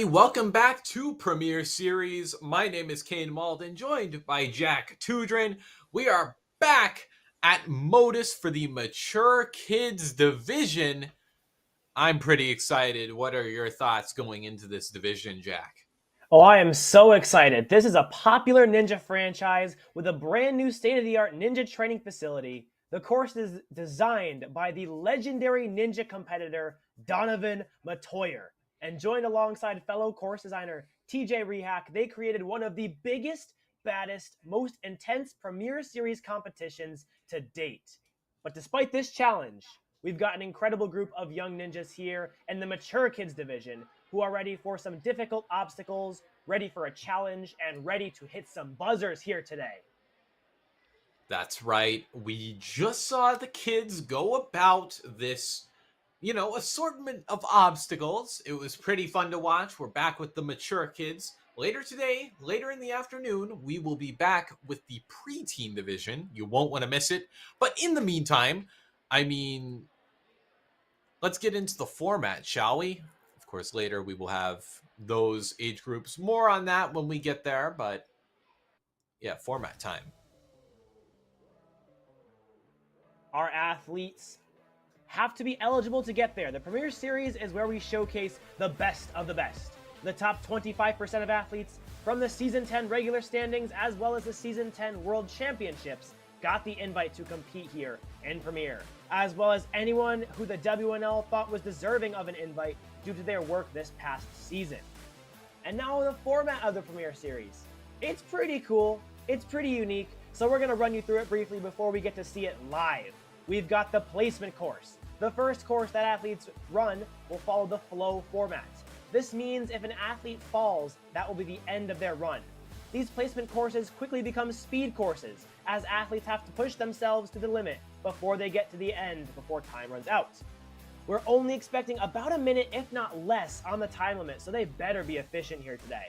Welcome back to Premier Series. My name is Kane Malden, joined by Jack Tudrin. We are back at MOTUS for the Mature Kids Division. I'm pretty excited. What are your thoughts going into this division, Jack? Oh, I am so excited. This is a popular ninja franchise with a brand new state of the art ninja training facility. The course is designed by the legendary ninja competitor Donovan Matoyer. And joined alongside fellow course designer TJ Rehack, they created one of the biggest, baddest, most intense Premier Series competitions to date. But despite this challenge, we've got an incredible group of young ninjas here in the Mature Kids division who are ready for some difficult obstacles, ready for a challenge, and ready to hit some buzzers here today. That's right. We just saw the kids go about this, assortment of obstacles. It was pretty fun to watch. We're back with the mature kids. Later today, later in the afternoon, we will be back with the preteen division. You won't want to miss it. But in the meantime, I mean, let's get into the format, shall we? Of course, later we will have those age groups. More on that when we get there, but yeah, format time. Our athletes have to be eligible to get there. The Premier Series is where we showcase the best of the best. The top 25% of athletes from the Season 10 regular standings as well as the Season 10 World Championships got the invite to compete here in Premier, as well as anyone who the WNL thought was deserving of an invite due to their work this past season. And now the format of the Premier Series. It's pretty cool, it's pretty unique, so we're going to run you through it briefly before we get to see it live. We've got the placement course. The first course that athletes run will follow the flow format. This means if an athlete falls, that will be the end of their run. These placement courses quickly become speed courses, as athletes have to push themselves to the limit before they get to the end before time runs out. We're only expecting about a minute, if not less, on the time limit, so they better be efficient here today.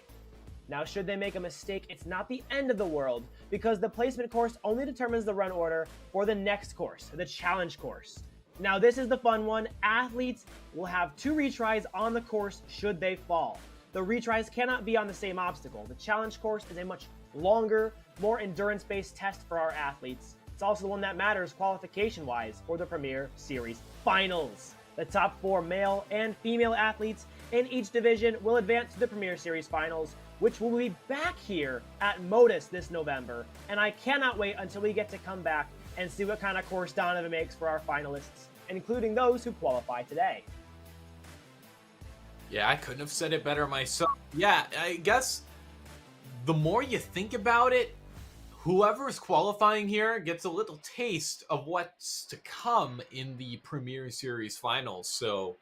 Now, should they make a mistake, it's not the end of the world, because the placement course only determines the run order for the next course, the challenge course. Now, this is the fun one. Athletes will have 2 retries on the course should they fall. The retries cannot be on the same obstacle. The challenge course is a much longer, more endurance-based test for our athletes. It's also the one that matters qualification-wise for the Premier Series Finals. The top 4 male and female athletes in each division will advance to the Premier Series Finals, which will be back here at MOTUS this November. And I cannot wait until we get to come back and see what kind of course Donovan makes for our finalists, including those who qualify today. Yeah, I couldn't have said it better myself. Yeah, I guess the more you think about it, whoever is qualifying here gets a little taste of what's to come in the Premier Series Finals. So,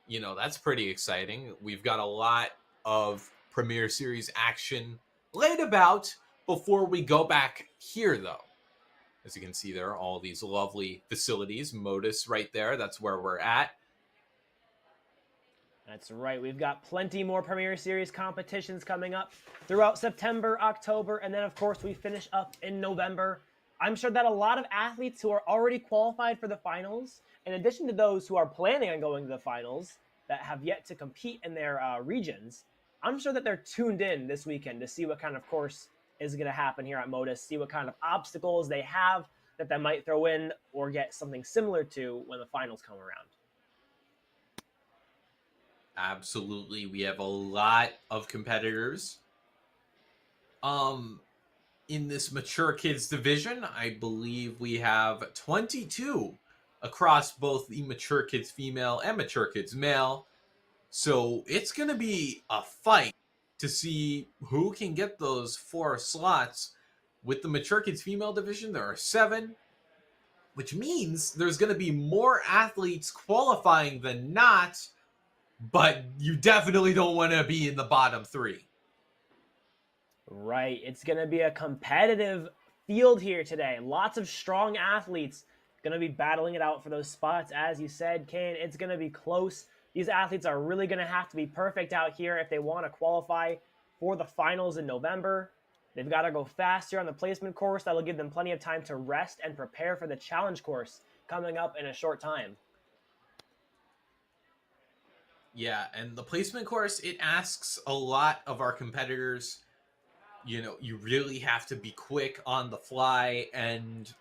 that's pretty exciting. We've got a lot of Premier Series action laid about before we go back here, though. As you can see, there are all these lovely facilities. MOTUS right there. That's where we're at. That's right. We've got plenty more Premier Series competitions coming up throughout September, October, and then, of course, we finish up in November. I'm sure that a lot of athletes who are already qualified for the finals, in addition to those who are planning on going to the finals that have yet to compete in their regions, I'm sure that they're tuned in this weekend to see what kind of course is going to happen here at MOTUS, see what kind of obstacles they have that they might throw in or get something similar to when the finals come around. Absolutely. We have a lot of competitors. In this mature kids division, I believe we have 22 across both the mature kids female and mature kids male. So it's going to be a fight to see who can get those 4 slots. With the mature kids female division, there are 7, which means there's going to be more athletes qualifying than not, but you definitely don't want to be in the bottom 3. Right. It's going to be a competitive field here today. Lots of strong athletes going to be battling it out for those spots. As you said, Kane, it's going to be close. These athletes are really going to have to be perfect out here if they want to qualify for the finals in November. They've got to go fast here on the placement course. That'll give them plenty of time to rest and prepare for the challenge course coming up in a short time. Yeah, and the placement course, it asks a lot of our competitors. You really have to be quick on the fly, and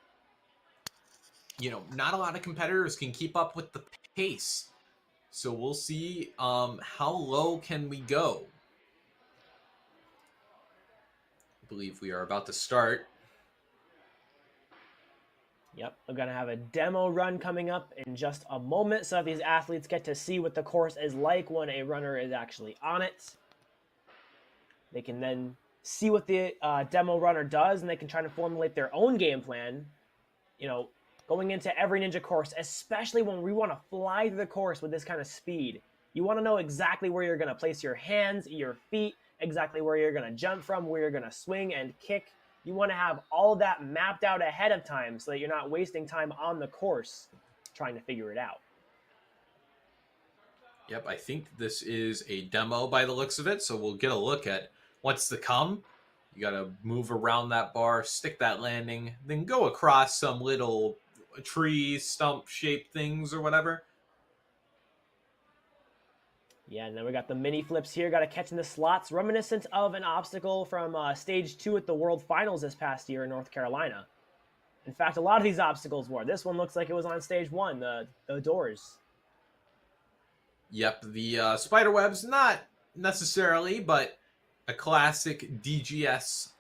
not a lot of competitors can keep up with the pace. So we'll see how low can we go. I believe we are about to start. Yep, I'm going to have a demo run coming up in just a moment so that these athletes get to see what the course is like when a runner is actually on it. They can then see what the demo runner does, and they can try to formulate their own game plan, going into every ninja course, especially when we want to fly through the course with this kind of speed. You want to know exactly where you're going to place your hands, your feet, exactly where you're going to jump from, where you're going to swing and kick. You want to have all that mapped out ahead of time so that you're not wasting time on the course trying to figure it out. Yep, I think this is a demo by the looks of it, so we'll get a look at what's to come. You got to move around that bar, stick that landing, then go across some little tree stump shaped things or whatever. Yeah, and then we got the mini flips here. Got to catch in the slots, reminiscent of an obstacle from stage 2 at the World Finals this past year in North Carolina. In fact, a lot of these obstacles were. This one looks like it was on stage 1, the doors. Yep, the spider webs, not necessarily, but a classic DGS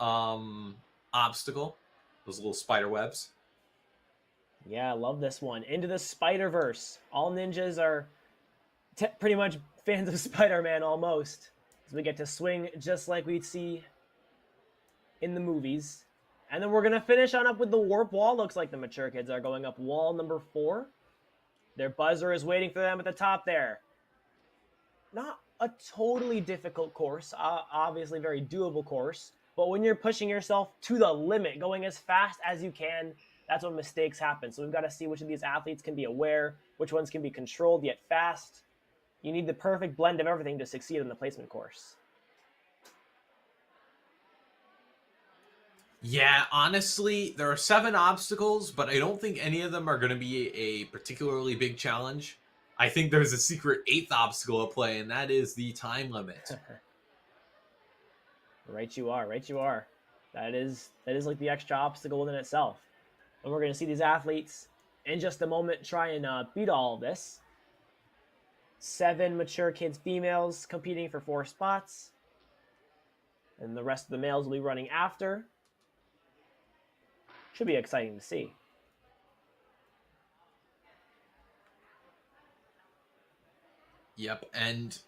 obstacle. Those little spider webs. Yeah, I love this one. Into the Spider-Verse. All ninjas are pretty much fans of Spider-Man almost. So we get to swing just like we'd see in the movies. And then we're going to finish on up with the warp wall. Looks like the mature kids are going up wall number 4. Their buzzer is waiting for them at the top there. Not a totally difficult course, obviously very doable course. But when you're pushing yourself to the limit, going as fast as you can, that's when mistakes happen. So we've got to see which of these athletes can be aware, which ones can be controlled yet fast. You need the perfect blend of everything to succeed in the placement course. Yeah, honestly, there are 7 obstacles, but I don't think any of them are going to be a particularly big challenge. I think there's a secret 8th obstacle at play, and that is the time limit. Right you are, right you are. That is like the extra obstacle in itself. And we're going to see these athletes in just a moment try and beat all of this. 7 mature kids females competing for 4 spots. And the rest of the males will be running after. Should be exciting to see. Yep, and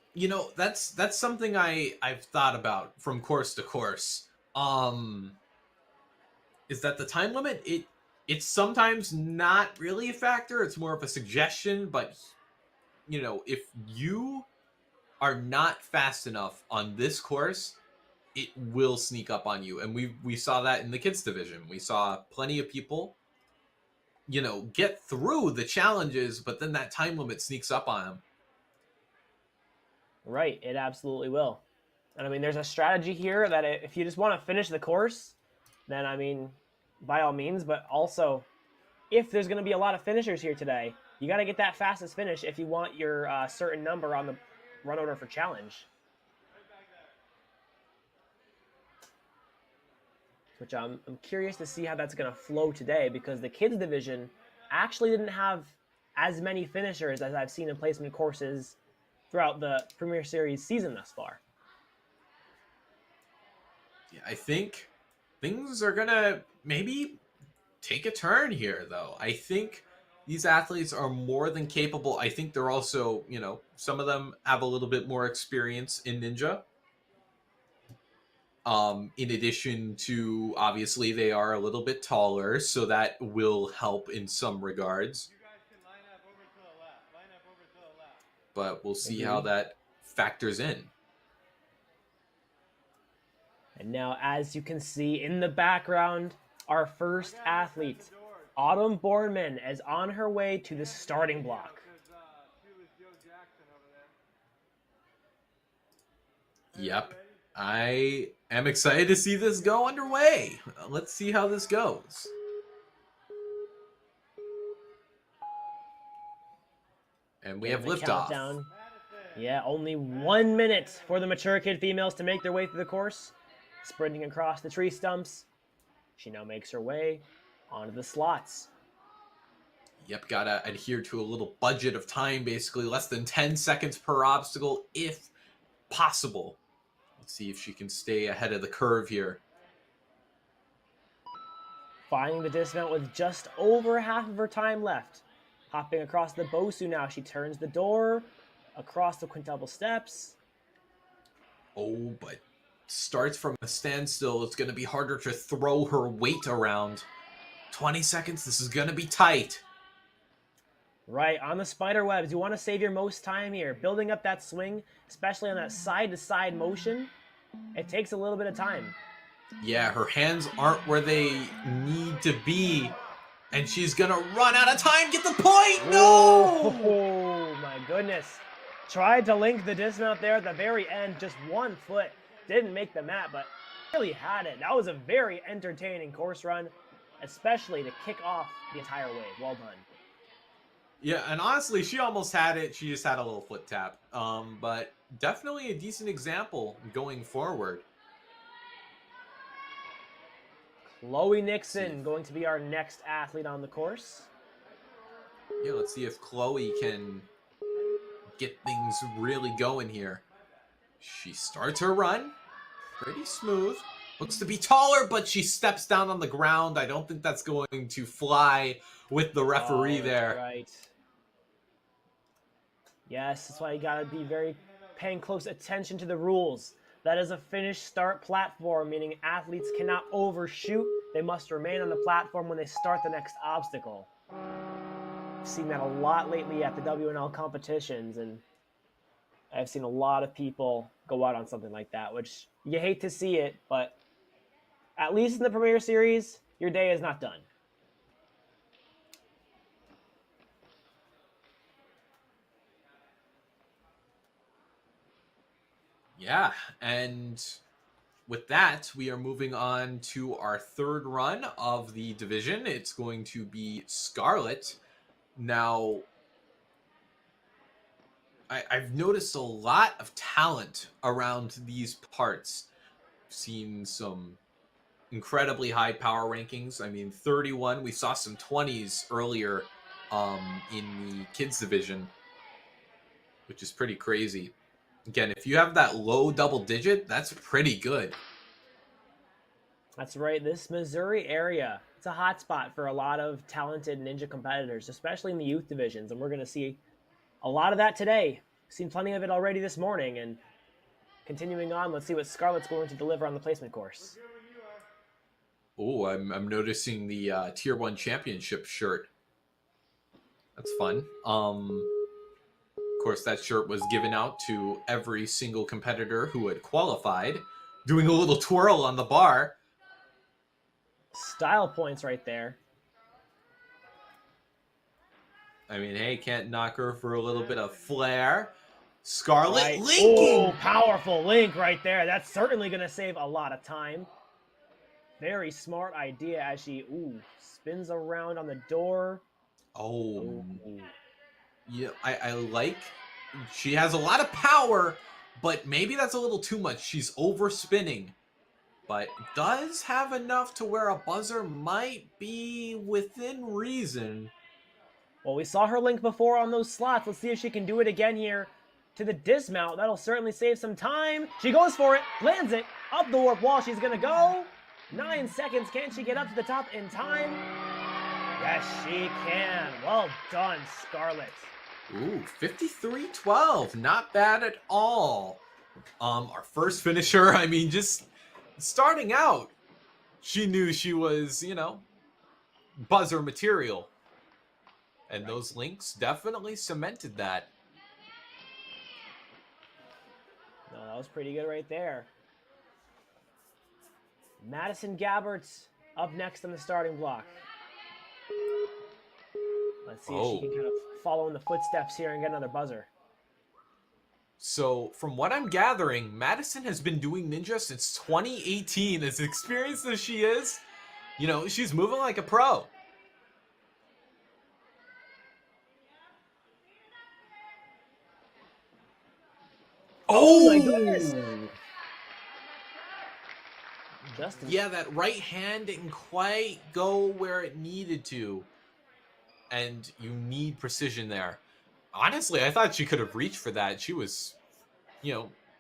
that's something I've thought about from course to course. Is that the time limit? It's sometimes not really a factor. It's more of a suggestion, but if you are not fast enough on this course, it will sneak up on you. And we saw that in the kids division. We saw plenty of people, get through the challenges, but then that time limit sneaks up on them. Right, it absolutely will. And I mean, there's a strategy here that if you just want to finish the course, then I mean, by all means, but also if there's going to be a lot of finishers here today, you got to get that fastest finish if you want your certain number on the run order for challenge. Which I'm curious to see how that's going to flow today, because the kids division actually didn't have as many finishers as I've seen in placement courses throughout the Premier Series season thus far. Yeah, I think things are going to maybe take a turn here, though. I think these athletes are more than capable. I think they're also, some of them have a little bit more experience in Ninja. In addition to, obviously, they are a little bit taller, so that will help in some regards. You guys can line up over to the left. Line up over to the left. But we'll see how that factors in. And now, as you can see in the background, our first athlete, Autumn Bornman, is on her way to the starting block. Yep. I am excited to see this go underway. Let's see how this goes. And we have liftoff. Countdown Yeah, only 1 minute for the mature kid females to make their way through the course. Sprinting across the tree stumps, she now makes her way onto the slots. Yep, gotta adhere to a little budget of time, basically less than 10 seconds per obstacle if possible. Let's see if she can stay ahead of the curve here. Finding the dismount with just over half of her time left. Hopping across the Bosu now, she turns the door across the quintuple steps. Oh, but starts from a standstill. It's going to be harder to throw her weight around. 20 seconds. This is going to be tight. Right, on the spider webs, you want to save your most time here. Building up that swing, especially on that side-to-side motion, it takes a little bit of time. Yeah, her hands aren't where they need to be. And she's going to run out of time. Get the point. No! Oh, my goodness. Tried to link the dismount there at the very end. Just 1 foot. Didn't make the mat, but really had it. That was a very entertaining course run, especially to kick off the entire wave. Well done. Yeah, and honestly, she almost had it. She just had a little foot tap. But definitely a decent example going forward. Chloe Nixon going to be our next athlete on the course. Yeah, let's see if Chloe can get things really going here. She starts her run. Pretty smooth. Looks to be taller, but she steps down on the ground. I don't think that's going to fly with the referee there. Right. Yes, that's why you gotta be very paying close attention to the rules. That is a finish start platform, meaning athletes cannot overshoot. They must remain on the platform when they start the next obstacle. I've seen that a lot lately at the WNL competitions, and I've seen a lot of people go out on something like that, which you hate to see it, but at least in the Premier Series, your day is not done. Yeah, and with that, we are moving on to our third run of the division. It's going to be Scarlet. Now, I've noticed a lot of talent around these parts. I've seen some incredibly high power rankings. I mean, 31. We saw some 20s earlier in the kids division, which is pretty crazy. Again, if you have that low double digit, that's pretty good. That's right. This Missouri area, it's a hot spot for a lot of talented ninja competitors, especially in the youth divisions. And we're going to see a lot of that today. Seen plenty of it already this morning. And continuing on, let's see what Scarlett's going to deliver on the placement course. Oh, I'm noticing the Tier 1 Championship shirt. That's fun. Of course, that shirt was given out to every single competitor who had qualified. Doing a little twirl on the bar. Style points right there. I mean, hey, can't knock her for a little bit of flair. Scarlet Right. linking! Oh, powerful link right there. That's certainly going to save a lot of time. Very smart idea as she, spins around on the door. Oh. Yeah, I like... She has a lot of power, but maybe that's a little too much. She's overspinning. But does have enough to where a buzzer might be within reason. Well, we saw her link before on those slots. Let's see if she can do it again here to the dismount. That'll certainly save some time. She goes for it, lands it, up the warp wall. She's going to go. 9 seconds. Can she get up to the top in time? Yes, she can. Well done, Scarlet. Ooh, 53-12. Not bad at all. Our first finisher, I mean, just starting out, she knew she was, buzzer material. And those links definitely cemented that. No, that was pretty good right there. Madison Gabbert's up next on the starting block. Let's see if she can kind of follow in the footsteps here and get another buzzer. So, from what I'm gathering, Madison has been doing Ninja since 2018. As experienced as she is, she's moving like a pro. Oh my goodness! Justin. Yeah, that right hand didn't quite go where it needed to. And you need precision there. Honestly, I thought she could have reached for that. She was,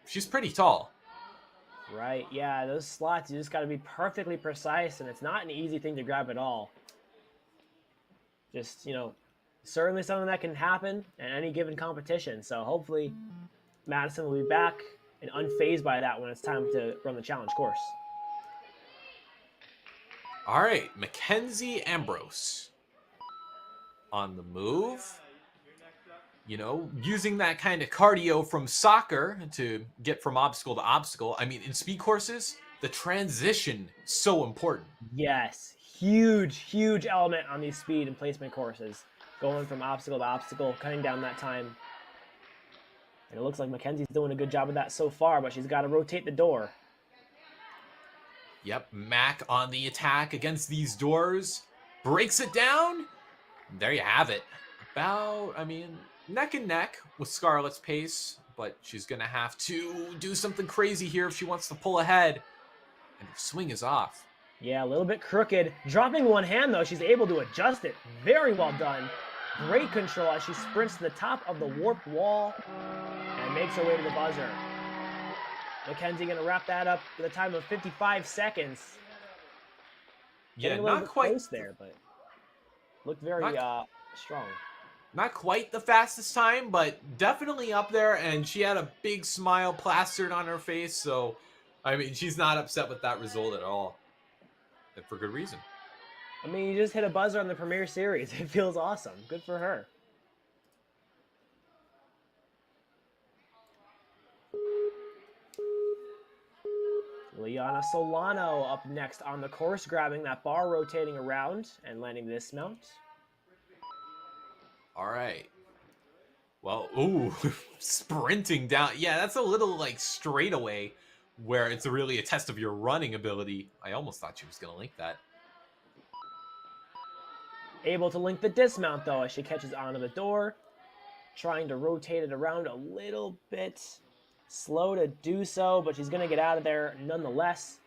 she's pretty tall. Right, yeah, those slots, you just got to be perfectly precise, and it's not an easy thing to grab at all. Just, certainly something that can happen in any given competition. So hopefully Madison will be back and unfazed by that when it's time to run the challenge course. All right, Mackenzie Ambrose on the move. Using that kind of cardio from soccer to get from obstacle to obstacle. I mean, in speed courses, the transition is so important. Yes, huge element on these speed and placement courses. Going from obstacle to obstacle, cutting down that time. And it looks like Mackenzie's doing a good job of that so far, but she's got to rotate the door. Yep, Mac on the attack against these doors. Breaks it down. There you have it. Neck and neck with Scarlett's pace, but she's going to have to do something crazy here if she wants to pull ahead. And her swing is off. Yeah, a little bit crooked. Dropping one hand, though, she's able to adjust it. Very well done. Great control as she sprints to the top of the warped wall and makes her way to the buzzer. Mackenzie going to wrap that up with a time of 55 seconds. Yeah, not quite close there, but looked very strong. Not quite the fastest time, but definitely up there, and she had a big smile plastered on her face, so, she's not upset with that result at all. And for good reason. You just hit a buzzer on the Premier Series. It feels awesome. Good for her. Liana Solano up next on the course, grabbing that bar, rotating around, and landing this mount. All right. Well, sprinting down. Yeah, that's a little like straightaway where it's really a test of your running ability. I almost thought she was going to link that. Able to link the dismount, though, as she catches onto the door. Trying to rotate it around a little bit. Slow to do so, but she's going to get out of there nonetheless.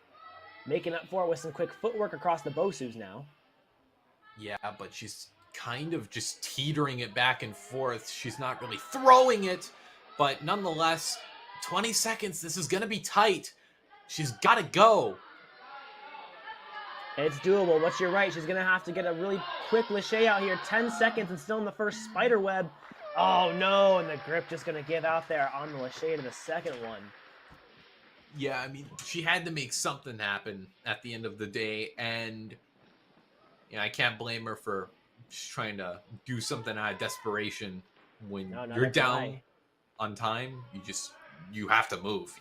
Making up for it with some quick footwork across the Bosus now. Yeah, but she's kind of just teetering it back and forth. She's not really throwing it, but nonetheless, 20 seconds. This is going to be tight. She's got to go. It's doable, but you're right. She's going to have to get a really quick Lachey out here. 10 seconds and still in the first spider web. Oh, no, and the grip just going to give out there on the Lachey to the second one. Yeah, she had to make something happen at the end of the day, and I can't blame her for just trying to do something out of desperation. When you're down on time, you have to move.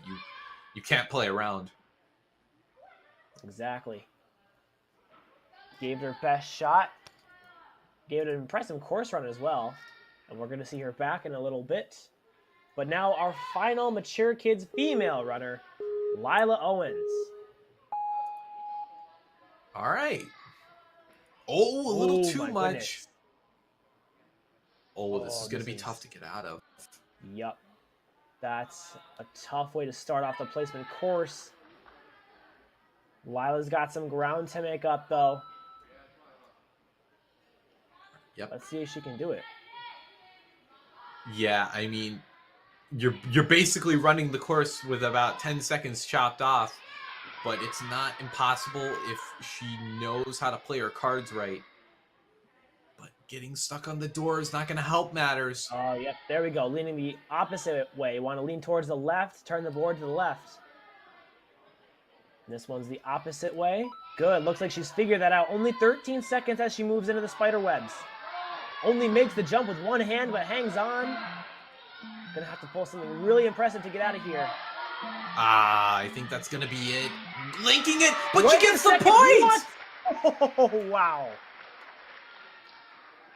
You can't play around. Exactly. Gave it her best shot. Gave it an impressive course run as well. And we're going to see her back in a little bit. But now our final Mature Kids female runner, Lila Owens. All right. Oh, a little too much. Goodness. This is going to be tough to get out of. Yup. That's a tough way to start off the placement course. Lila's got some ground to make up, though. Yep. Let's see if she can do it. Yeah, you're basically running the course with about 10 seconds chopped off, but it's not impossible if she knows how to play her cards right. But getting stuck on the door is not going to help matters. Oh, yep. There we go. Leaning the opposite way. You want to lean towards the left, turn the board to the left. This one's the opposite way. Good. Looks like she's figured that out. Only 13 seconds as she moves into the spider webs. Only makes the jump with one hand, but hangs on. Gonna have to pull something really impressive to get out of here. I think that's gonna be it. Linking it, but Wait she gets the point! point! Oh, wow.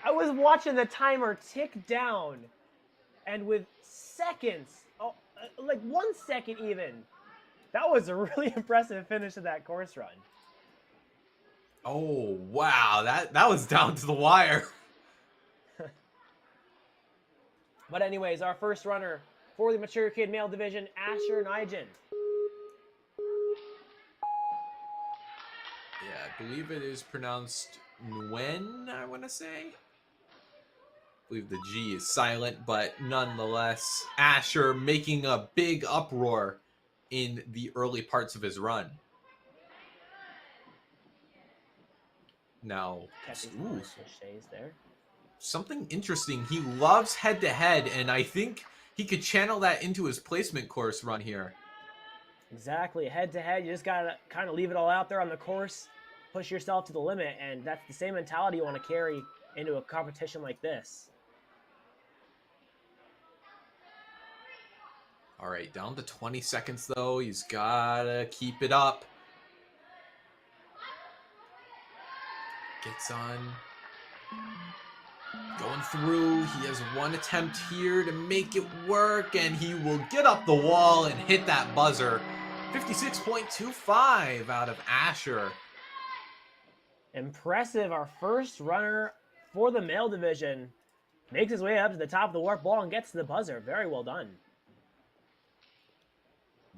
I was watching the timer tick down, and with seconds, like 1 second even, that was a really impressive finish of that course run. Oh, wow. That was down to the wire. But anyways, our first runner for the mature kid male division, Asher Nijin. Yeah, I believe it is pronounced Nguyen, I want to say. I believe the G is silent, but nonetheless, Asher making a big uproar in the early parts of his run. Now, Catches ooh, the cliches there. something interesting. He loves head-to-head, and I think he could channel that into his placement course run here. Exactly. Head to head, you just got to kind of leave it all out there on the course, push yourself to the limit, and that's the same mentality you want to carry into a competition like this. All right, down to 20 seconds, though. He's got to keep it up. Gets on. Going through. He has one attempt here to make it work, and he will get up the wall and hit that buzzer. 56.25 out of Asher. Impressive. Our first runner for the male division makes his way up to the top of the warp wall and gets to the buzzer. Very well done.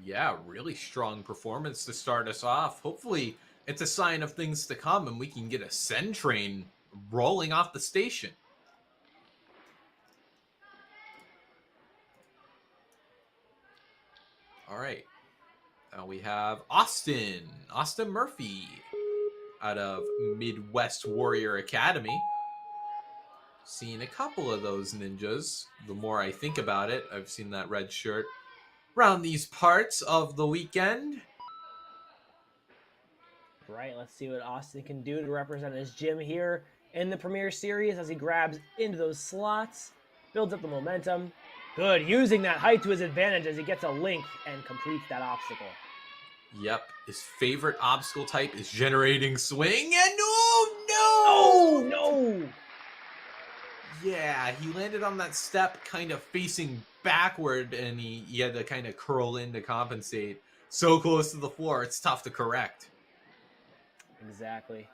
Yeah, really strong performance to start us off. Hopefully, it's a sign of things to come, and we can get a Send train rolling off the station. All right. Now we have Austin Murphy out of Midwest Warrior Academy. Seen a couple of those ninjas. The more I think about it, I've seen that red shirt around these parts of the weekend. Right, let's see what Austin can do to represent his gym here in the Premier Series as he grabs into those slots, builds up the momentum. Good, using that height to his advantage as he gets a link and completes that obstacle. Yep, his favorite obstacle type is generating swing, and Oh, no! Yeah, he landed on that step kind of facing backward, and he had to kind of curl in to compensate. So close to the floor, it's tough to correct. Exactly.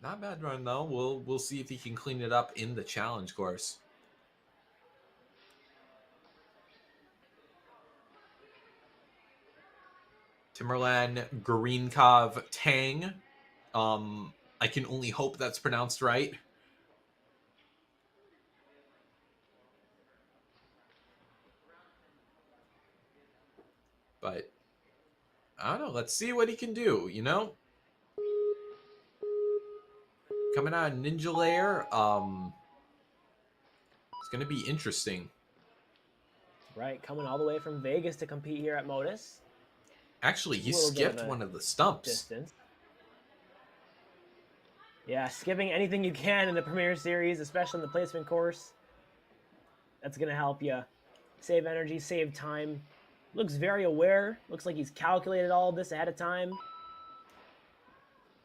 Not bad run, though. We'll see if he can clean it up in the challenge course. Timurlan Greenkov Tang. I can only hope that's pronounced right. But I don't know. Let's see what he can do, you know? Coming out of Ninja Lair, it's going to be interesting. Right, coming all the way from Vegas to compete here at MOTUS. Actually, he skipped one of the stumps. Distance. Yeah, skipping anything you can in the Premier Series, especially in the placement course. That's going to help you save energy, save time. Looks very aware. Looks like he's calculated all of this ahead of time.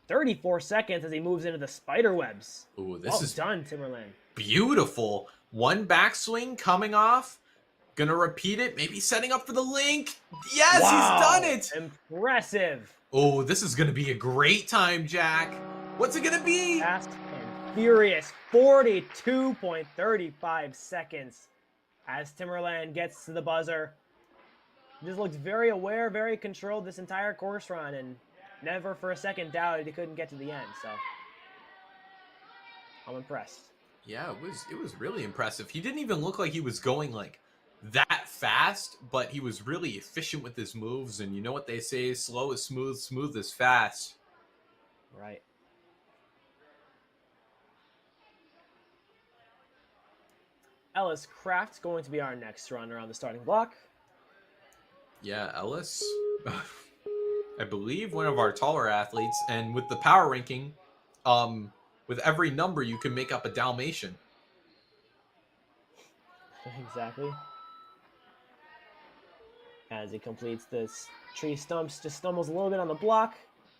34 seconds as he moves into the spider webs. Ooh, this is done, Timurlan. Beautiful. One backswing coming off. Gonna repeat it. Maybe setting up for the link. Yes, Wow, he's done it. Impressive. Oh, this is gonna be a great time, Jack. What's it gonna be? Fast and furious. 42.35 seconds as Timurlan gets to the buzzer. Just looks very aware, very controlled this entire course run, and never for a second doubted he couldn't get to the end. So I'm impressed. Yeah, it was really impressive. He didn't even look like he was going like that fast, but he was really efficient with his moves. And you know what they say, slow is smooth, smooth is fast. Right. Ellis Kraft's going to be our next runner on the starting block. Yeah, Ellis, I believe one of our taller athletes, and with the power ranking, with every number you can make up a Dalmatian. Exactly. As he completes this tree stumps, just stumbles a little bit on the block.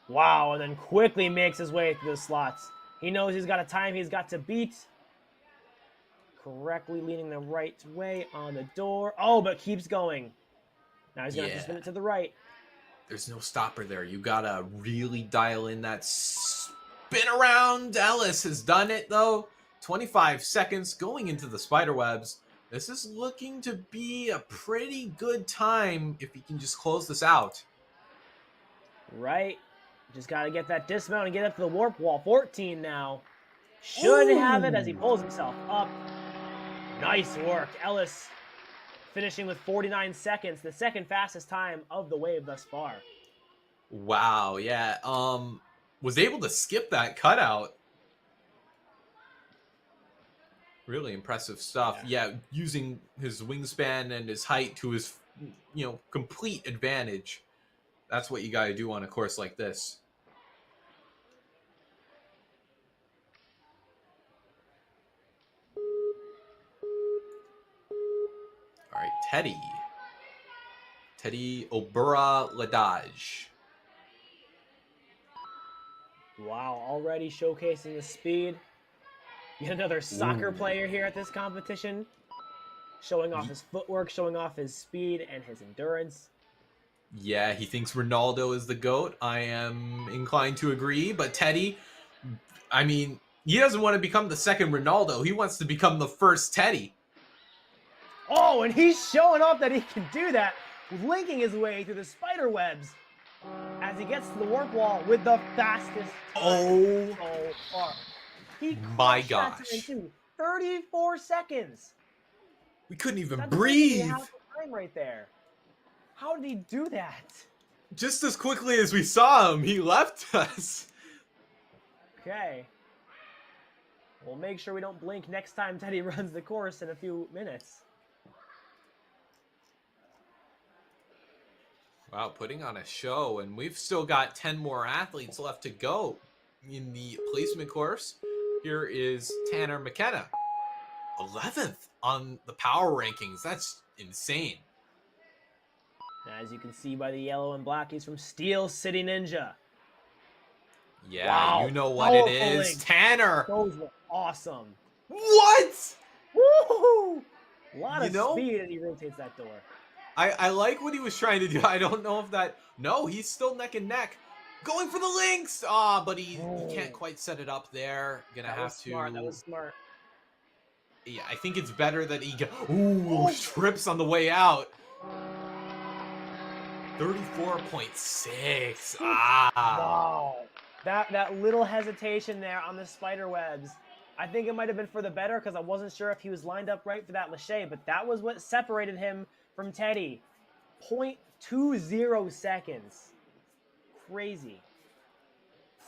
Wow, and then quickly makes his way through the slots. He knows he's got a time he's got to beat. Correctly leaning the right way on the door. Oh, but keeps going. Now he's going to have to spin it to the right. There's no stopper there. You got to really dial in that spin around. Ellis has done it, though. 25 seconds going into the spider webs. This is looking to be a pretty good time if he can just close this out. Right. Just got to get that dismount and get up to the warp wall. 14 now. Should have it as he pulls himself up. Nice work. Ellis finishing with 49 seconds, the second fastest time of the wave thus far. Wow, yeah. Was able to skip that cutout. Really impressive stuff. Yeah, using his wingspan and his height to his, complete advantage. That's what you got to do on a course like this. All right, Teddy Obura Ladage. Wow, already showcasing the speed. Yet another soccer player here at this competition. Showing off his footwork, showing off his speed and his endurance. Yeah, he thinks Ronaldo is the GOAT. I am inclined to agree, but Teddy, I mean, he doesn't want to become the second Ronaldo. He wants to become the first Teddy. Oh, and he's showing off that he can do that, linking his way through the spider webs as he gets to the warp wall with the fastest time so far. He My crushed that gosh. time too. 34 seconds. We couldn't even That's breathe. half the time right there. How did he do that? Just as quickly as we saw him, he left us. Okay. We'll make sure we don't blink next time Teddy runs the course in a few minutes. Wow, putting on a show, and we've still got 10 more athletes left to go in the placement course. Here is Tanner McKenna, 11th on the power rankings. That's insane. As you can see by the yellow and black, he's from Steel City Ninja. Yeah, wow. You know what it is. Links. Tanner. Those were awesome. What? Woohoo! A lot of know, speed as he rotates that door. I like what he was trying to do. I don't know if that... No, he's still neck and neck. Going for the links! But he can't quite set it up there. Gonna have to... Smart. That was smart. Yeah, I think it's better that he... Trips on the way out. 34.6. Wow. That little hesitation there on the spider webs. I think it might have been for the better because I wasn't sure if he was lined up right for that lâcher, but that was what separated him from Teddy. 0.20 seconds. Crazy.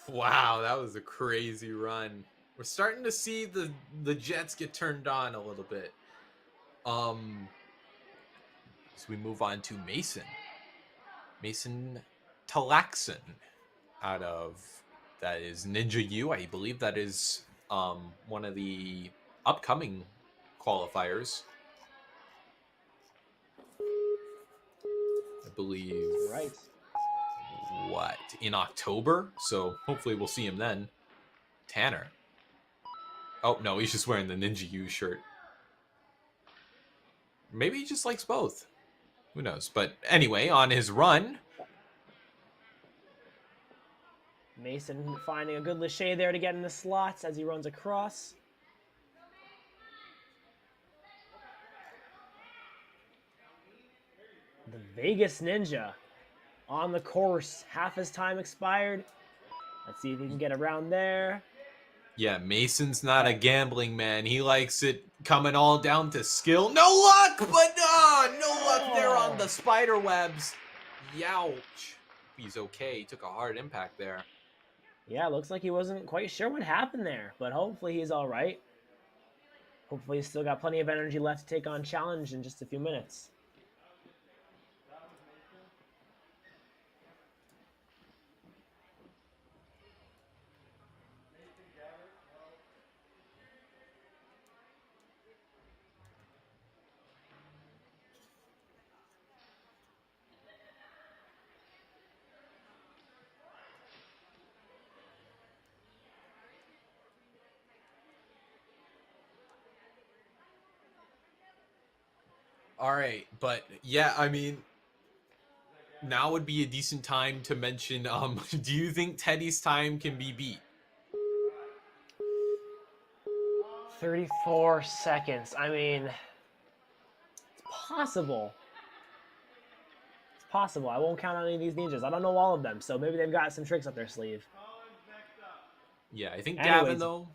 Wow, that was a crazy run. We're starting to see the Jets get turned on a little bit. So we move on to Mason Talaxon out of, that is Ninja U. I believe that is one of the upcoming qualifiers. I believe. Right. What? In October? So hopefully we'll see him then. Tanner. Oh, no, he's just wearing the Ninja U shirt. Maybe he just likes both. Who knows? But anyway, on his run. Mason finding a good lâcher there to get in the slots as he runs across. The Vegas Ninja on the course. Half his time expired. Let's see if he can get around there. Yeah, Mason's not a gambling man. He likes it coming all down to skill. No luck, but no luck there on the spider webs. Youch. He's okay. He took a hard impact there. Yeah, looks like he wasn't quite sure what happened there, but hopefully he's all right. Hopefully he's still got plenty of energy left to take on challenge in just a few minutes. All right, but yeah, I mean, now would be a decent time to mention, do you think Teddy's time can be beat? 34 seconds. I mean, possible. It's possible. I won't count on any of these ninjas. I don't know all of them, so maybe they've got some tricks up their sleeve. Collins next up. Yeah, I think Anyways. Gavin though,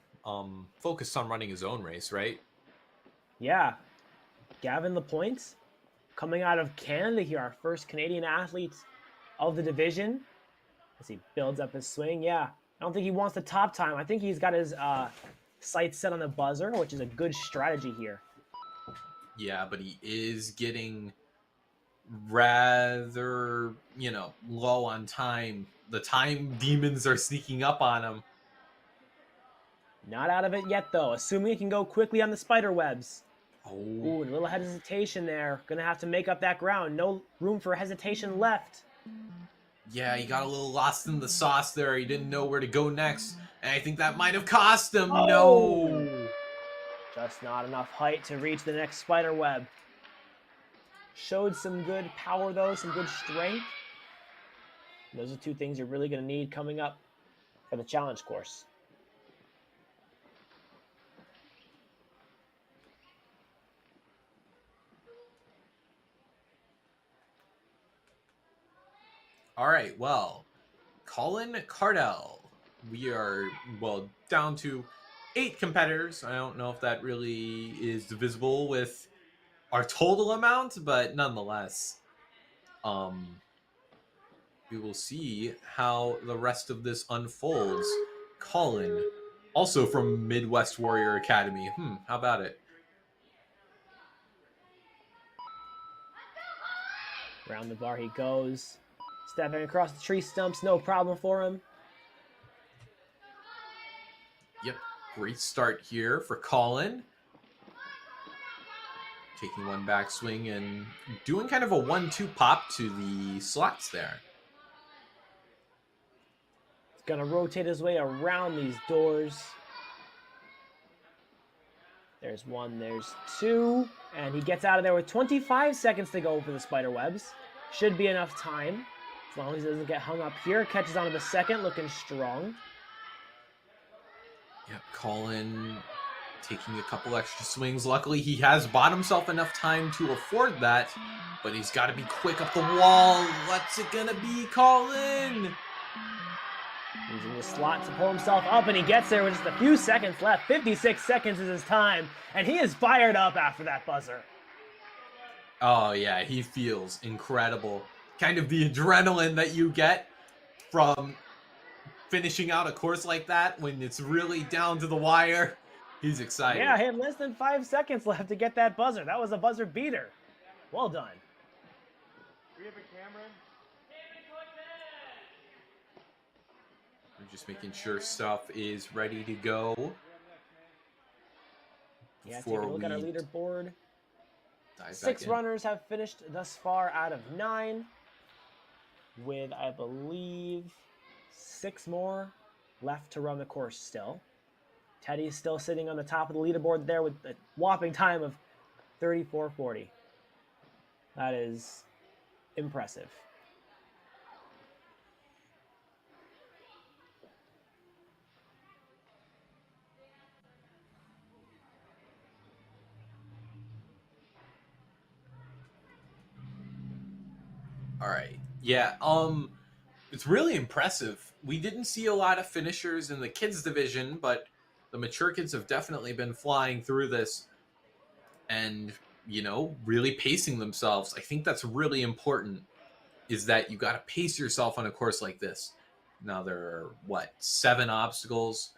focused on running his own race, right? Yeah. Gavin Lapointe, coming out of Canada here, our first Canadian athlete of the division. As he builds up his swing, yeah. I don't think he wants the top time. I think he's got his sights set on the buzzer, which is a good strategy here. Yeah, but he is getting rather, low on time. The time demons are sneaking up on him. Not out of it yet, though. Assuming he can go quickly on the spider webs. Oh, Ooh, a little hesitation there. Gonna have to make up that ground. No room for hesitation left. yeah, he got a little lost in the sauce there. He didn't know where to go next. And I think that might have cost him. No. Just not enough height to reach the next spider web. Showed some good power, though, some good strength. Those are two things you're really going to need coming up for the challenge course. All right, well, Colin Cardell. We are, down to 8 competitors. I don't know if that really is divisible with our total amount, but nonetheless, we will see how the rest of this unfolds. Colin, also from Midwest Warrior Academy. How about it? Around the bar he goes. Stepping across the tree stumps, no problem for him. Yep, great start here for Colin. Taking one backswing and doing kind of a 1-2 pop to the slots there. He's going to rotate his way around these doors. There's one, there's two. And he gets out of there with 25 seconds to go for the spider webs. Should be enough time. As long as he doesn't get hung up here. Catches onto the second, looking strong. Yep, Colin taking a couple extra swings. Luckily, he has bought himself enough time to afford that, but he's got to be quick up the wall. What's it gonna be, Colin? Using the slot to pull himself up, and he gets there with just a few seconds left. 56 seconds is his time, and he is fired up after that buzzer. Oh, yeah, he feels incredible. Kind of the adrenaline that you get from finishing out a course like that when it's really down to the wire. He's excited. Yeah, he had less than 5 seconds left to get that buzzer. That was a buzzer beater. Well done. We have a camera. I'm just making sure stuff is ready to go. Yeah, take a look at our leaderboard. Dive 6 back in. runners have finished thus far out of 9, with, I believe, 6 more left to run the course still. Teddy's still sitting on the top of the leaderboard there with a whopping time of 34:40. That is impressive. All right. Yeah, it's really impressive. We didn't see a lot of finishers in the kids division, but the mature kids have definitely been flying through this and, really pacing themselves. I think that's really important, is that you got to pace yourself on a course like this. Now there are 7 obstacles,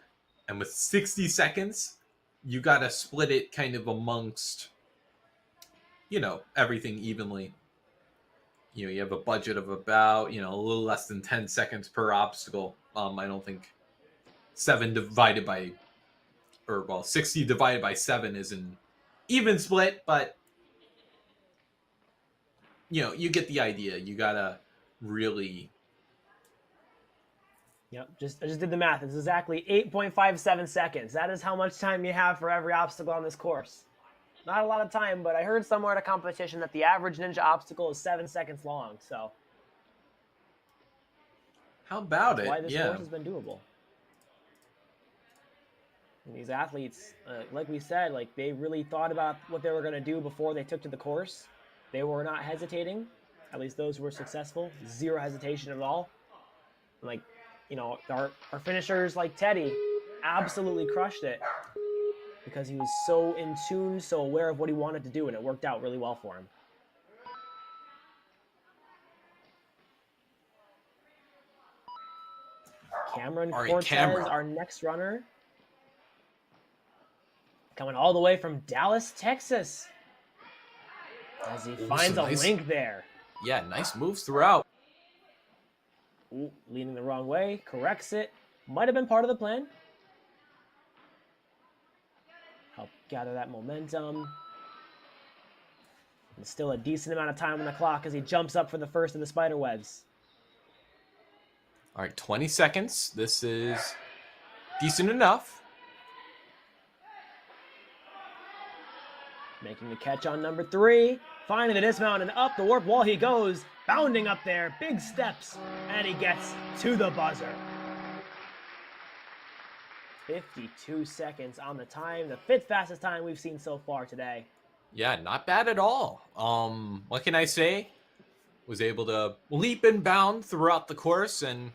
and with 60 seconds, you got to split it kind of amongst, everything evenly. You have a budget of about, a little less than 10 seconds per obstacle. I don't think 60 divided by 7 is an even split, but you get the idea. You gotta really. Yep, I just did the math. It's exactly 8.57 seconds. That is how much time you have for every obstacle on this course. Not a lot of time, but I heard somewhere at a competition that the average ninja obstacle is 7 seconds long. So How about that's it? why this Yeah. course has been doable. And these athletes, like we said, they really thought about what they were going to do before they took to the course. They were not hesitating. At least those who were successful. Zero hesitation at all. Like, you know, our finishers like Teddy absolutely crushed it because he was so in tune, so aware of what he wanted to do, and it worked out really well for him. Cameron Cortez, our next runner. Coming all the way from Dallas, Texas. As he finds a link there. Yeah, nice moves throughout. Ooh, leaning the wrong way, corrects it. Might have been part of the plan. Help gather that momentum. And still a decent amount of time on the clock as he jumps up for the first of the spider webs. All right, 20 seconds. This is decent enough. Making the catch on number 3. Finding the dismount and up the warp wall he goes. Bounding up there. Big steps. And he gets to the buzzer. 52 seconds on the time. The 5th fastest time we've seen so far today. Yeah, not bad at all. What can I say? Was able to leap and bound throughout the course and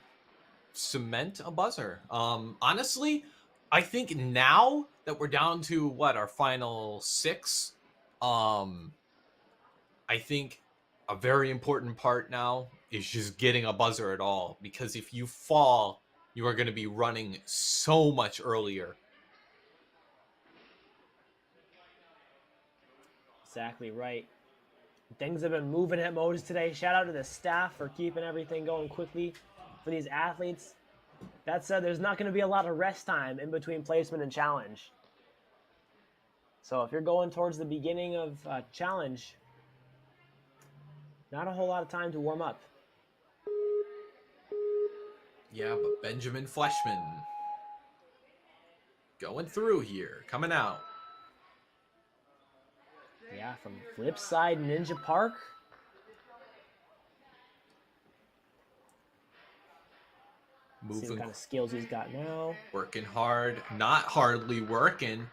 cement a buzzer. Honestly, I think now that we're down to what, our final 6, I think a very important part now is just getting a buzzer at all, because if you fall, you are going to be running so much earlier. Exactly right. Things have been moving at MOTUS today. Shout out to the staff for keeping everything going quickly for these athletes. That said, there's not going to be a lot of rest time in between placement and challenge. So if you're going towards the beginning of challenge, not a whole lot of time to warm up. Yeah, but Benjamin Fleshman going through here, coming out. Yeah, from Flipside Ninja Park. Moving. See what kind of skills he's got now. Working hard, not hardly working.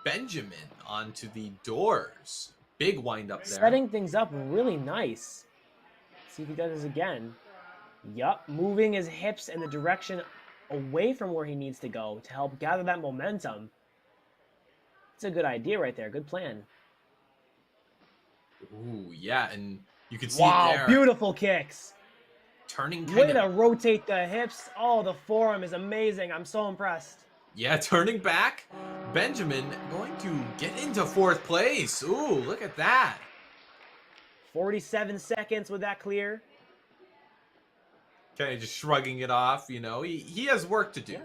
Benjamin onto the doors. Big wind up there. Setting things up really nice. See if he does this again. Yup, moving his hips in the direction away from where he needs to go to help gather that momentum. It's a good idea right there. Good plan. Ooh, yeah, and you can see wow, it there. Beautiful kicks. Turning Way to rotate the hips. Oh, the forearm is amazing. I'm so impressed. Yeah, turning back. Benjamin going to get into 4th place. Ooh, look at that. 47 seconds with that clear. Kind of just shrugging it off, you know. He has work to do. Yeah.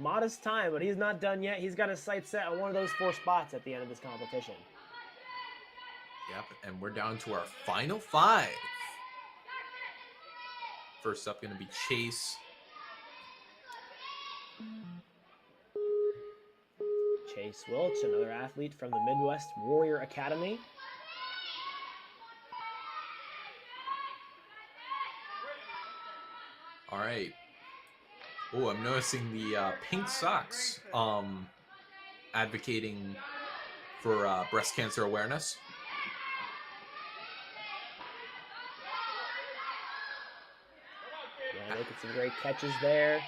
Modest time, but he's not done yet. He's got his sights set on one of those 4 spots at the end of this competition. Yep, and we're down to our final 5. First up going to be Chase. Chase Wilch, another athlete from the Midwest Warrior Academy. All right. Oh, I'm noticing the pink socks advocating for breast cancer awareness. Yeah, making some great catches there.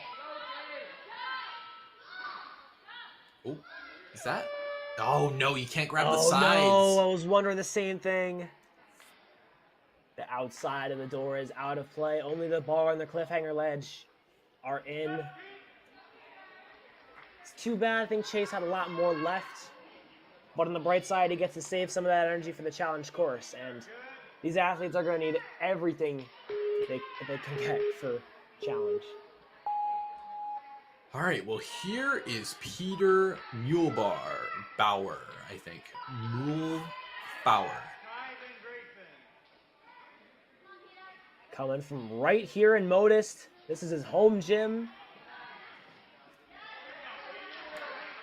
Oh, is that? Oh, no, you can't grab the sides. Oh, no, I was wondering the same thing. The outside of the door is out of play. Only the bar and the cliffhanger ledge are in. It's too bad. I think Chase had a lot more left. But on the bright side, he gets to save some of that energy for the challenge course. And these athletes are going to need everything they can get for challenge. All right, well, here is Peter Bauer, I think. Bauer. Coming from right here in MOTUS. This is his home gym.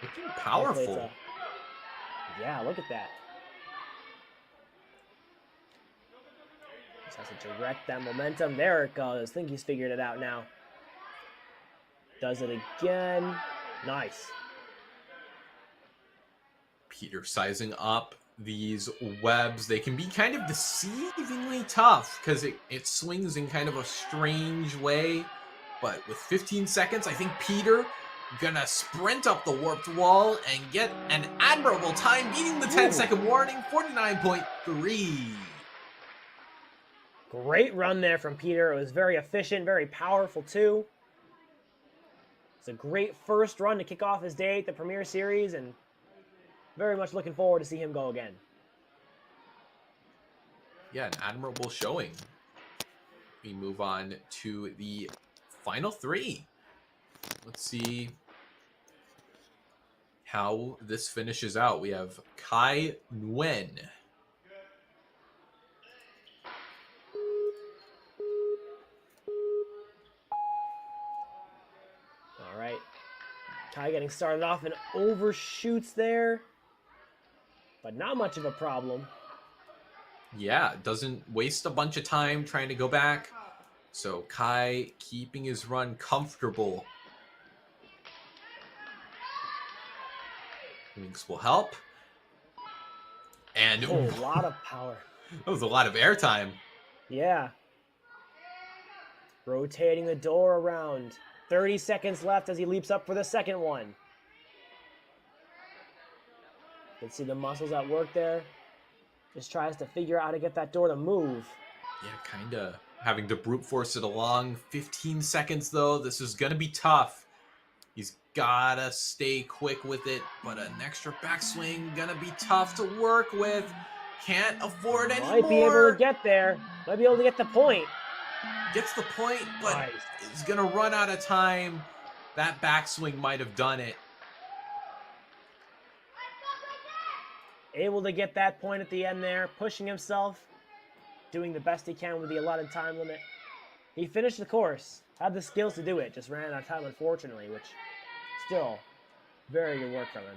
Looking powerful. Yeah, look at that. Just has to direct that momentum. There it goes. I think he's figured it out now. Does it again. Nice. Peter sizing up these webs, they can be kind of deceivingly tough because it swings in kind of a strange way. But with 15 seconds, I think Peter gonna sprint up the warped wall and get an admirable time, beating the 10-second warning, 49.3. Great run there from Peter. It was very efficient, very powerful too. It's a great first run to kick off his day at the Premier Series, and very much looking forward to see him go again. Yeah, an admirable showing. We move on to the final three. Let's see how this finishes out. We have Kai Nguyen. All right. Kai getting started off and overshoots there, but not much of a problem. Yeah, doesn't waste a bunch of time trying to go back. So Kai keeping his run comfortable. Winks will help. And A lot of power. that was a lot of airtime. Yeah. Rotating the door around. 30 seconds left as he leaps up for the second one. Let's see the muscles at work there. Just tries to figure out how to get that door to move. Yeah, kind of having to brute force it along. 15 seconds, though. This is going to be tough. He's got to stay quick with it, but an extra backswing going to be tough to work with. Can't afford any Might be able to get there. Might be able to get the point. Gets the point, but Nice. is going to run out of time. That backswing might have done it. Able to get that point at the end there, pushing himself, doing the best he can with the allotted time limit. He finished the course, had the skills to do it, just ran out of time unfortunately, which still very good work from him.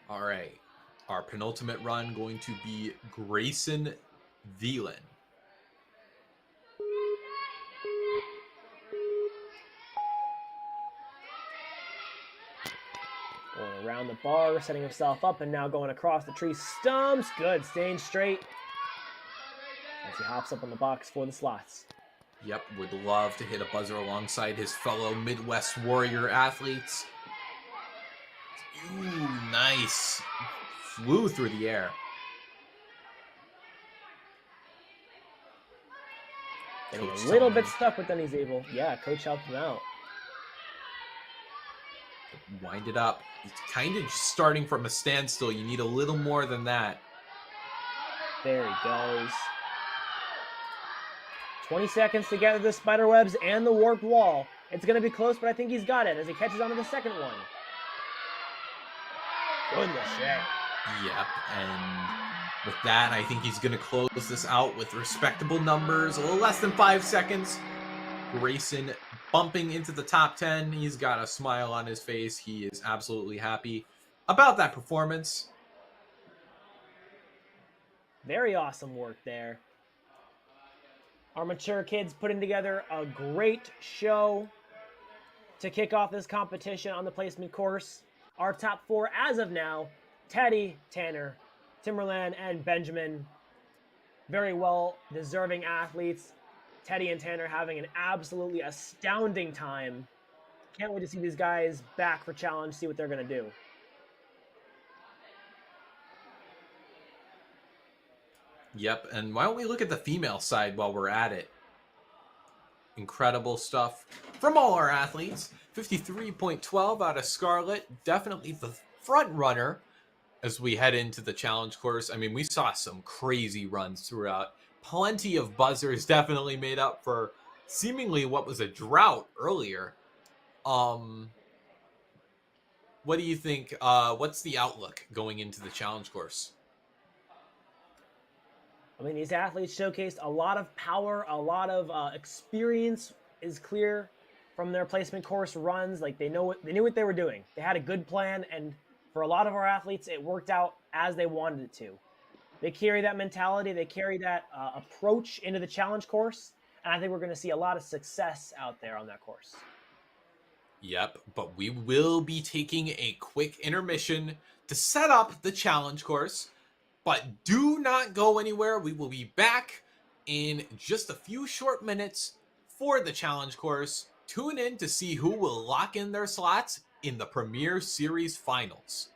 All right, our penultimate run going to be Grayson Thielen. Going around the bar, setting himself up, and now going across the tree stumps. Good, staying straight. As he hops up on the box for the slots. Yep, would love to hit a buzzer alongside his fellow Midwest Warrior athletes. Ooh, nice. Flew through the air. Getting a little bit stuck, but then he's able. Yeah, coach helped him out. Wind it up. He's kind of starting from a standstill. You need a little more than that. There he goes. 20 seconds to gather the spider webs and the warped wall. It's going to be close, but I think he's got it as he catches on to the second one. Goodness sake. Yep, and with that, I think he's going to close this out with respectable numbers. A little less than 5 seconds. Grayson bumping into the top 10. He's got a smile on his face. He is absolutely happy about that performance. Very awesome work there. Our mature kids putting together a great show to kick off this competition on the placement course. Our top four as of now, Teddy, Tanner, Timberland, and Benjamin. Very well deserving athletes. Teddy and Tanner having an absolutely astounding time. Can't wait to see these guys back for challenge, see what they're going to do. Yep, and why don't we look at the female side while we're at it? Incredible stuff from all our athletes. 53.12 out of Scarlett. Definitely the front runner as we head into the challenge course. I mean, we saw some crazy runs throughout. Plenty of buzzers definitely made up for seemingly what was a drought earlier. What do you think? What's the outlook going into the challenge course? I mean, these athletes showcased a lot of power, a lot of experience is clear from their placement course runs. Like they knew what they were doing. They had a good plan, and for a lot of our athletes, it worked out as they wanted it to. They carry that mentality, they carry that approach into the challenge course, and I think we're going to see a lot of success out there on that course. Yep, but we will be taking a quick intermission to set up the challenge course. But do not go anywhere. We will be back in just a few short minutes for the challenge course. Tune in to see who will lock in their slots in the Premier Series finals.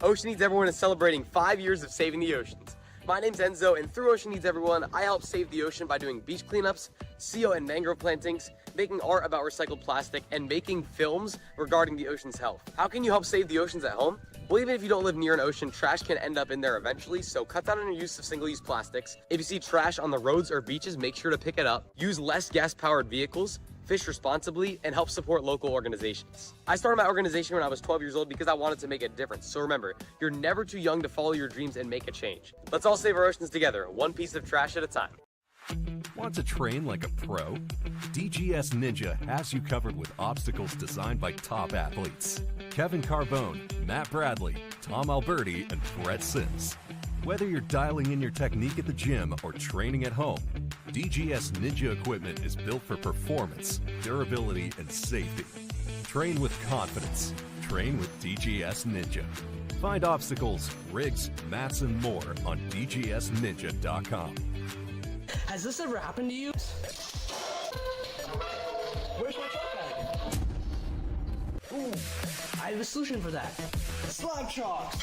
Ocean Needs Everyone is celebrating 5 years of saving the oceans. My name's Enzo, and through Ocean Needs Everyone, I help save the ocean by doing beach cleanups, seal and mangrove plantings, making art about recycled plastic, and making films regarding the ocean's health. How can you help save the oceans at home? Well, even if you don't live near an ocean, trash can end up in there eventually, so cut down on your use of single-use plastics. If you see trash on the roads or beaches, make sure to pick it up. Use less gas-powered vehicles, fish responsibly, and help support local organizations. I started my organization when I was 12 years old because I wanted to make a difference. So remember, you're never too young to follow your dreams and make a change. Let's all save our oceans together, one piece of trash at a time. Want to train like a pro? DGS Ninja has you covered with obstacles designed by top athletes. Kevin Carbone, Matt Bradley, Tom Alberti, and Brett Sims. Whether you're dialing in your technique at the gym or training at home, DGS Ninja equipment is built for performance, durability, and safety. Train with confidence. train with DGS Ninja. Find obstacles, rigs, mats, and more on dgsninja.com. Has this ever happened to you? Where's my truck bag? Ooh, I have a solution for that. Slab chalks!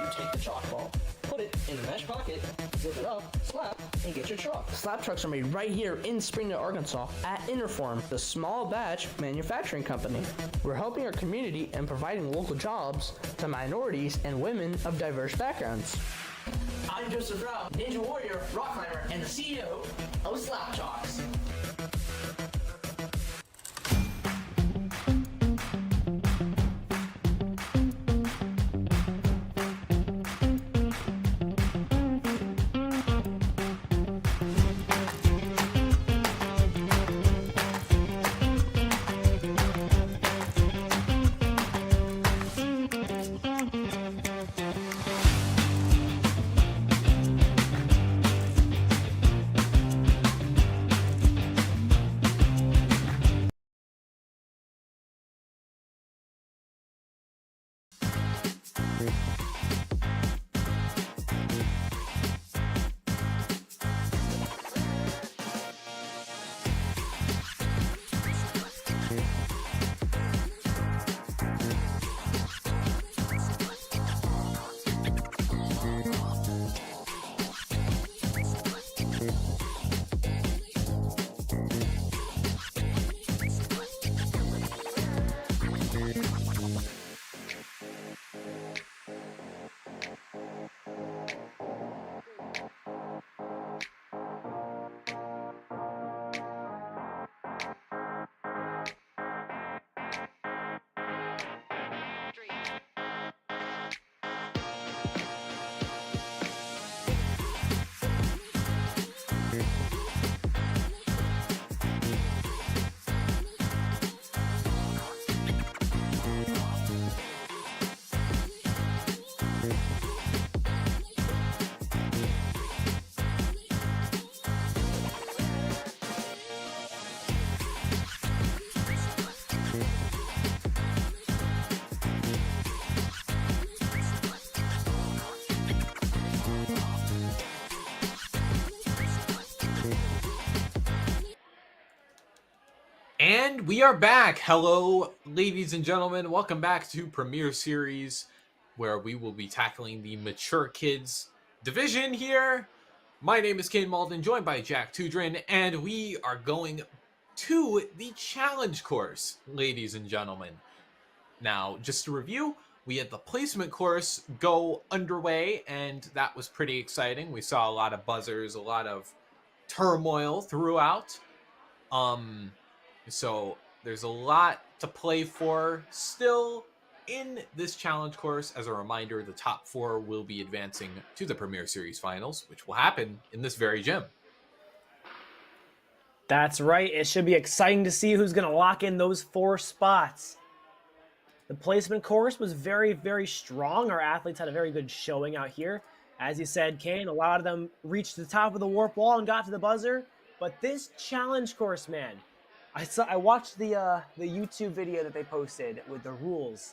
You take the chalk ball, put it in the mesh pocket, zip it up, slap, and get your chalk. Slab trucks are made right here in Springdale, Arkansas at Interform, the small batch manufacturing company. We're helping our community and providing local jobs to minorities and women of diverse backgrounds. I'm Joseph Rao, Ninja Warrior, rock climber, and the CEO of Slap Chalks. And we are back. Hello, ladies and gentlemen. Welcome back to Premier Series, where we will be tackling the mature kids division here. My name is Kane Malden, joined by Jack Tudrin, and we are going to the challenge course, ladies and gentlemen. Now, just to review, we had the placement course go underway, and that was pretty exciting. We saw a lot of buzzers, a lot of turmoil throughout. So there's a lot to play for still in this challenge course. As a reminder, the top 4 will be advancing to the Premier Series finals, which will happen in this very gym. That's right. It should be exciting to see who's going to lock in those 4 spots. The placement course was very, very strong. Our athletes had a very good showing out here. As you said, Kane, a lot of them reached the top of the warp wall and got to the buzzer. But this challenge course, man, I watched the YouTube video that they posted with the rules,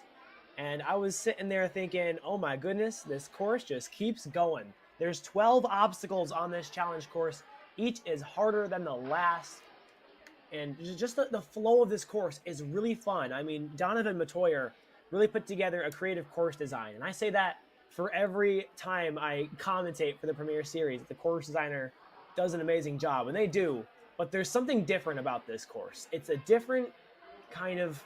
and I was sitting there thinking, oh my goodness, this course just keeps going. There's 12 obstacles on this challenge course. Each is harder than the last, and just the flow of this course is really fun. I mean, Donovan Matoyer really put together a creative course design, and I say that for every time I commentate for the Premier Series. The course designer does an amazing job, and they do. But there's something different about this course. It's a different kind of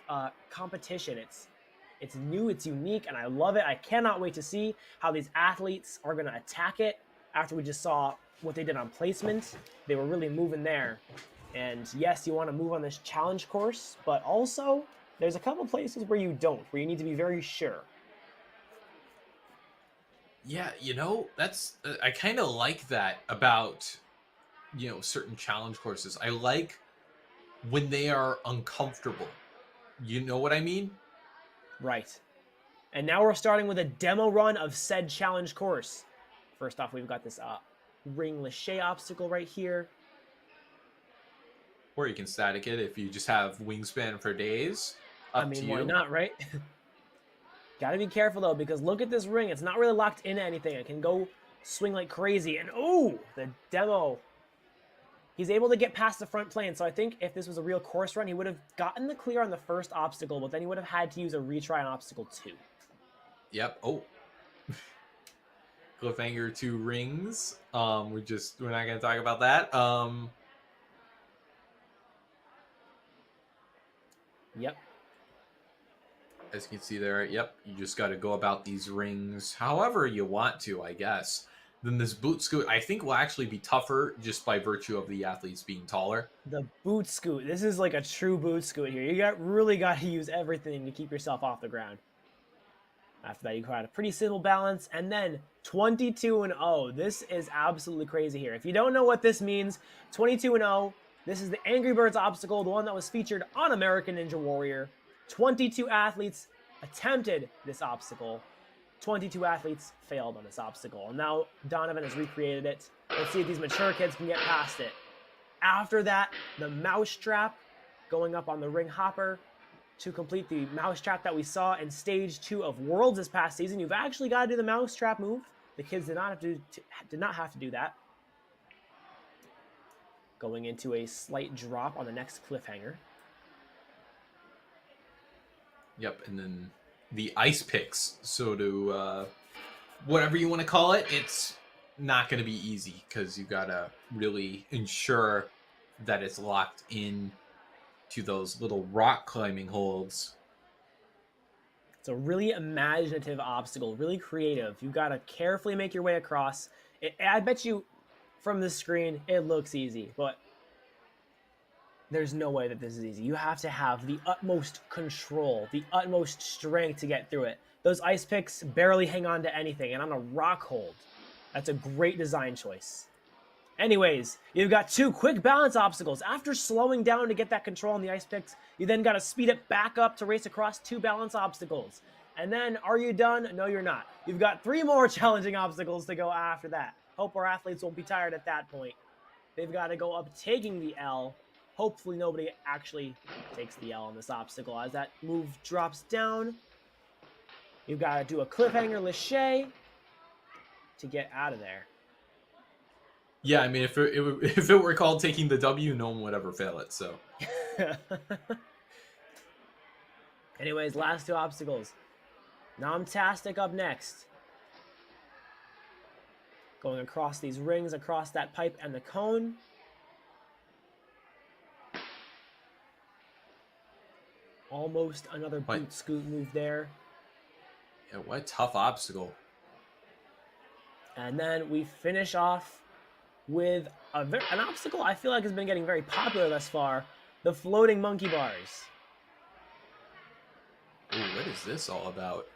competition. It's new, it's unique, and I love it. I cannot wait to see how these athletes are going to attack it after we just saw what they did on placement. They were really moving there. And yes, you want to move on this challenge course, but also there's a couple places where you don't, where you need to be very sure. Yeah, that's I kind of like that about certain challenge courses. I like when they are uncomfortable. You know what I mean? Right. And now we're starting with a demo run of said challenge course. First off, we've got this ring lache obstacle right here. Or you can static it if you just have wingspan for days. Up to you. Why not, right? Gotta be careful though, because look at this ring. It's not really locked into anything. It can go swing like crazy. And oh, the demo. He's able to get past the front plane. So I think if this was a real course run, he would have gotten the clear on the first obstacle, but then he would have had to use a retry on obstacle 2. Yep. Oh. Cliffhanger 2 rings. We're not gonna talk about that. Yep. As you can see there, yep, you just got to go about these rings however you want to, I guess. Then this boot scoot, I think, will actually be tougher just by virtue of the athletes being taller. The boot scoot. This is like a true boot scoot here. You really got to use everything to keep yourself off the ground. After that, you got a pretty simple balance. And then 22-0. This is absolutely crazy here. If you don't know what this means, 22-0. This is the Angry Birds obstacle, the one that was featured on American Ninja Warrior. 22 athletes attempted this obstacle. 22 athletes failed on this obstacle. And now Donovan has recreated it. Let's see if these mature kids can get past it. After that, the mousetrap going up on the ring hopper to complete the mousetrap that we saw in stage 2 of Worlds this past season. You've actually got to do the mousetrap move. The kids did not have to do that. Going into a slight drop on the next cliffhanger. Yep, and then the ice picks. So to whatever you want to call it, it's not going to be easy because you got to really ensure that it's locked in to those little rock climbing holds. It's a really imaginative obstacle, really creative. You've got to carefully make your way across. I bet you from the screen it looks easy, but there's no way that this is easy. You have to have the utmost control, the utmost strength to get through it. Those ice picks barely hang on to anything, and on a rock hold, that's a great design choice. Anyways, you've got 2 quick balance obstacles. After slowing down to get that control on the ice picks, you then got to speed it back up to race across 2 balance obstacles. And then, are you done? No, you're not. You've got 3 more challenging obstacles to go after that. Hope our athletes won't be tired at that point. They've got to go up taking the L. Hopefully nobody actually takes the L on this obstacle. As that move drops down, you've got to do a cliffhanger lache to get out of there. Yeah, I mean, if it were called taking the W, no one would ever fail it, so. Anyways, last 2 obstacles. Nomtastic up next. Going across these rings, across that pipe and the cone. Almost another boot scoot move there. Yeah, what a tough obstacle. And then we finish off with an obstacle I feel like has been getting very popular thus far. The floating monkey bars. Ooh, what is this all about?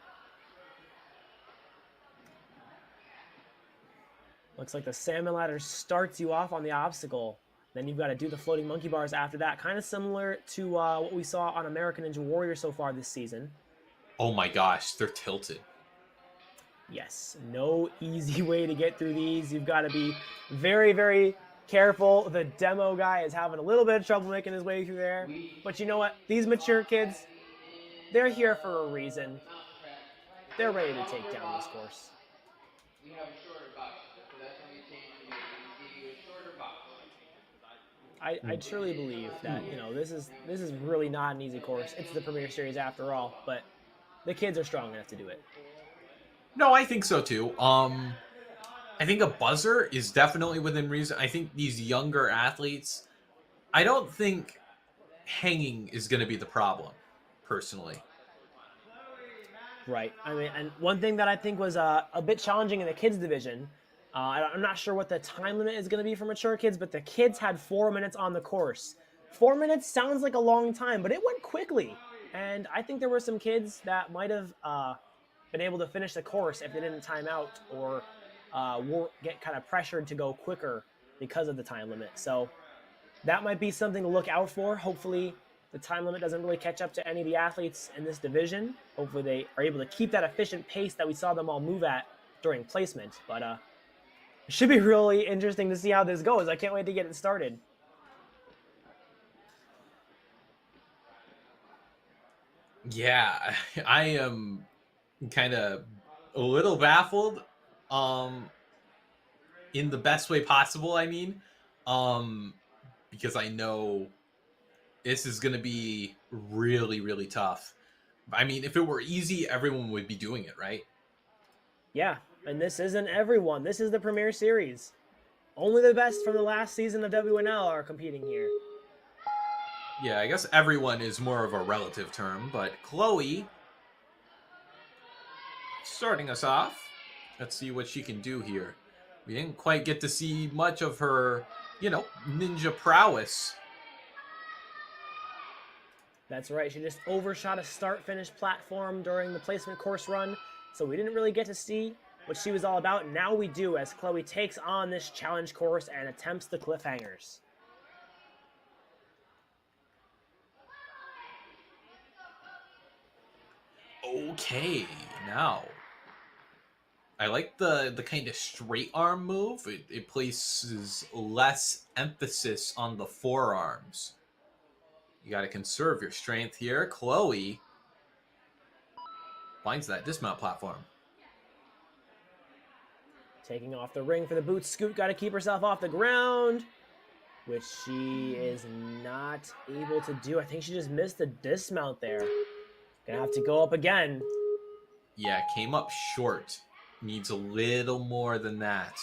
Looks like the salmon ladder starts you off on the obstacle. Then you've got to do the floating monkey bars after that. Kind of similar to what we saw on American Ninja Warrior so far this season. Oh my gosh, they're tilted. Yes, no easy way to get through these. You've got to be very, very careful. The demo guy is having a little bit of trouble making his way through there. But you know what? These mature kids, they're here for a reason. They're ready to take down this course. I truly believe that, you know, this is really not an easy course. It's the Premier Series after all, but the kids are strong enough to do it. No, I think so too. I think a buzzer is definitely within reason. I think these younger athletes, I don't think hanging is going to be the problem, personally. Right. I mean, and one thing that I think was a bit challenging in the kids division, I'm not sure what the time limit is going to be for mature kids, but the kids had 4 minutes on the course. 4 minutes sounds like a long time, but it went quickly. And I think there were some kids that might have been able to finish the course if they didn't time out or get kind of pressured to go quicker because of the time limit. So that might be something to look out for. Hopefully the time limit doesn't really catch up to any of the athletes in this division. Hopefully they are able to keep that efficient pace that we saw them all move at during placement. But it should be really interesting to see how this goes. I can't wait to get it started. Yeah, I am kind of a little baffled, um, in the best way possible. I mean, um, because I know this is going to be really, really tough. I mean, if it were easy, everyone would be doing it, right? Yeah, and this isn't everyone. This is the Premier Series. Only the best from the last season of WNL are competing here. Yeah, I guess everyone is more of a relative term, but Chloe starting us off. Let's see what she can do here. We didn't quite get to see much of her, ninja prowess. That's right, she just overshot a start-finish platform during the placement course run, so we didn't really get to see what she was all about. Now we do, as Chloe takes on this challenge course and attempts the cliffhangers. Okay, now I like the kind of straight arm move. It places less emphasis on the forearms. You got to conserve your strength here. Chloe finds that dismount platform. Taking off the ring for the boot scoot, got to keep herself off the ground, which she is not able to do. I think she just missed the dismount there. Gonna have to go up again. Yeah, came up short. Needs a little more than that.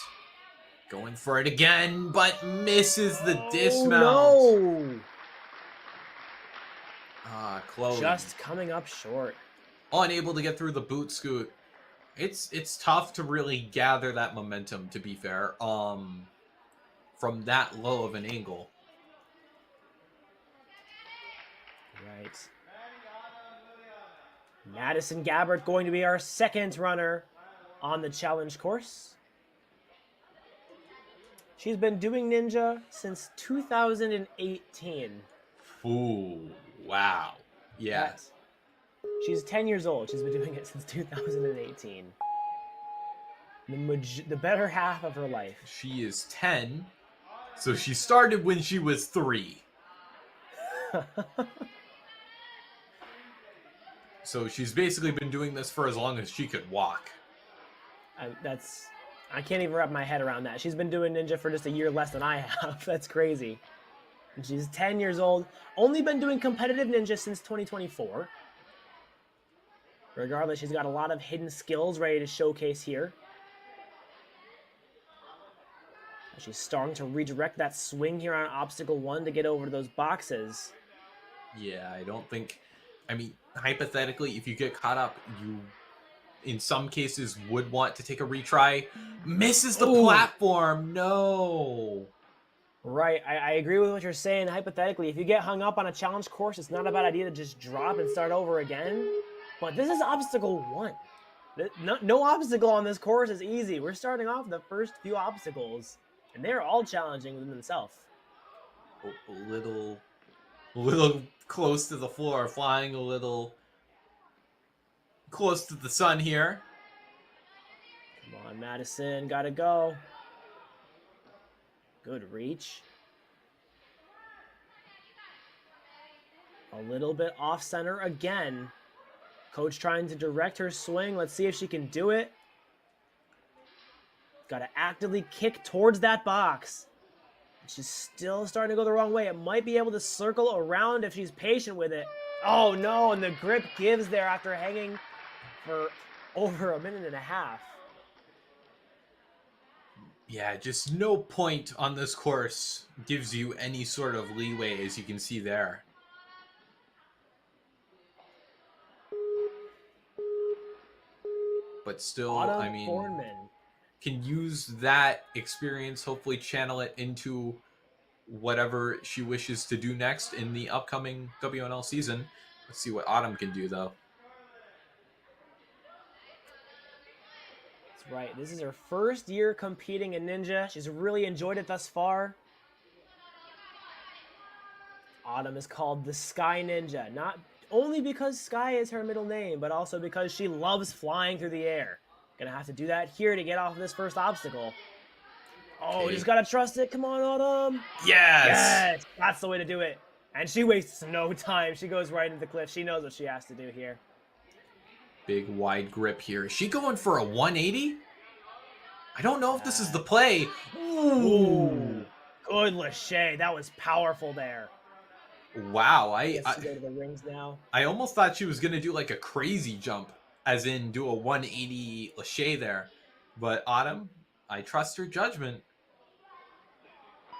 Going for it again, but misses the dismount. No! Chloe. Just coming up short. Unable to get through the boot scoot. It's tough to really gather that momentum, to be fair. From that low of an angle. Right. Madison Gabbard going to be our second runner on the challenge course. She's been doing ninja since 2018. Ooh, wow. Yeah. Yes. She's 10 years old. She's been doing it since 2018. The better half of her life. She is 10. So she started when she was 3. So she's basically been doing this for as long as she could walk. I can't even wrap my head around that. She's been doing ninja for just a year less than I have. That's crazy. And she's 10 years old. Only been doing competitive ninja since 2024. Regardless, she's got a lot of hidden skills ready to showcase here. She's starting to redirect that swing here on obstacle 1 to get over to those boxes. Yeah, I don't think... I mean, hypothetically, if you get caught up, you, in some cases, would want to take a retry. Misses the platform. No. Right. I agree with what you're saying. Hypothetically, if you get hung up on a challenge course, it's not a bad idea to just drop and start over again. But this is obstacle 1. No obstacle on this course is easy. We're starting off the first few obstacles, and they're all challenging within themselves. A little close to the floor, flying a little close to the sun here. Come on, Madison, gotta go. Good reach. A little bit off center again. Coach trying to direct her swing. Let's see if she can do it. Gotta actively kick towards that box. She's still starting to go the wrong way. It might be able to circle around if she's patient with it. Oh no, and the grip gives there after hanging for over a minute and a half. Yeah, just no point on this course gives you any sort of leeway, as you can see there. But still, I mean, Bornman can use that experience, hopefully channel it into whatever she wishes to do next in the upcoming WNL season. Let's see what Autumn can do, though. That's right. This is her first year competing in Ninja. She's really enjoyed it thus far. Autumn is called the Sky Ninja, not only because Sky is her middle name, but also because she loves flying through the air. Gonna have to do that here to get off this first obstacle. Oh, Okay. just gotta trust it. Come on, Autumn. Yes! Yes, that's the way to do it. And she wastes no time. She goes right into the cliff. She knows what she has to do here. Big wide grip here. Is she going for a 180? I don't know if this is the play. Ooh. Good Lachey. That was powerful there. Wow. Gets to go to the rings now. I almost thought she was going to do like a crazy jump, as in do a 180 Lachey there. But Autumn, I trust her judgment.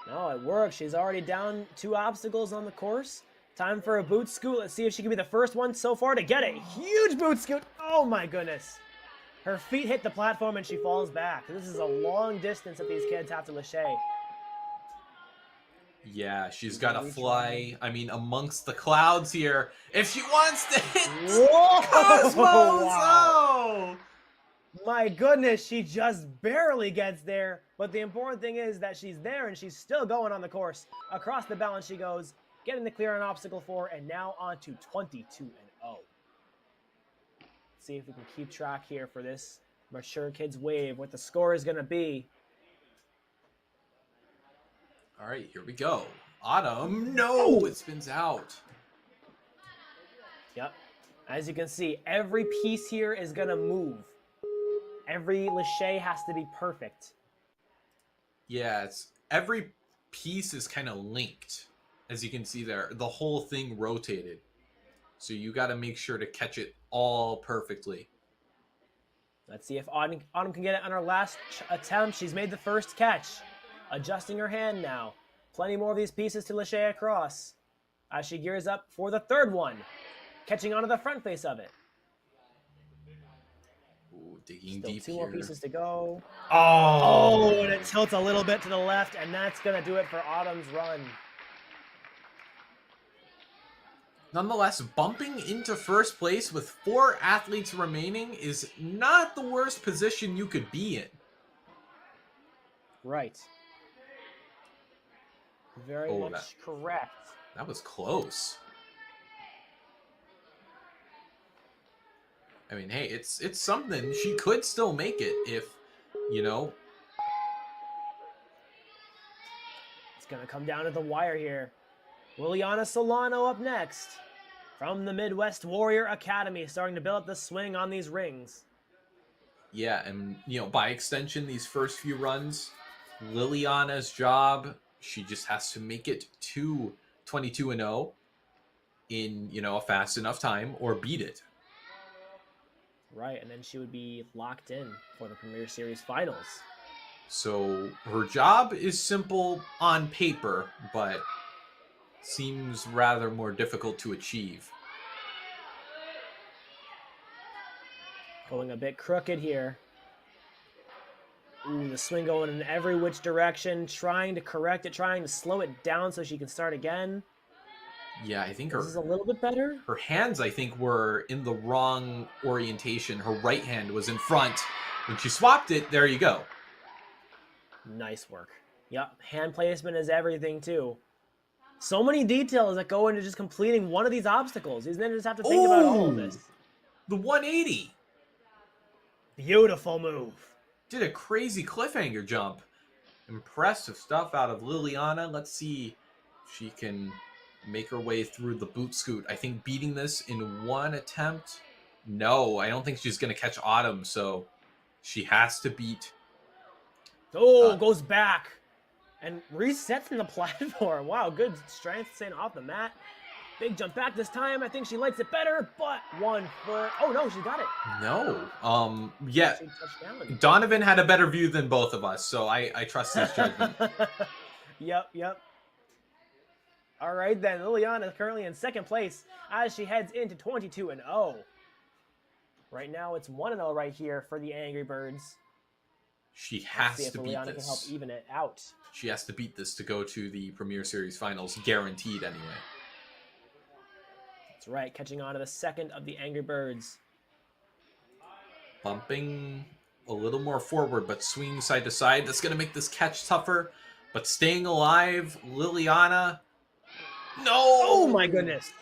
No, it works. She's already down 2 obstacles on the course. Time for a boot scoot. Let's see if she can be the first one so far to get it. Huge boot scoot. Oh my goodness. Her feet hit the platform and she falls back. This is a long distance that these kids have to Lachey. Yeah, she's got to fly, I mean, amongst the clouds here. If she wants to hit Whoa! Cosmos! Wow. Oh! My goodness, she just barely gets there. But the important thing is that she's there and she's still going on the course. Across the balance she goes, getting the clear on obstacle 4, and now on to 22-0. See if we can keep track here for this mature kids wave, what the score is going to be. All right, here we go. Autumn, no, it spins out. Yep. As you can see, every piece here is going to move. Every Lachey has to be perfect. Yeah, it's every piece is kind of linked. As you can see there, the whole thing rotated. So you got to make sure to catch it all perfectly. Let's see if Autumn can get it on her last attempt. She's made the first catch. Adjusting her hand now. Plenty more of these pieces to Lachey across. As she gears up for the third one. Catching onto the front face of it. Ooh, digging Still deep 2 here. more pieces to go. Oh! And it tilts a little bit to the left, and that's going to do it for Autumn's run. Nonetheless, bumping into first place with 4 athletes remaining is not the worst position you could be in. Right. Very much correct. That was close. I mean, hey, it's something. She could still make it if, you know. It's going to come down to the wire here. Liliana Solano up next. From the Midwest Warrior Academy, starting to build up the swing on these rings. Yeah, and, you know, by extension, these first few runs, Liliana's job, she just has to make it to 22-0 in, you know, a fast enough time or beat it. Right, and then she would be locked in for the Premier Series Finals. So her job is simple on paper, but seems rather more difficult to achieve. Going a bit crooked here. Ooh, the swing going in every which direction, trying to correct it, trying to slow it down so she can start again. Yeah, I think This is a little bit better. her hands, I think, were in the wrong orientation. Her right hand was in front. When she swapped it, there you go. Nice work. Yep, hand placement is everything too. So many details that go into just completing one of these obstacles. These ninjas have to think about all of this. The 180. Beautiful move. Did a crazy cliffhanger jump. Impressive stuff out of Liliana. Let's see if she can make her way through the boot scoot. I think beating this in one attempt. No, I don't think she's going to catch Autumn, so she has to beat. Oh, goes back and resets from the platform. Wow, good strength staying off the mat. Big jump back this time. I think she likes it better, but 1 foot. Oh no, she got it. No. Yeah. She touched down. Donovan had a better view than both of us, so I trust his judgment. Yep. All right then, Liliana is currently in second place as she heads into 22-0. Right now it's 1-0 right here for the Angry Birds. She has Let's see to if beat Liliana this. can help even it out. She has to beat this to go to the Premier Series Finals, guaranteed anyway. That's right, catching on to the second of the Angry Birds. Bumping a little more forward, but swinging side to side. That's going to make this catch tougher. But staying alive, Liliana. No! Oh my goodness.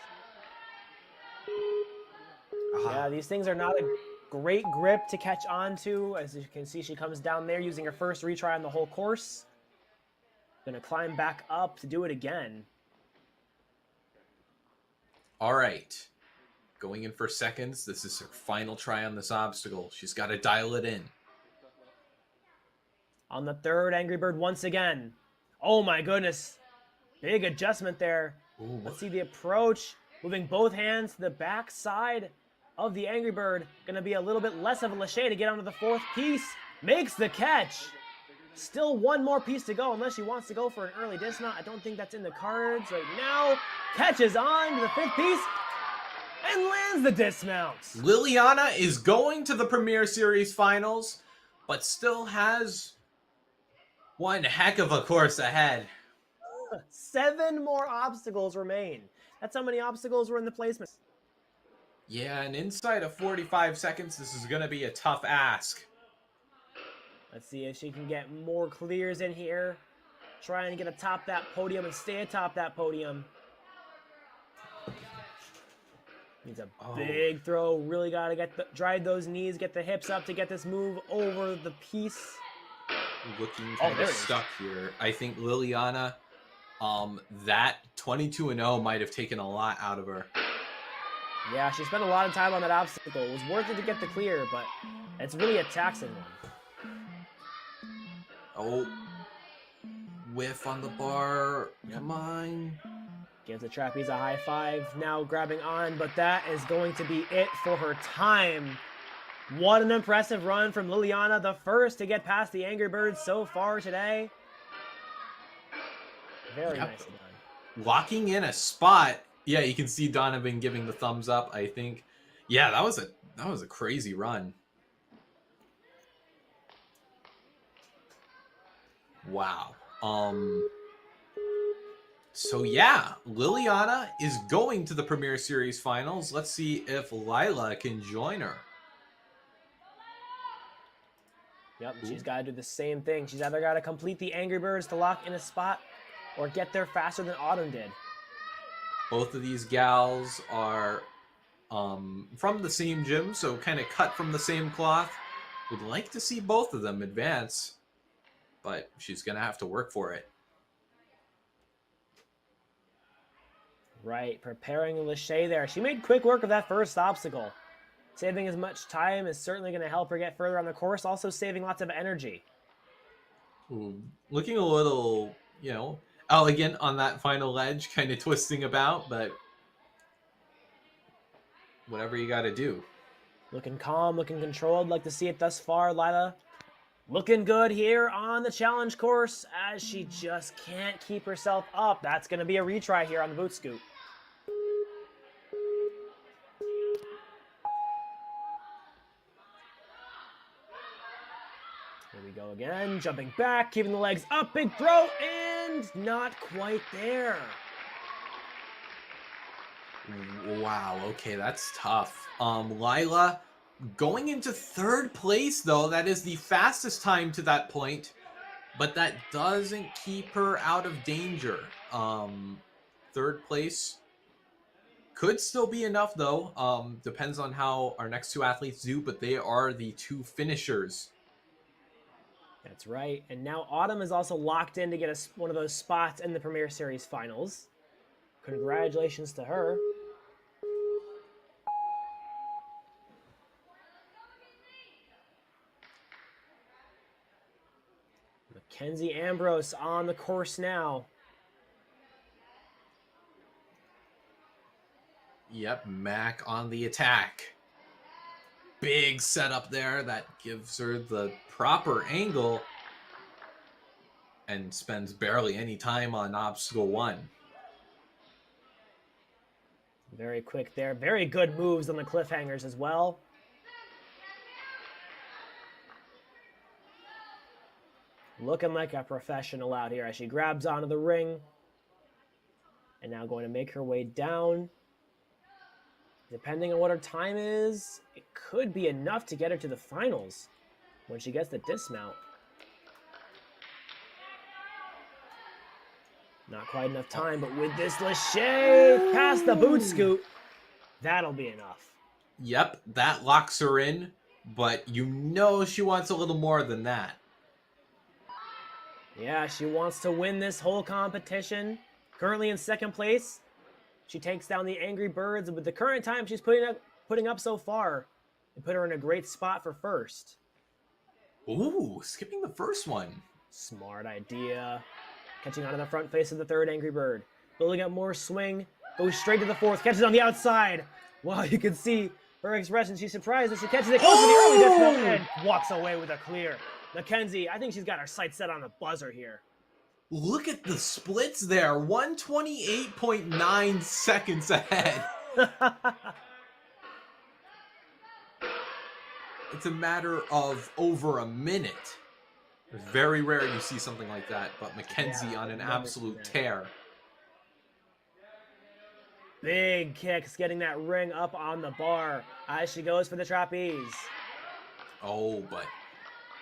Uh-huh. Yeah, these things are not a great grip to catch on to. As you can see, she comes down there using her first retry on the whole course. Gonna climb back up to do it again. All right. going in for seconds. This is her final try on this obstacle. She's got to dial it in. On the third Angry Bird once again. Oh my goodness. Big adjustment there. Ooh. Let's see the approach. Moving both hands to the back side of the Angry Bird. Going to be a little bit less of a lâché to get onto the fourth piece. Makes the catch. Still one more piece to go unless she wants to go for an early dismount. I don't think that's in the cards right now. Catches on to the fifth piece and lands the dismount. Liliana is going to the Premier Series finals, but still has one heck of a course ahead. 7 more obstacles remain. That's how many obstacles were in the placements. Yeah, and inside of 45 seconds, this is going to be a tough ask. Let's see if she can get more clears in here. Try and get atop that podium and stay atop that podium. Needs a big throw. Really got to drive those knees, get the hips up to get this move over the piece. Looking kind of stuck here. I think Liliana, that 22-0 might have taken a lot out of her. Yeah, she spent a lot of time on that obstacle. It was worth it to get the clear, but it's really a taxing one. Oh, whiff on the bar. Come on. Gives the trapeze a high five. Now grabbing on, but that is going to be it for her time. What an impressive run from Liliana, the first to get past the Angry Birds so far today. Very nicely done. Locking in a spot. Yeah, you can see Donovan giving the thumbs up, I think. Yeah, that was a crazy run. Wow. So yeah, Liliana is going to the Premier Series finals. Let's see if Lila can join her. Yep, she's got to do the same thing. She's either got to complete the Angry Birds to lock in a spot or get there faster than Autumn did. Both of these gals are from the same gym, so kind of cut from the same cloth. Would like to see both of them advance, but she's going to have to work for it. Right, preparing Lachey there. She made quick work of that first obstacle. Saving as much time is certainly going to help her get further on the course, also saving lots of energy. Ooh, looking a little, elegant on that final ledge, kind of twisting about, but whatever you got to do. Looking calm, looking controlled. Like to see it thus far, Lila. Looking good here on the challenge course as she just can't keep herself up. That's going to be a retry here on the boot scoot. Here we go again. Jumping back, keeping the legs up. Big throw and not quite there. Wow, okay, that's tough. Lila going into third place, though. That is the fastest time to that point, but that doesn't keep her out of danger. Third place could still be enough, though. Depends on how our next two athletes do, but they are the two finishers. That's right. And now Autumn is also locked in to get one of those spots in the Premier Series finals. Congratulations to her. Mackenzie Ambrose on the course now. Yep, Mac on the attack. Big setup there that gives her the proper angle and spends barely any time on obstacle one. Very quick there. Very good moves on the cliffhangers as well. Looking like a professional out here as she grabs onto the ring. And now going to make her way down. Depending on what her time is, it could be enough to get her to the finals when she gets the dismount. Not quite enough time, but with this lâché past the boot scoot, that'll be enough. Yep, that locks her in, but she wants a little more than that. Yeah, she wants to win this whole competition. Currently in second place. She takes down the Angry Birds with the current time she's putting up so far, and put her in a great spot for first. Ooh, skipping the first one. Smart idea. Catching onto the front face of the third Angry Bird. Building up more swing. Goes straight to the fourth. Catches on the outside. Wow, you can see her expression. She's surprised as she catches it close to the early dismount and walks away with a clear. Mackenzie, I think she's got her sights set on the buzzer here. Look at the splits there. 128.9 seconds ahead. It's a matter of over a minute. It's very rare you see something like that, but Mackenzie on an absolute tear. Big kicks, getting that ring up on the bar as she goes for the trapeze. Oh, but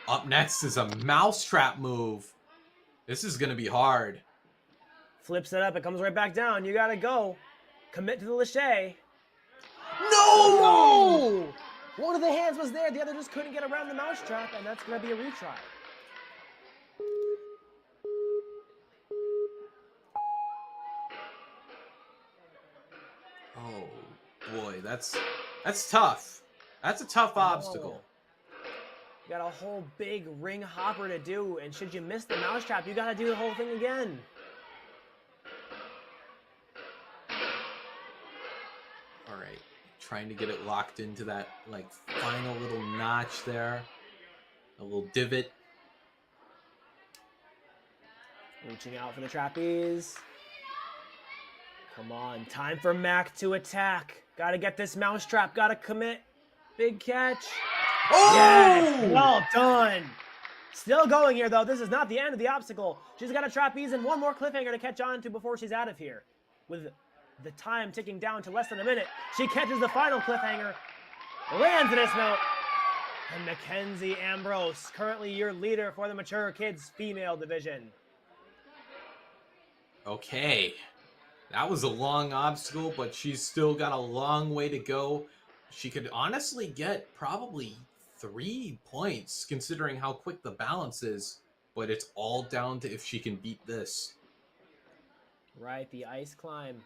up next is a mousetrap move. This is going to be hard. Flips it up, it comes right back down. You gotta go. Commit to the lache. No! One of the hands was there, the other just couldn't get around the mousetrap, and that's gonna be a retry. Oh, boy, that's tough. That's a tough obstacle. You got a whole big ring hopper to do, and should you miss the mousetrap, you gotta do the whole thing again. All right, trying to get it locked into that like final little notch there, a little divot. Reaching out for the trapeze. Come on, time for Mac to attack. Gotta get this mousetrap, gotta commit. Big catch. Oh! Yes, well done. Still going here, though. This is not the end of the obstacle. She's got a trapeze and one more cliffhanger to catch on to before she's out of here. With the time ticking down to less than a minute, she catches the final cliffhanger, lands a dismount, and Mackenzie Ambrose, currently your leader for the Mature Kids female division. Okay, that was a long obstacle, but she's still got a long way to go. She could honestly get probably 3 points considering how quick the balance is, but it's all down to if she can beat this. Right, the ice climb.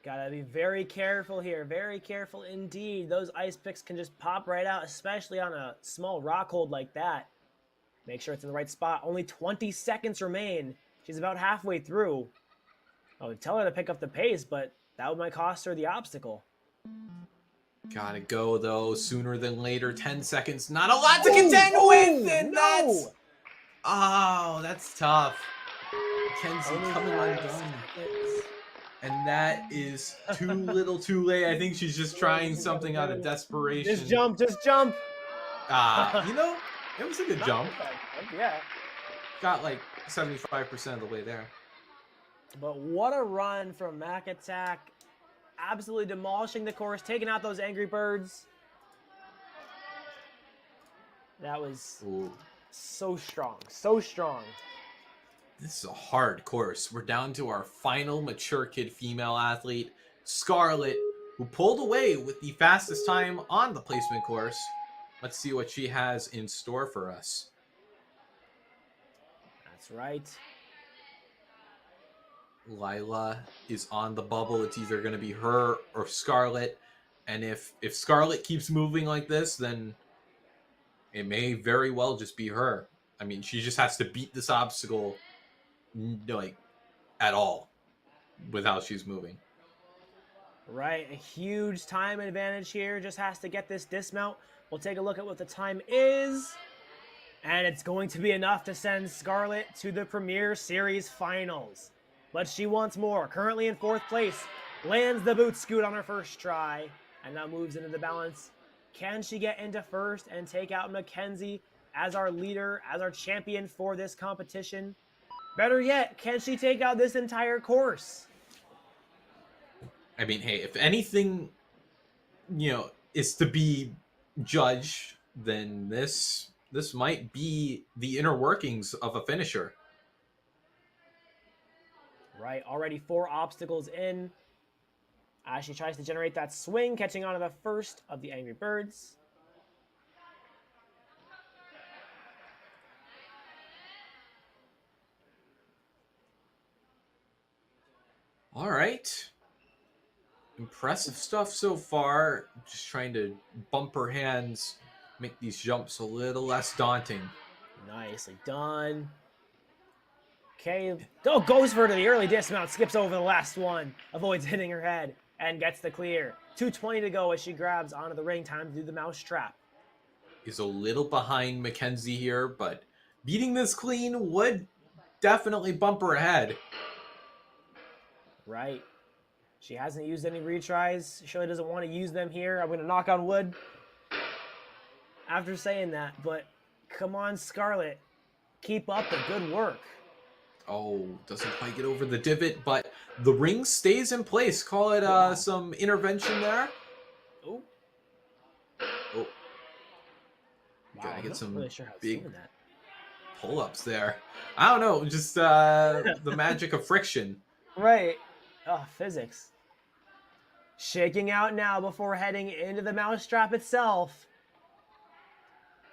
Gotta be very careful here, very careful indeed. Those ice picks can just pop right out, especially on a small rock hold like that. Make sure it's in the right spot. Only 20 seconds remain. She's about halfway through. I would tell her to pick up the pace, but that might cost her the obstacle. Gotta go, though, sooner than later. 10 seconds, not a lot to contend with, and that's... Oh, that's tough. Mackenzie coming undone. And that is too little too late. I think she's just trying something out of desperation. Just jump, just jump. You know, it was a good jump. Yeah. Got like 75% of the way there. But what a run from Mac Attack. Absolutely demolishing the course, taking out those Angry Birds. That was so strong, so strong. This is a hard course. We're down to our final Mature Kid female athlete, Scarlett, who pulled away with the fastest time on the placement course. Let's see what she has in store for us. That's right. Lila is on the bubble. It's either going to be her or Scarlett. And if Scarlett keeps moving like this, then it may very well just be her. I mean, she just has to beat this obstacle like at all with how she's moving. Right, a huge time advantage here. Just has to get this dismount. We'll take a look at what the time is. And it's going to be enough to send Scarlett to the Premier Series Finals. But she wants more. Currently in 4th place. Lands the boot scoot on her first try. And now moves into the balance. Can she get into first and take out Mackenzie as our leader, as our champion for this competition? Better yet, can she take out this entire course? I mean, hey, if anything, you know, is to be judged, then this might be the inner workings of a finisher. Right, already 4 obstacles in. As she tries to generate that swing, catching onto the first of the Angry Birds. All right. Impressive stuff so far. Just trying to bump her hands, make these jumps a little less daunting. Nicely done. Okay. Oh, goes for the early dismount. Skips over the last one. Avoids hitting her head and gets the clear. 2:20 to go as she grabs onto the ring. Time to do the mouse trap. Is a little behind Mackenzie here, but beating this clean would definitely bump her ahead. Right. She hasn't used any retries. She really doesn't want to use them here. I'm going to knock on wood after saying that, but come on, Scarlett. Keep up the good work. Oh, doesn't quite get over the divot, but the ring stays in place. Call it some intervention there. Oh. Oh. Wow, Gotta I'm get not some really sure how it's big doing that. pull-ups there. I don't know, just the magic of friction. Right. Oh, physics. Shaking out now before heading into the mousetrap itself.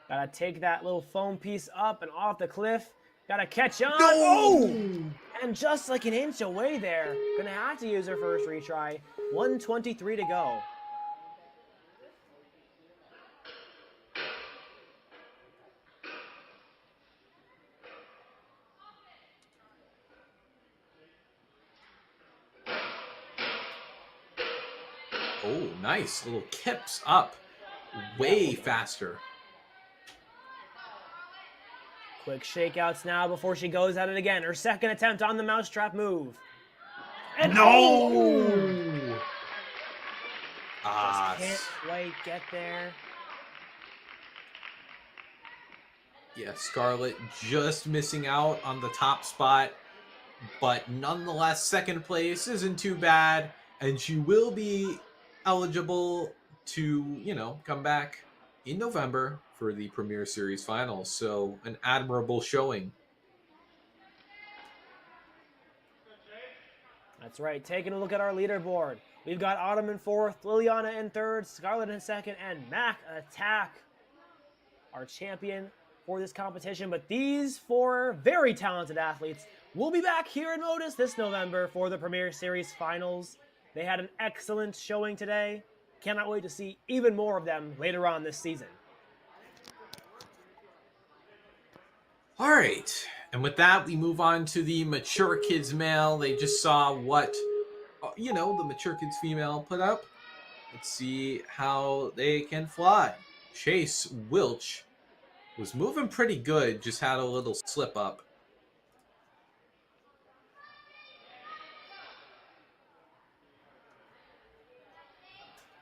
Gotta take that little foam piece up and off the cliff. Gotta catch on. No! Oh! And just like an inch away there. Gonna have to use her first retry. 1:23 to go. Oh, nice. Little kips up. Way faster. Quick shakeouts now before she goes at it again. Her second attempt on the mousetrap move. And No! just can't quite get there. Yeah, Scarlett just missing out on the top spot, but nonetheless, second place isn't too bad, and she will be eligible to, come back in November for the Premier Series Finals. So, an admirable showing. That's right. Taking a look at our leaderboard. We've got Autumn in fourth, Liliana in third, Scarlett in second, and Mac Attack, our champion for this competition. But these four very talented athletes will be back here in MOTUS this November for the Premier Series Finals. They had an excellent showing today. Cannot wait to see even more of them later on this season. All right. And with that, we move on to the Mature Kids male. They just saw what, the Mature Kids female put up. Let's see how they can fly. Chase Wilch was moving pretty good, just had a little slip up.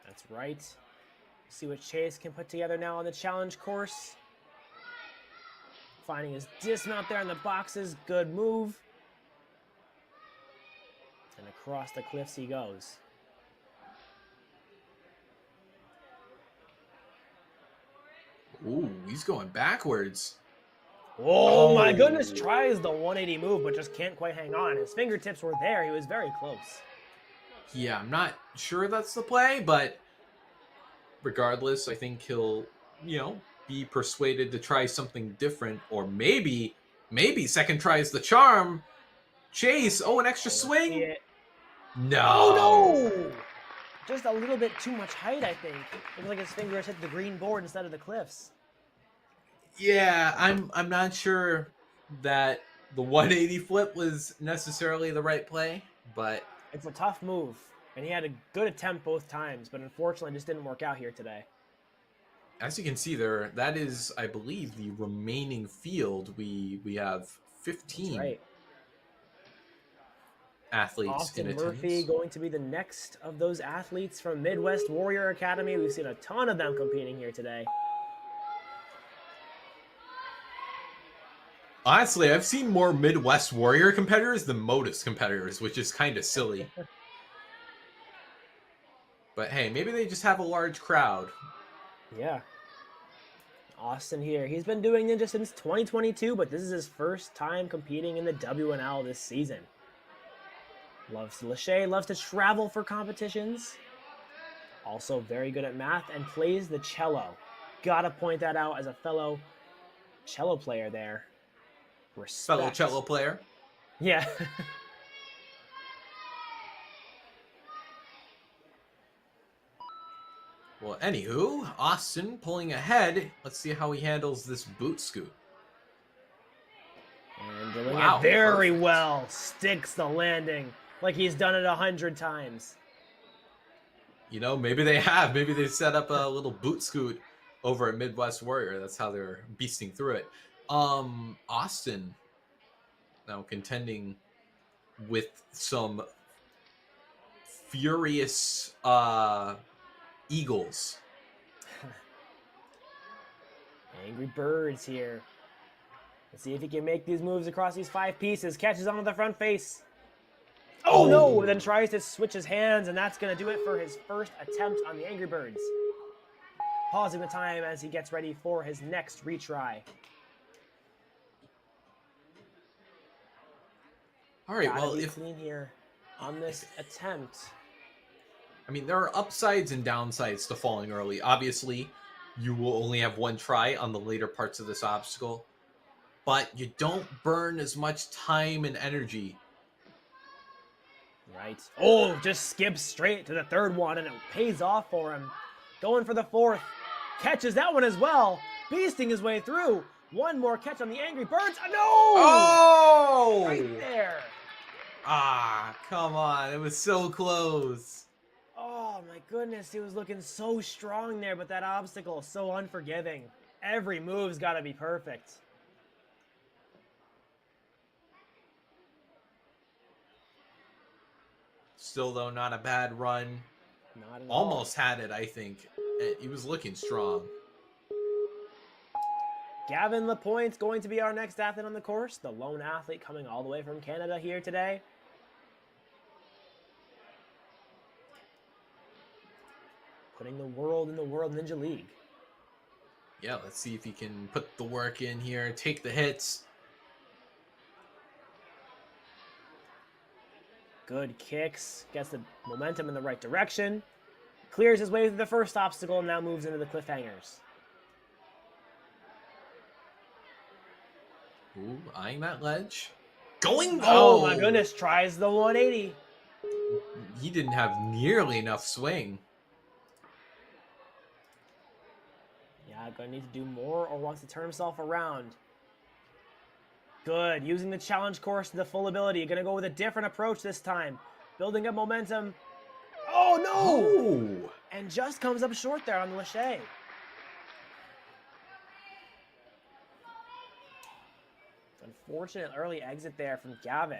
That's right. See what Chase can put together now on the challenge course. Finding his dismount there in the boxes. Good move. And across the cliffs he goes. Ooh, he's going backwards. Oh my goodness, tries the 180 move, but just can't quite hang on. His fingertips were there. He was very close. Yeah, I'm not sure that's the play, but regardless, I think he'll, be persuaded to try something different, or maybe second try is the charm. Chase, an extra swing. No. Oh no! Just a little bit too much height, I think. Looks like his fingers hit the green board instead of the cliffs. Yeah, I'm not sure that the 180 flip was necessarily the right play, but It's a tough move, and he had a good attempt both times, but unfortunately just didn't work out here today. as you can see there, that is, I believe, the remaining field. We have 15 Right. athletes Austin in Murphy attendance. going to be the next of those athletes from Midwest Warrior Academy. We've seen a ton of them competing here today. Honestly, I've seen more Midwest Warrior competitors than MOTUS competitors, which is kind of silly. But hey, maybe they just have a large crowd. Yeah. Austin here. He's been doing Ninja since 2022, but this is his first time competing in the WNL this season. Loves Lachey, loves to travel for competitions. Also very good at math and plays the cello. Gotta point that out as a fellow cello player there. Respect. Fellow cello player. Yeah. Well, anywho, Austin pulling ahead. Let's see how he handles this boot scoot. And doing Wow, it very perfect. well. Sticks the landing like he's done it 100 times. You know, maybe they have. Maybe they set up a little boot scoot over at Midwest Warrior. That's how they're beasting through it. Austin now contending with some furious Eagles. Angry Birds here. Let's see if he can make these moves across these 5 pieces. Catches onto the front face. Oh, no! Then tries to switch his hands, and that's going to do it for his first attempt on the Angry Birds. Pausing the time as he gets ready for his next retry. All right, Gotta well, be if clean here on this attempt. I mean, there are upsides and downsides to falling early. Obviously, you will only have one try on the later parts of this obstacle, but you don't burn as much time and energy. Right. Oh, just skips straight to the 3rd one, and it pays off for him. Going for the 4th. Catches that one as well. Beasting his way through. One more catch on the Angry Birds. No! Oh! Right there. Ah, come on. It was so close. Oh my goodness, he was looking so strong there, but that obstacle so unforgiving. Every move's got to be perfect. Still, though, not a bad run. Not at Almost had it, I think. He was looking strong. Gavin Lapointe's going to be our next athlete on the course. The lone athlete coming all the way from Canada here today. Putting the world in the World Ninja League. Yeah, let's see if he can put the work in here, take the hits. Good kicks, gets the momentum in the right direction. Clears his way through the first obstacle and now moves into the cliffhangers. Ooh, eyeing that ledge. Going! Oh my goodness, tries the 180. He didn't have nearly enough swing. Yeah, gonna need to do more or wants to turn himself around. Good, using the challenge course to the full ability. Gonna go with a different approach this time. Building up momentum. Oh no! Oh! And just comes up short there on the Lachey. Unfortunate early exit there from Gavin.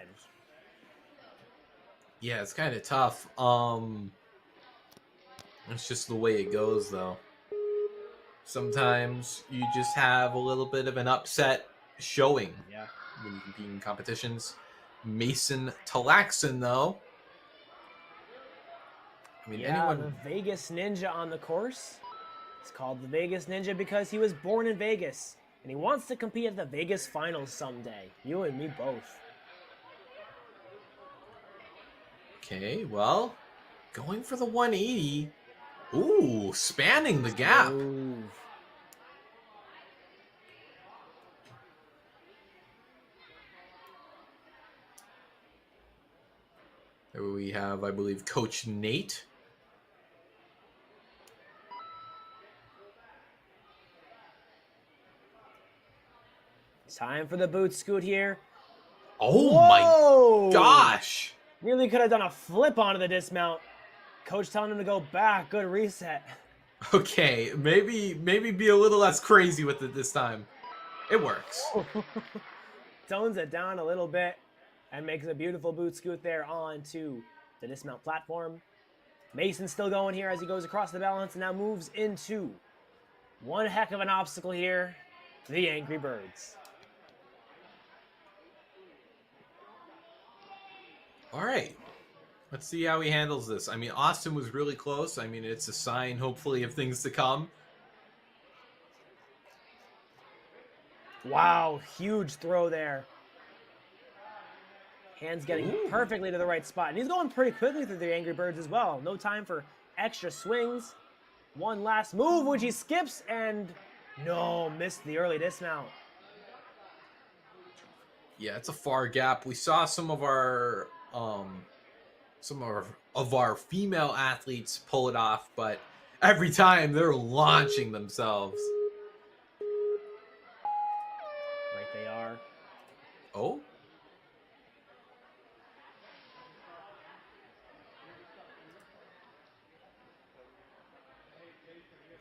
Yeah, it's kind of tough. It's just the way it goes, though. Sometimes you just have a little bit of an upset showing when you compete in competitions. Mason Talaxon, though. I mean, The Vegas Ninja on the course. It's called the Vegas Ninja because he was born in Vegas. And he wants to compete at the Vegas Finals someday. You and me both. Okay, well, going for the 180. Ooh, spanning the gap. Move. There we have, I believe, Coach Nate. Time for the boot scoot here. Oh Whoa! my gosh. Nearly could have done a flip onto the dismount. Coach telling him to go back. Good reset. Okay, maybe be a little less crazy with it this time. It works. Tones it down a little bit and makes a beautiful boot scoot there onto the dismount platform. Mason's still going here as he goes across the balance and now moves into one heck of an obstacle here. The Angry Birds. All right. Let's see how he handles this. I mean, Austin was really close. I mean, it's a sign, hopefully, of things to come. Wow, huge throw there. Hands getting perfectly to the right spot. And he's going pretty quickly through the Angry Birds as well. No time for extra swings. One last move, which he skips, and no, missed the early dismount. Yeah, it's a far gap. We saw some of our female athletes pull it off, but Every time they're launching themselves. Right they are. Oh?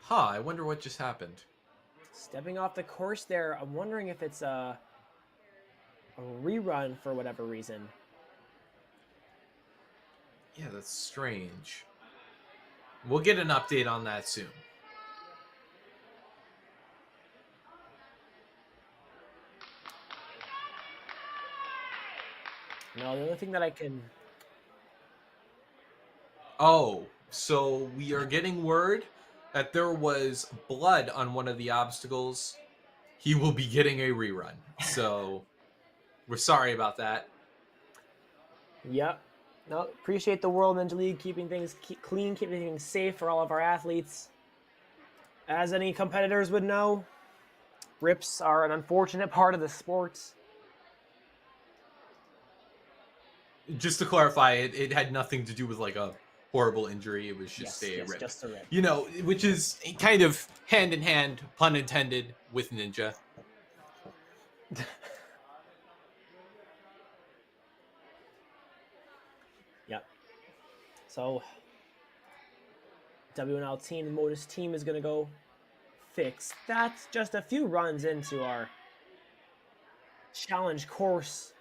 Huh, I wonder what just happened. Stepping off the course there. I'm wondering if it's a rerun for whatever reason. Yeah, that's strange. We'll get an update on that soon. No, the only thing that I can... Oh, so we are getting word that there was blood on one of the obstacles. He will be getting a rerun. So we're sorry about that. Yep. No, appreciate the World Ninja League keeping things clean, keeping things safe for all of our athletes. As any competitors would know, rips are an unfortunate part of the sport. Just to clarify, it had nothing to do with like a horrible injury. It was just a rip. Just a rip. You know, which is kind of hand in hand, pun intended, with Ninja. Yep. So, WNL team, the MOTUS team is going to go fix. That's just a few runs into our challenge course.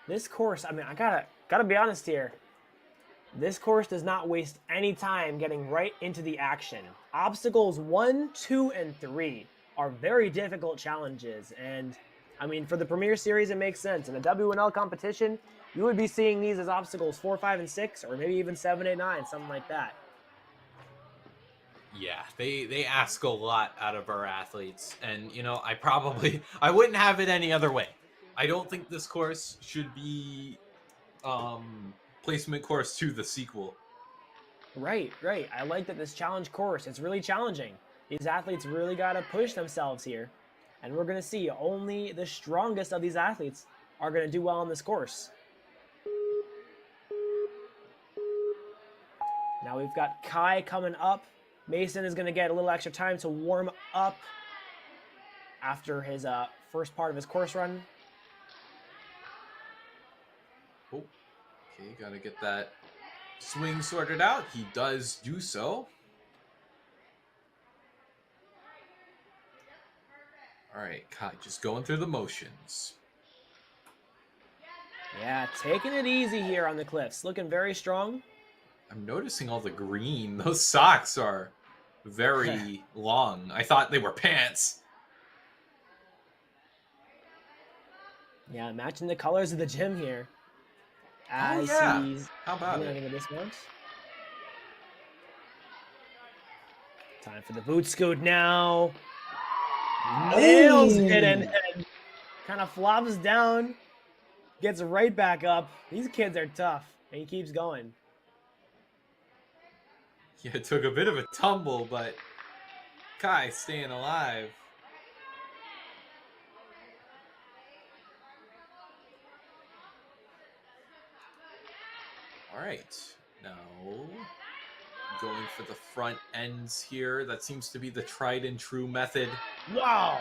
This course, I mean, I gotta be honest here. This course does not waste any time getting right into the action. Obstacles 1, 2, and 3 are very difficult challenges, and I mean, for the Premier Series, it makes sense. In a WNL competition, you would be seeing these as obstacles 4, 5, and 6, or maybe even 7, 8, 9, something like that. Yeah, they ask a lot out of our athletes, and you know, I wouldn't have it any other way. I don't think this course should be placement course to the sequel. Right. I like that this challenge course, it's really challenging. These athletes really got to push themselves here. And we're going to see only the strongest of these athletes are going to do well on this course. Now we've got Kai coming up. Mason is going to get a little extra time to warm up after his first part of his course run. Oh, okay, gotta get that swing sorted out. He does do so. All right, Kai, just going through the motions. Yeah, taking it easy here on the cliffs. Looking very strong. I'm noticing all the green. Those socks are very long. I thought they were pants. Yeah, matching the colors of the gym here. As yeah. he's How about doing it? this one. Time for the boot scoot now. Nails it and kind of flops down. Gets right back up. These kids are tough. And he keeps going. Yeah, it took a bit of a tumble, but Kai staying alive. All right, now going for the front ends here. That seems to be the tried and true method. Wow.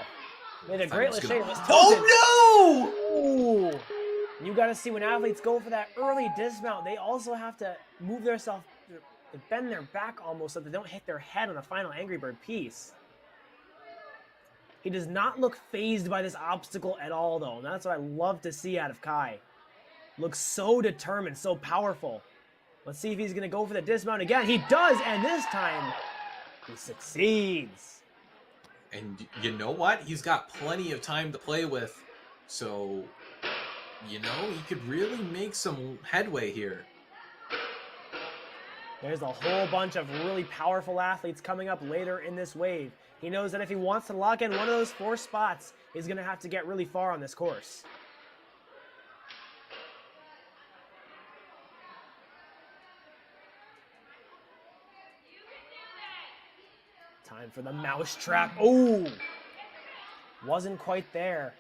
Made a great Lachey. Oh no! Ooh. You got to see when athletes go for that early dismount, they also have to move themselves, bend their back almost so they don't hit their head on the final Angry Bird piece. He does not look phased by this obstacle at all, though. And that's what I love to see out of Kai. Looks so determined, so powerful. Let's see if he's going to go for the dismount again. He does, and this time, he succeeds. And you know what? He's got plenty of time to play with. So, you know, he could really make some headway here. There's a whole bunch of really powerful athletes coming up later in this wave. He knows that if he wants to lock in one of those 4 spots, he's going to have to get really far on this course. Time for the mouse trap. Oh! Wasn't quite there.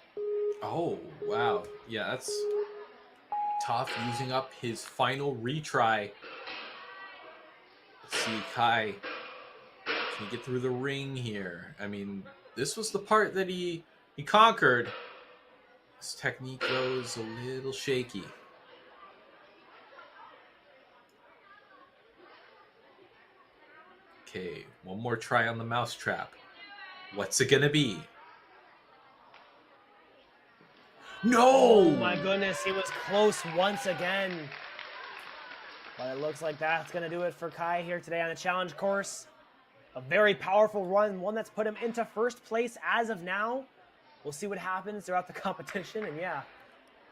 Oh, wow. Yeah, that's tough, using up his final retry. See, Kai, can he get through the ring here? I mean, this was the part that he conquered. His technique, though, is a little shaky. Okay, one more try on the mousetrap. What's it gonna be? No! Oh my goodness, he was close once again. But it looks like that's going to do it for Kai here today on the challenge course. A very powerful run, one that's put him into first place as of now. We'll see what happens throughout the competition. And yeah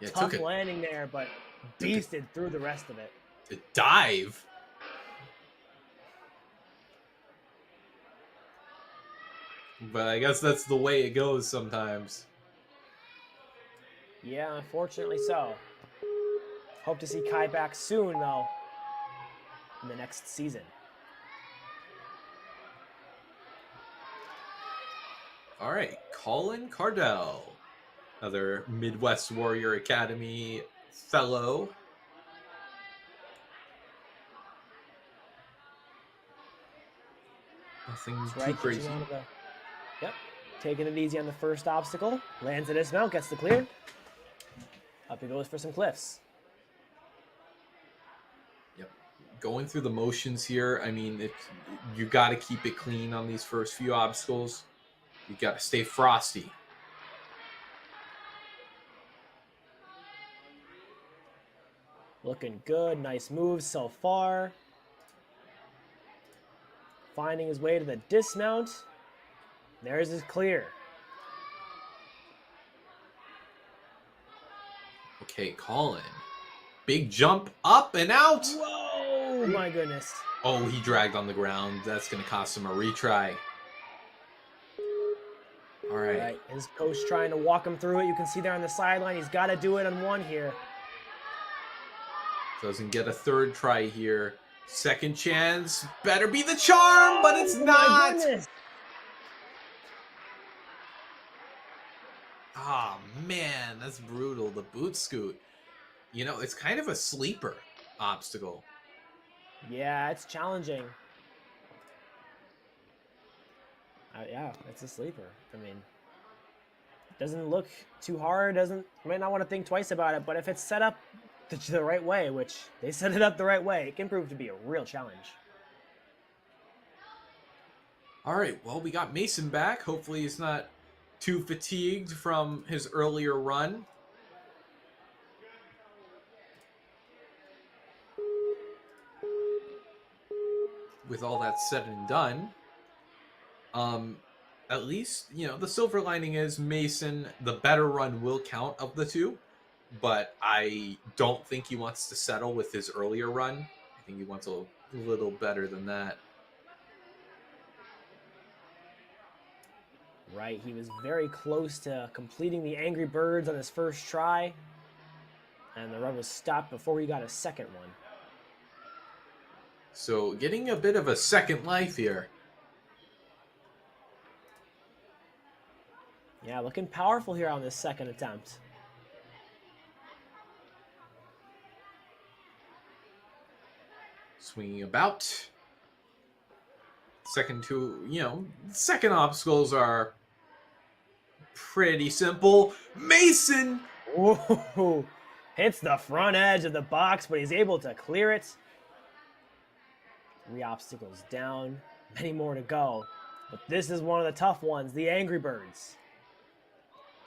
tough landing there, but beasted through the rest of it. A dive. But I guess that's the way it goes sometimes. Yeah, unfortunately so. Hope to see Kai back soon, though, in the next season. All right, Colin Cardell, another Midwest Warrior Academy fellow. Nothing too crazy. Yep, taking it easy on the first obstacle. Lands a dismount, gets the clear. Up he goes for some cliffs. Yep, going through the motions here. I mean, you got to keep it clean on these first few obstacles. You got to stay frosty. Looking good, nice moves so far. Finding his way to the dismount. There's his clear. Okay, Colin. Big jump up and out. Whoa, my goodness. Oh, he dragged on the ground. That's going to cost him a retry. All right. His coach trying to walk him through it. You can see there on the sideline. He's got to do it on one here. Doesn't get a third try here. Second chance. Better be the charm, but it's not. Oh, man, that's brutal. The boot scoot. You know, it's kind of a sleeper obstacle. Yeah, it's challenging. Yeah, it's a sleeper. I mean, doesn't look too hard. Might not want to think twice about it. But if it's set up the right way, which they set it up the right way, it can prove to be a real challenge. All right, well, we got Mason back. Hopefully he's not too fatigued from his earlier run. With all that said and done, at least, you know, the silver lining is Mason, the better run will count of the two, but I don't think he wants to settle with his earlier run. I think he wants a little better than that. Right, he was very close to completing the Angry Birds on his first try, and the run was stopped before he got a second one. So getting a bit of a second life here. Yeah, looking powerful here on this second attempt. Swinging about. Second obstacles are pretty simple. Mason! Whoa! Hits the front edge of the box, but he's able to clear it. 3 obstacles down, many more to go. But this is one of the tough ones, the Angry Birds.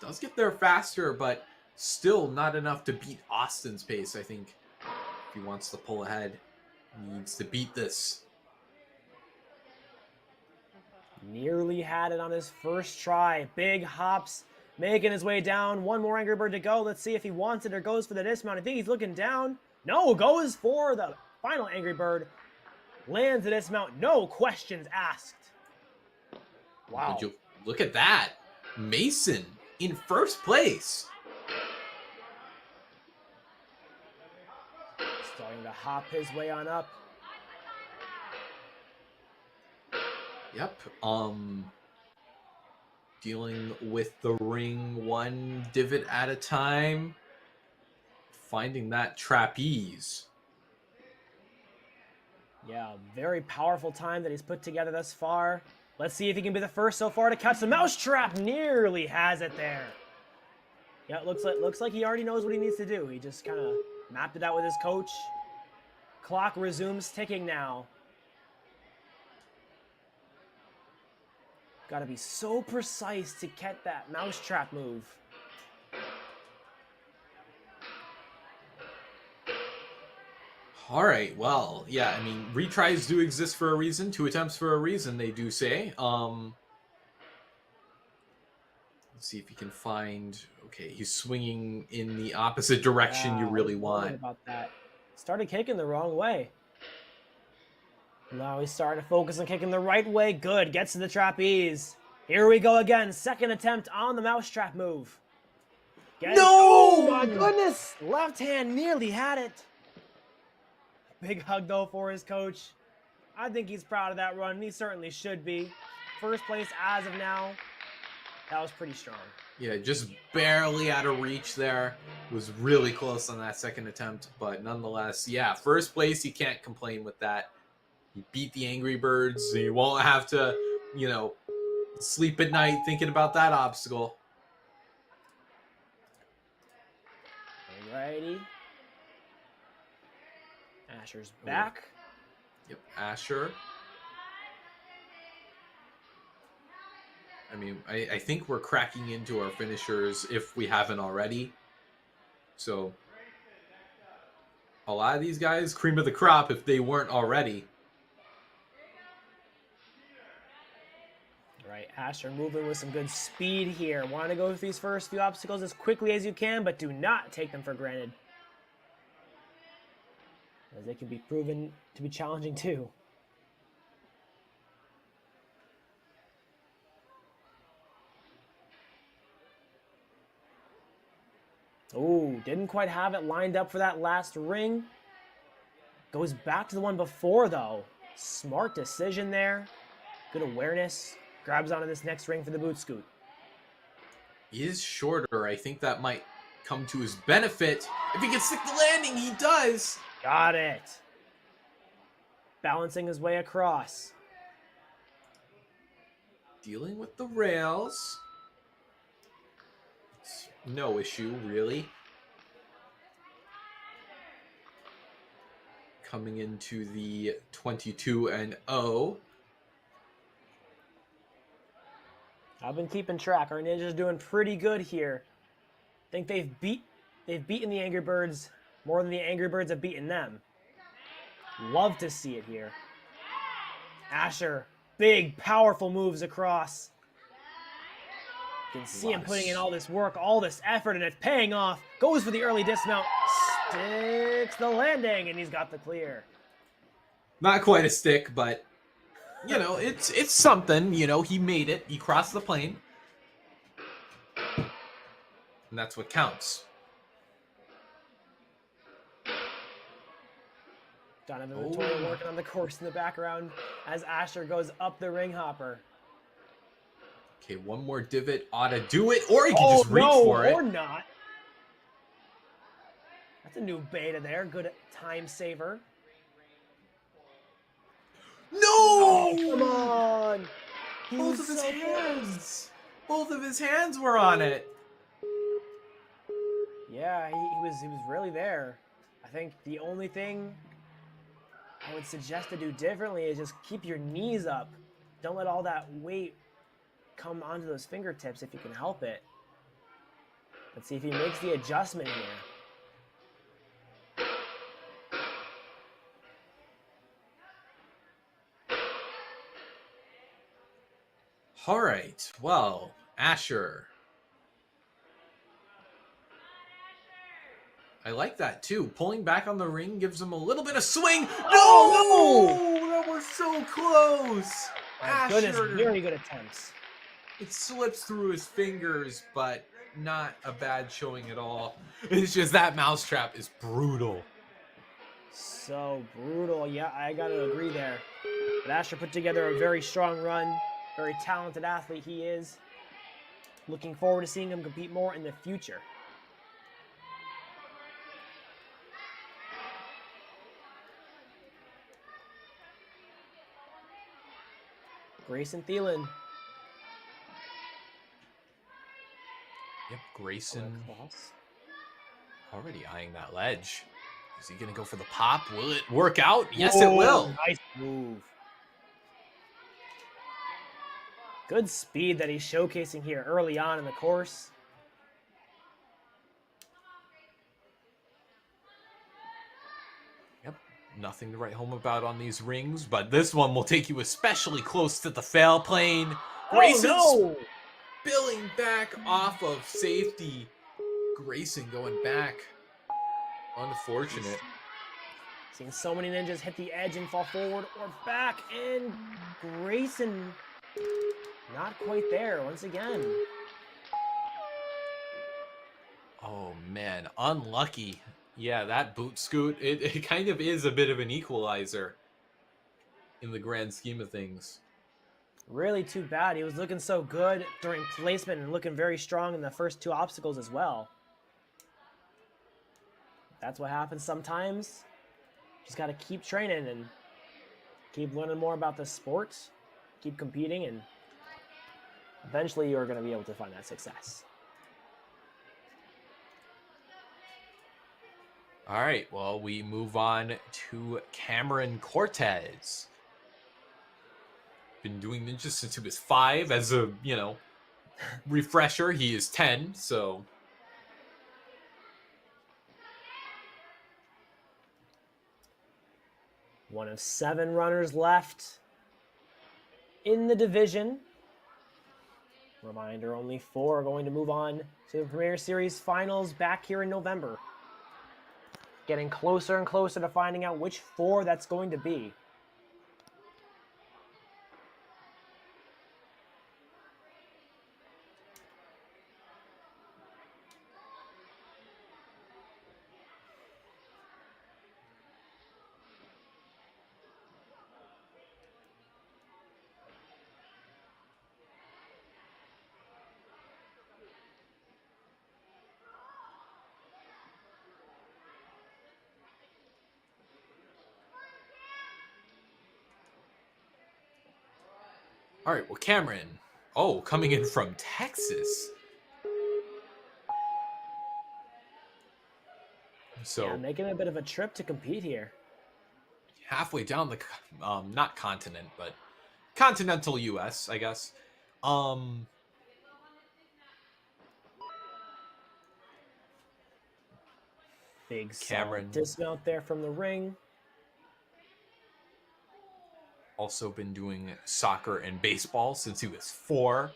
Does get there faster, but still not enough to beat Austin's pace, I think. If he wants to pull ahead, he needs to beat this. Nearly had it on his first try. Big hops, making his way down. One more Angry Bird to go. Let's see if he wants it or goes for the dismount. I think he's looking down. No, goes for the final Angry Bird. Lands the dismount. No questions asked. Wow. Would you look at that? Mason in first place. Starting to hop his way on up. Yep. Dealing with the ring one divot at a time. Finding that trapeze. Yeah, very powerful time that he's put together thus far. Let's see if he can be the first so far to catch the mousetrap. Nearly has it there. Yeah, it looks like he already knows what he needs to do. He just kind of mapped it out with his coach. Clock resumes ticking now. Got to be so precise to get that mousetrap move. All right, well, yeah, I mean, retries do exist for a reason. 2 attempts for a reason, they do say. Let's see if he can find... Okay, he's swinging in the opposite direction you really I was want. worried about that. Started kicking the wrong way. Now he's starting to focus on kicking the right way. Good, gets to the trapeze. Here we go again. Second attempt on the mousetrap move. No! Oh my goodness! Left hand nearly had it. Big hug though for his coach. I think he's proud of that run. He certainly should be. First place as of now. That was pretty strong. Yeah, just barely out of reach there. Was really close on that second attempt, but nonetheless, yeah, first place, you can't complain with that. You beat the Angry Birds, so you won't have to, you know, sleep at night thinking about that obstacle. Alrighty. Asher's back. Yep, Asher. I mean, I think we're cracking into our finishers if we haven't already. So, a lot of these guys, cream of the crop if they weren't already. Right, Asher moving with some good speed here. Want to go through these first few obstacles as quickly as you can, but do not take them for granted, as they can be proven to be challenging too. Oh, didn't quite have it lined up for that last ring. Goes back to the one before though. Smart decision there. Good awareness. Grabs onto this next ring for the boot scoot. He is shorter. I think that might come to his benefit. If he can stick the landing, he does. Got it. Balancing his way across. Dealing with the rails. It's no issue, really. Coming into the 22-0. I've been keeping track. Our Ninja's doing pretty good here. I think they've beaten the Angry Birds more than the Angry Birds have beaten them. Love to see it here. Asher, big, powerful moves across. You can see him putting in all this work, all this effort, and it's paying off. Goes for the early dismount, sticks the landing, and he's got the clear. Not quite a stick, but you know, it's something. You know, he made it. He crossed the plane, and that's what counts. Donovan Vittoria working on the course in the background as Asher goes up the ring hopper. Okay, one more divot ought to do it, or he can just reach for it. Or not. That's a new beta there. Good time saver. No! Oh, come on! Both of his hands. Both of his hands were on it. Yeah, he was really there. I think the only thing I would suggest to do differently is just keep your knees up. Don't let all that weight come onto those fingertips if you can help it. Let's see if he makes the adjustment here. All right, well, Asher. I like that too. Pulling back on the ring gives him a little bit of swing. Oh, no! That was so close. My goodness, very good attempts. It slips through his fingers, but not a bad showing at all. It's just that mousetrap is brutal. So brutal. Yeah, I got to agree there. But Asher put together a very strong run. Very talented athlete he is. Looking forward to seeing him compete more in the future. Grayson Thielen. Yep, Grayson Cross. already eyeing that ledge. Is he going to go for the pop? Will it work out? Yes, it will. Nice move. Good speed that he's showcasing here early on in the course. Yep, nothing to write home about on these rings, but this one will take you especially close to the fail plane. Grayson Oh, no! spilling back off of safety. Grayson going back. Unfortunate. Seen so many ninjas hit the edge and fall forward or back, and Grayson not quite there once again. Oh man, unlucky. Yeah, that boot scoot, it kind of is a bit of an equalizer in the grand scheme of things. Really too bad. He was looking so good during placement and looking very strong in the first two obstacles as well. That's what happens sometimes. Just got to keep training and keep learning more about the sport, keep competing, and eventually you're going to be able to find that success. All right, well, we move on to Cameron Cortez. Been doing ninja since he was 5. As a, refresher, he is 10, so... One of 7 runners left in the division. Reminder, only 4 are going to move on to the Premier Series finals back here in November. Getting closer and closer to finding out which 4 that's going to be. All right, well, Cameron. Oh, coming in from Texas. So Yeah, making a bit of a trip to compete here. halfway down the, not continent, but continental U.S., I guess. Big Cameron. solid dismount there from the ring. Also been doing soccer and baseball since he was 4.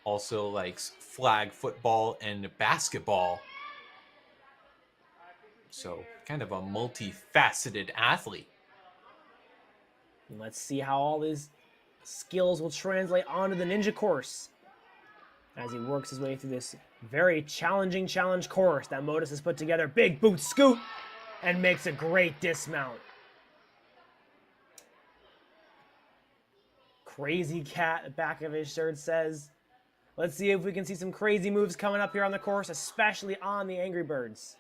Also likes flag football and basketball. So kind of a multifaceted athlete. And let's see how all these skills will translate onto the ninja course as he works his way through this very challenging challenge course that MOTUS has put together. Big boot scoot and makes a great dismount. Crazy cat, the back of his shirt says. Let's see if we can see some crazy moves coming up here on the course, especially on the Angry Birds.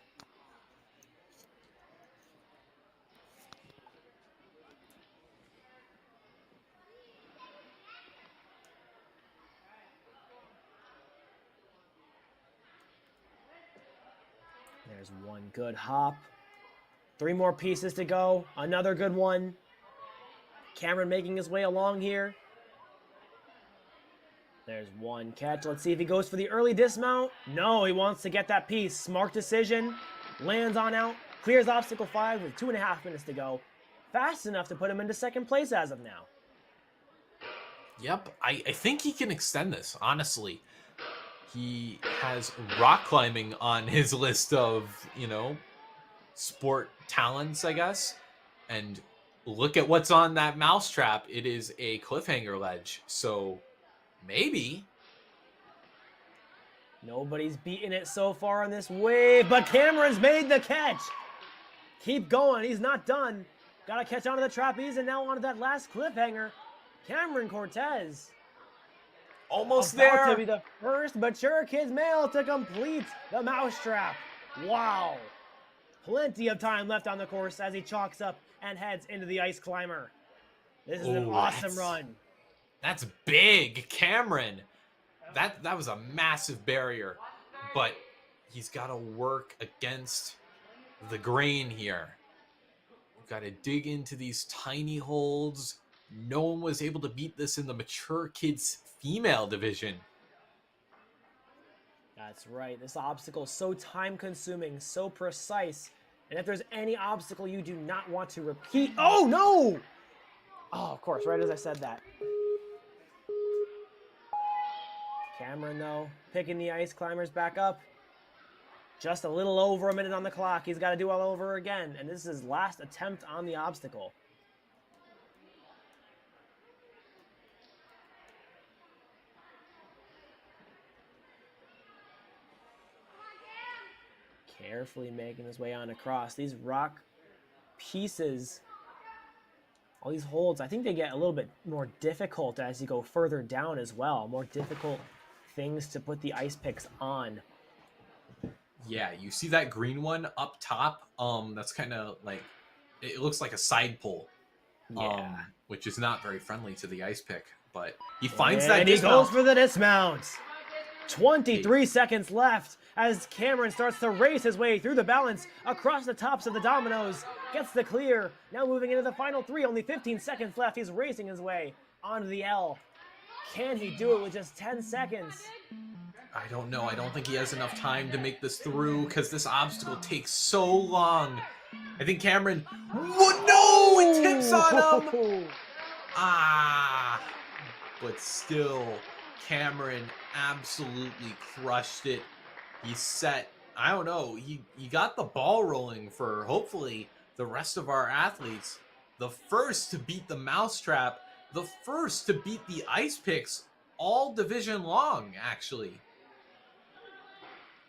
There's one good hop. 3 more pieces to go. Another good one. Cameron making his way along here. There's one catch. Let's see if he goes for the early dismount. No, he wants to get that piece. Smart decision. Lands on out. Clears obstacle 5 with 2.5 minutes to go. Fast enough to put him into second place as of now. Yep, I think he can extend this, honestly. He has rock climbing on his list of, sport talents, I guess. And look at what's on that mousetrap. It is a cliffhanger ledge. So maybe. Nobody's beaten it so far on this wave, but Cameron's made the catch. Keep going. He's not done. Got to catch onto the trapeze and now onto that last cliffhanger. Cameron Cortez. Almost About there. to be the first mature kids male to complete the mousetrap. Wow. Plenty of time left on the course as he chalks up and heads into the ice climber. This is an awesome run. That's big, Cameron. That was a massive barrier, but he's got to work against the grain here. We've got to dig into these tiny holds. No one was able to beat this in the mature kids female division. That's right. This obstacle is so time-consuming, so precise. And if there's any obstacle you do not want to repeat... Oh, no! Oh, of course, right as I said that. Cameron, though, picking the ice climbers back up. Just a little over a minute on the clock. He's got to do all over again. And this is his last attempt on the obstacle. Carefully making his way on across. These rock pieces, all these holds, I think they get a little bit more difficult as you go further down as well. More difficult things to put the ice picks on. Yeah, you see that green one up top? That's kind of like, it looks like a side pole. Yeah. Which is not very friendly to the ice pick, but he finds and that he dismount. goes for the dismount. 23 seconds left as Cameron starts to race his way through the balance across the tops of the dominoes. Gets the clear. Now moving into the final three. Only 15 seconds left. He's racing his way onto the L. Can he do it with just 10 seconds? I don't know. I don't think he has enough time to make this through because this obstacle takes so long. I think Cameron... What? No! It tips on him! Ah! But still, Cameron absolutely crushed it. He set... I don't know. He got the ball rolling for, hopefully, the rest of our athletes. The first to beat the mousetrap. The first to beat the ice picks all division long, actually.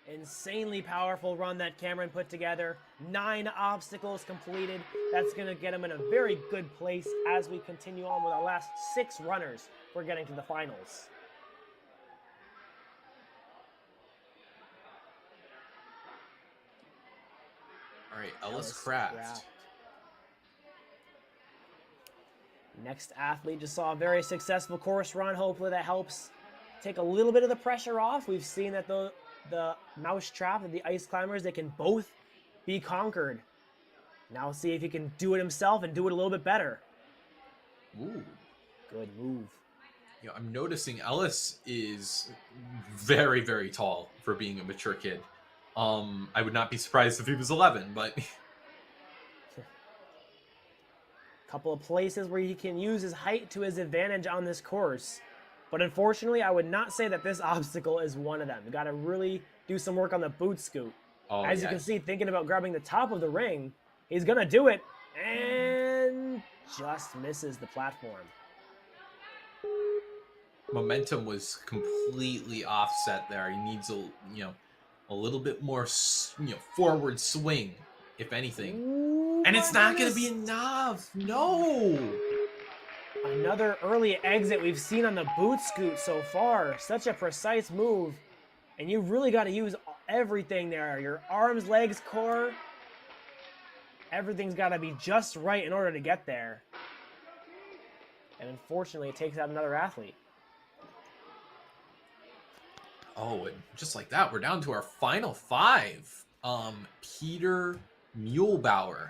Insanely powerful run that Cameron put together. 9 obstacles completed. That's going to get him in a very good place as we continue on with our last 6 runners. We're getting to the finals. All right, Ellis Kraft. Next athlete just saw a very successful course run. Hopefully that helps take a little bit of the pressure off. We've seen that the mouse trap and the ice climbers, they can both be conquered. Now see if he can do it himself and do it a little bit better. Ooh. Good move. You know, I'm noticing Ellis is very, very tall for being a mature kid. I would not be surprised if he was 11, but... Couple of places where he can use his height to his advantage on this course. But unfortunately, I would not say that this obstacle is one of them. You got to really do some work on the boot scoot. Oh, As you can see, thinking about grabbing the top of the ring, he's going to do it and just misses the platform. Momentum was completely offset there. He needs a little bit more, forward swing, if anything. Ooh, and it's not going to goodness. be enough. No. Another early exit we've seen on the boot scoot so far. Such a precise move. And you really got to use everything there. Your arms, legs, core. Everything's got to be just right in order to get there. And unfortunately, it takes out another athlete. Oh, and just like that, we're down to our final 5. Peter Muehlbauer.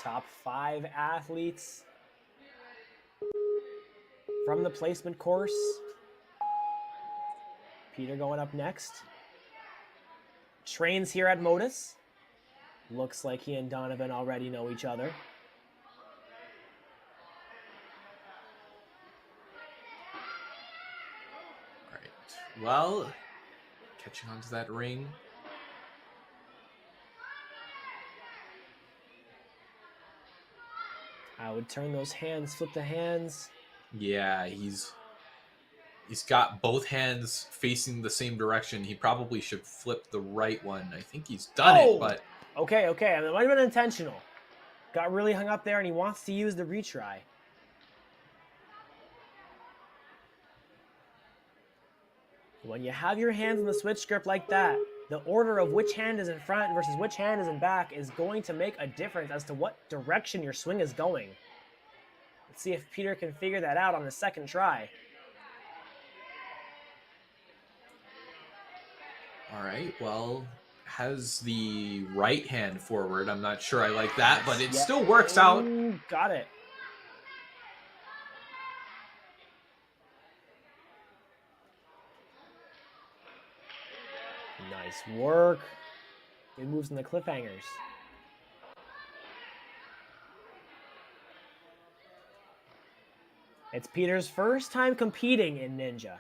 Top 5 athletes from the placement course. Peter going up next. Trains here at MOTUS. Looks like he and Donovan already know each other. All right. Well, catching onto that ring. I would turn those hands, flip the hands. Yeah, he's got both hands facing the same direction. He probably should flip the right one. I think he's done it, but... Okay. I mean, it might have been intentional. Got really hung up there, and he wants to use the retry. When you have your hands in the switch grip like that, the order of which hand is in front versus which hand is in back is going to make a difference as to what direction your swing is going. Let's see if Peter can figure that out on the second try. All right, well, has the right hand forward. I'm not sure I like that, but it still works out. Ooh, got it. Nice work. Good moves in the cliffhangers. It's Peter's first time competing in Ninja.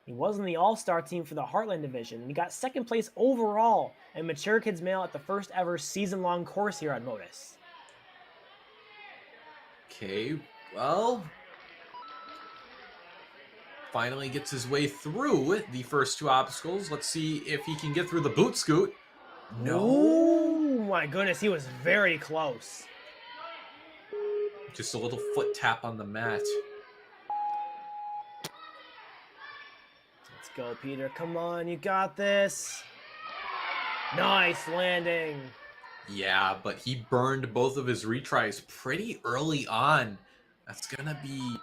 He was in the All-Star team for the Heartland division, and he got second place overall in Mature Kids Male at the first ever season-long course here on MOTUS. Okay, well, finally gets his way through the first two obstacles. Let's see if he can get through the boot scoot. No. Oh my goodness, he was very close. Just a little foot tap on the mat. Let's go, Peter. Come on, you got this. Nice landing. Yeah, but he burned both of his retries pretty early on. That's gonna be,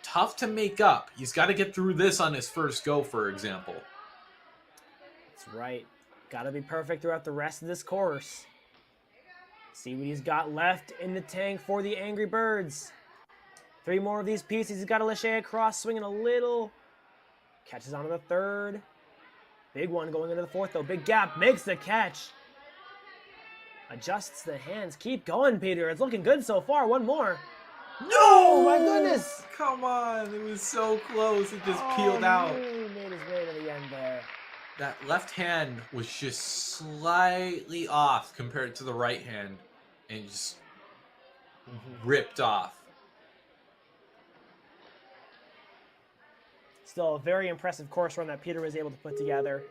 tough to make up. He's got to get through this on his first go, for example. That's right. Got to be perfect throughout the rest of this course. See what he's got left in the tank for the Angry Birds. 3 more of these pieces. He's got a lachey across, swinging a little. Catches onto the third. Big one going into the fourth, though. Big gap. Makes the catch. Adjusts the hands. Keep going, Peter. It's looking good so far. One more. No! Oh, my goodness. Come on. It was so close. It just peeled out. He made his way to the end there. That left hand was just slightly off compared to the right hand and just ripped off. Still a very impressive course run that Peter was able to put together.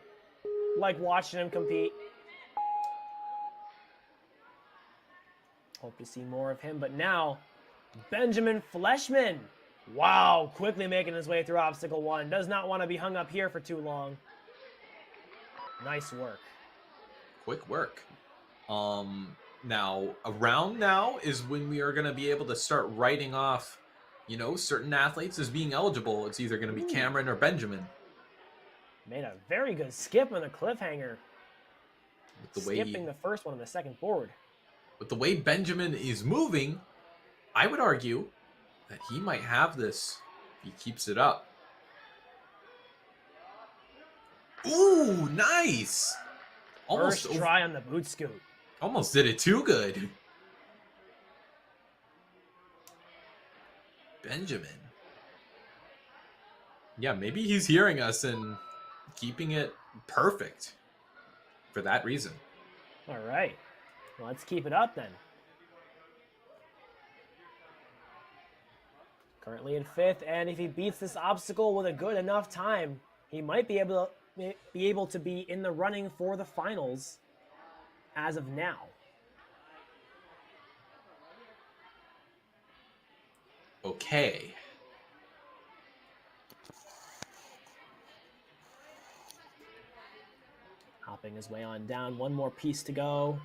Like watching him compete. Hope to see more of him, but now Benjamin Fleshman. Wow, quickly making his way through obstacle 1. Does not want to be hung up here for too long. Nice work. Quick work. Now, around now is when we are going to be able to start writing off, certain athletes as being eligible. It's either going to be Cameron or Benjamin. Made a very good skip on the cliffhanger. With the way, skipping the first one on the second board. With the way Benjamin is moving, I would argue that he might have this if he keeps it up. Ooh, nice! First try on the boot scoot. Almost did it too good. Benjamin. Yeah, maybe he's hearing us and keeping it perfect for that reason. All right. Well, let's keep it up then. Currently in 5th, and if he beats this obstacle with a good enough time, he might be able to be in the running for the finals as of now. Okay. Hopping his way on down. One more piece to go.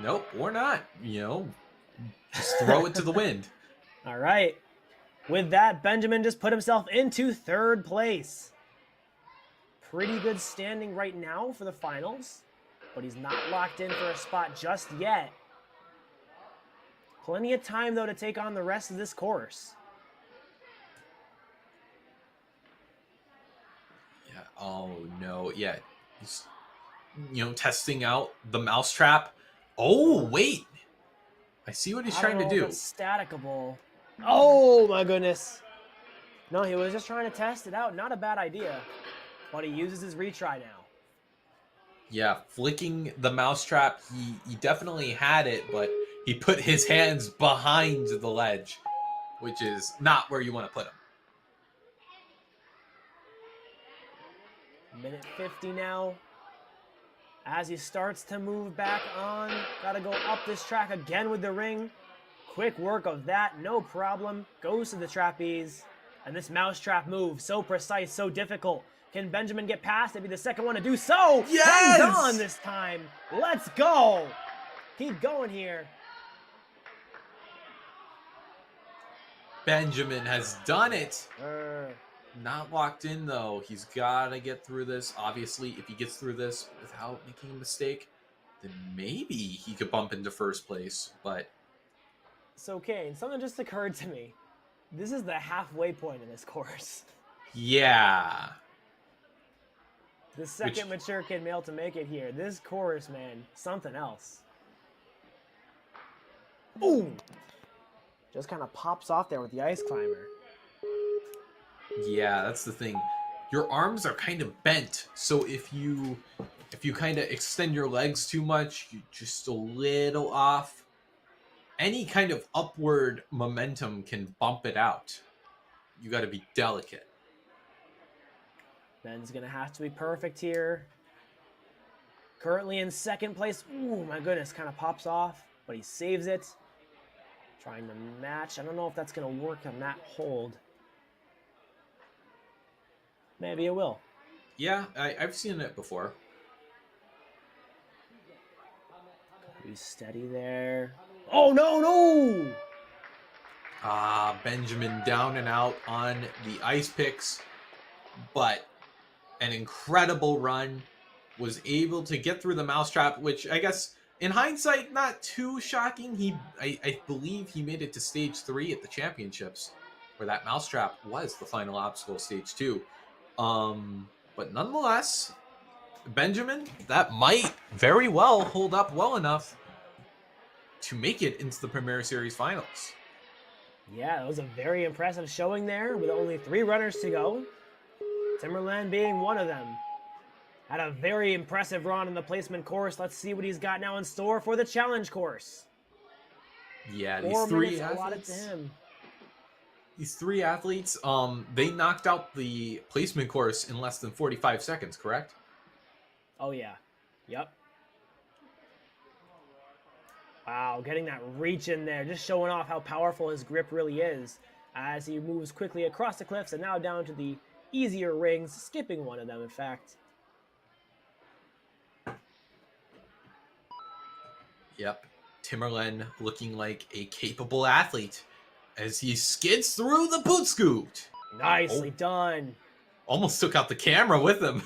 Nope, or not. Just throw it to the wind. All right. With that, Benjamin just put himself into 3rd place. Pretty good standing right now for the finals, but he's not locked in for a spot just yet. Plenty of time, though, to take on the rest of this course. Yeah. Oh, no. Yeah. He's, testing out the mousetrap. Oh, wait. I see what he's trying to do. It's staticable. Oh, my goodness. No, he was just trying to test it out. Not a bad idea. But he uses his retry now. Yeah, flicking the mousetrap, he definitely had it, but he put his hands behind the ledge, which is not where you want to put them. Minute 50 now. As he starts to move back on, gotta go up this track again with the ring. Quick work of that, no problem. Goes to the trapeze. And this mousetrap move, so precise, so difficult. Can Benjamin get past it? Be the second one to do so. Yes! Hangs on this time. Let's go. Keep going here. Benjamin has done it. Er, Not locked in, though. He's got to get through this. Obviously, if he gets through this without making a mistake, then maybe he could bump into first place. But So, Kane, something just occurred to me. This is the halfway point in this course. yeah. The second mature kid male to make it here. This course, man, something else. Boom! Just kind of pops off there with the ice climber. Yeah, that's the thing. Your arms are kind of bent, so if you kind of extend your legs too much, you're just a little off. Any kind of upward momentum can bump it out. You got to be delicate. Ben's gonna have to be perfect here. Currently in second place. Ooh, my goodness, kind of pops off, but he saves it. Trying to match. I don't know if that's gonna work on that hold. Maybe it will. Yeah, I've seen it before. Be steady there. Oh, no, no! Benjamin down and out on the ice picks, but an incredible run. Was able to get through the mousetrap, which I guess in hindsight, not too shocking. I believe he made it to stage 3 at the championships, where that mousetrap was the final obstacle, stage 2. But nonetheless, Benjamin, that might very well hold up well enough to make it into the Premier Series finals. Yeah, that was a very impressive showing there with only 3 runners to go. Timberland being one of them. Had a very impressive run in the placement course. Let's see what he's got now in store for the challenge course. Yeah, 4 minutes allotted to him. These 3 athletes, they knocked out the placement course in less than 45 seconds, correct? Oh, yeah. Yep. Wow, getting that reach in there. Just showing off how powerful his grip really is as he moves quickly across the cliffs and now down to the easier rings, skipping one of them, in fact. Yep. Timberland looking like a capable athlete as he skids through the boot scoot. Nicely done. Almost took out the camera with him.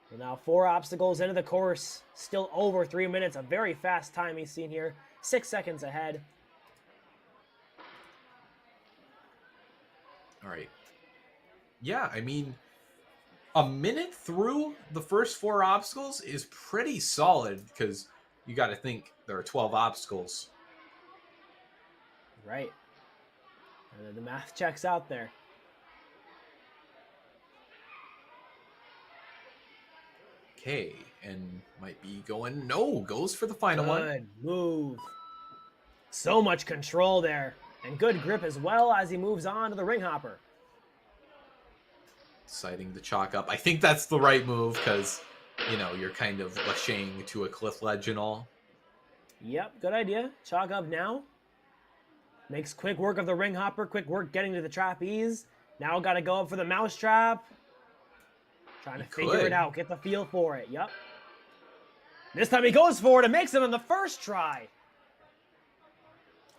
Well, now 4 obstacles into the course. Still over 3 minutes. A very fast time he's seen here. 6 seconds ahead. All right. Yeah, I mean, a minute through the first 4 obstacles is pretty solid because you got to think there are 12 obstacles. Right. The math checks out there. Okay, and might be going, no, goes for the final one. Good move. So much control there. And good grip as well as he moves on to the ring hopper. Deciding to chalk up. I think that's the right move because, you know, you're kind of lashing to a cliff ledge and all. Yep, good idea. Chalk up now. Makes quick work of the ring hopper. Quick work getting to the trapeze. Now got to go up for the mousetrap. Trying to figure it out. Get the feel for it. Yep. This time he goes for it and makes it on the first try.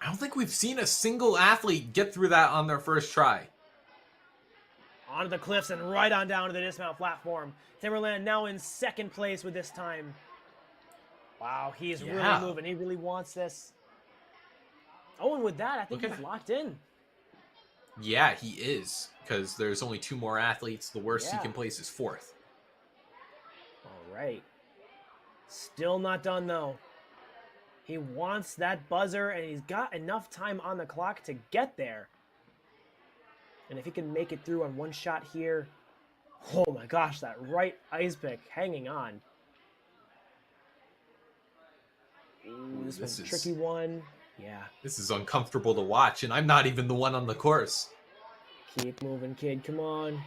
I don't think we've seen a single athlete get through that on their first try. Onto the cliffs and right on down to the dismount platform. Timberland now in second place with this time. Wow, he is really moving. He really wants this. Oh, and with that, I think he's locked in. Yeah, he is. Because there's only 2 more athletes. The worst he can place is 4th. All right. Still not done, though. He wants that buzzer, and he's got enough time on the clock to get there. And if he can make it through on one shot here, oh my gosh, that right ice pick hanging on. Ooh, this one's a tricky one. Yeah. This is uncomfortable to watch, and I'm not even the one on the course. Keep moving, kid. Come on.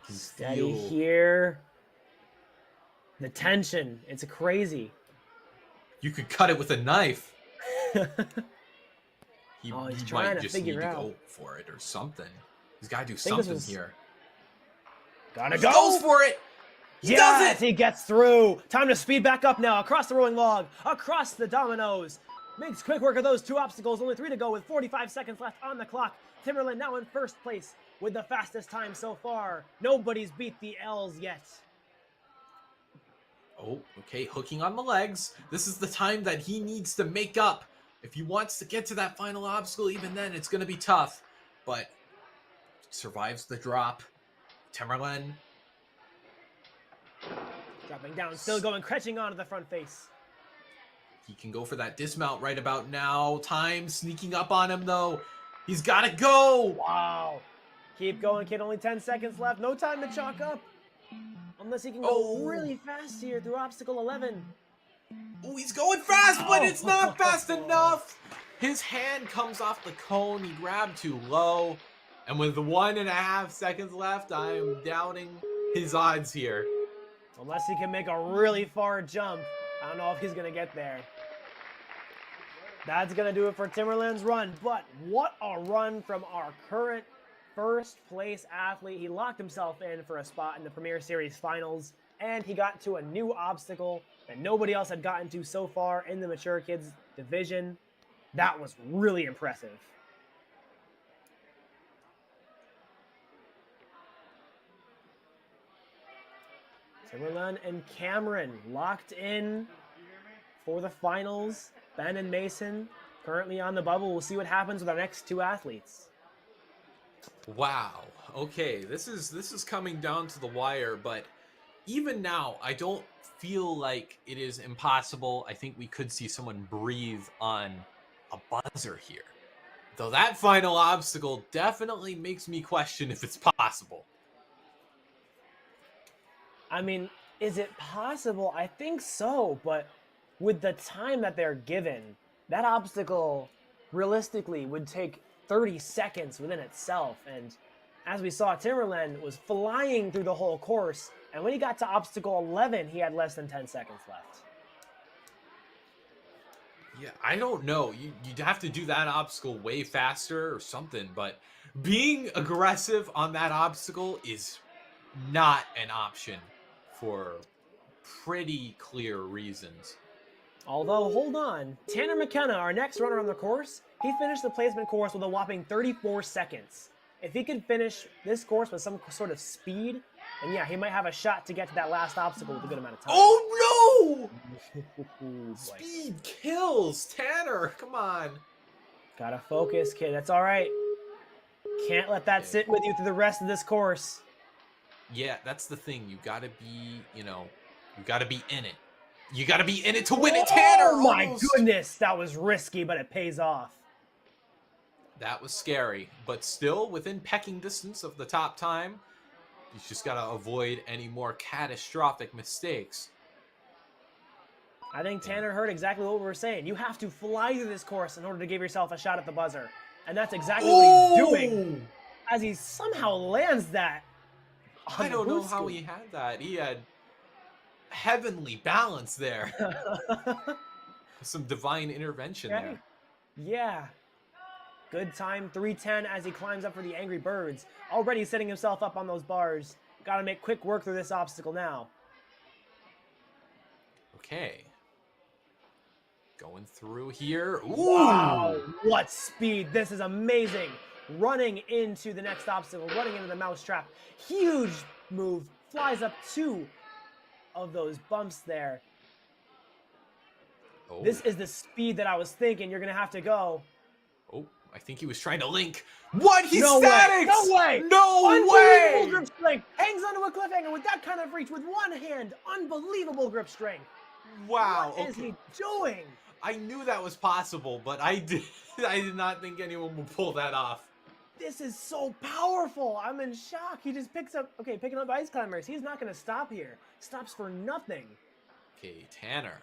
Steady here. The tension. It's crazy. You could cut it with a knife. He he's might trying to just figure need to out. go for it or something. He's got to do something here. Gotta He go. goes for it. He does it! He gets through. Time to speed back up now. Across the rolling log, across the dominoes. Makes quick work of those 2 obstacles. Only 3 to go with 45 seconds left on the clock. Timberland now in first place with the fastest time so far. Nobody's beat the L's yet. Oh, okay, hooking on the legs. This is the time that he needs to make up. If he wants to get to that final obstacle, even then, it's going to be tough. But survives the drop. Timberland. Dropping down, still going, crunching onto the front face. He can go for that dismount right about now. Time sneaking up on him, though. He's got to go. Wow. Keep going, kid. Only 10 seconds left. No time to chalk up. Unless he can go really fast here through obstacle 11. Oh, he's going fast, but it's not fast enough. His hand comes off the cone. He grabbed too low. And with 1.5 seconds left, I am doubting his odds here. Unless he can make a really far jump. I don't know if he's going to get there. That's going to do it for Timberland's run. But what a run from our current first place athlete. He locked himself in for a spot in the Premier Series finals. And he got to a new obstacle that nobody else had gotten to so far in the Mature Kids division. That was really impressive. Timberland and Cameron locked in for the finals. Ben and Mason currently on the bubble. We'll see what happens with our next 2 athletes. Wow. Okay, this is coming down to the wire, but even now, I don't feel like it is impossible. I think we could see someone breathe on a buzzer here. Though that final obstacle definitely makes me question if it's possible. I mean, is it possible? I think so, but with the time that they're given, that obstacle realistically would take 30 seconds within itself. And as we saw, Timberland was flying through the whole course. And when he got to obstacle 11, he had less than 10 seconds left. Yeah, I don't know. You'd have to do that obstacle way faster or something, but being aggressive on that obstacle is not an option for pretty clear reasons. Although, hold on. Tanner McKenna, our next runner on the course, he finished the placement course with a whopping 34 seconds. If he could finish this course with some sort of speed, then yeah, he might have a shot to get to that last obstacle with a good amount of time. Oh no! Boy. Speed kills! Tanner, come on. Gotta focus, kid. That's all right. Can't let that sit with you through the rest of this course. Yeah, that's the thing. You gotta be, you gotta be in it. You gotta be in it to win it, Tanner! Oh my almost. goodness, that was risky, but it pays off. That was scary, but still within pecking distance of the top time. You just gotta avoid any more catastrophic mistakes. I think Tanner heard exactly what we were saying. You have to fly through this course in order to give yourself a shot at the buzzer. And that's exactly what he's doing. As he somehow lands that. I don't know how he had that. He had heavenly balance there. Some divine intervention there. Yeah. Good time, 3:10 as he climbs up for the Angry Birds. Already setting himself up on those bars. Got to make quick work through this obstacle now. Okay. Going through here. Ooh. Wow, what speed. This is amazing. Running into the next obstacle, running into the mousetrap. Huge move. Flies up 2 of those bumps there. Oh. This is the speed that I was thinking you're going to have to go. Oh, I think he was trying to link. What? He's No static! way! No way! No Unbelievable way! grip strength. Hangs onto a cliffhanger with that kind of reach with one hand. Unbelievable grip strength. Wow. What is he doing? I knew that was possible, but I did not think anyone would pull that off. This is so powerful. I'm in shock. He just picking up ice climbers. He's not going to stop here. Stops for nothing. Okay, Tanner.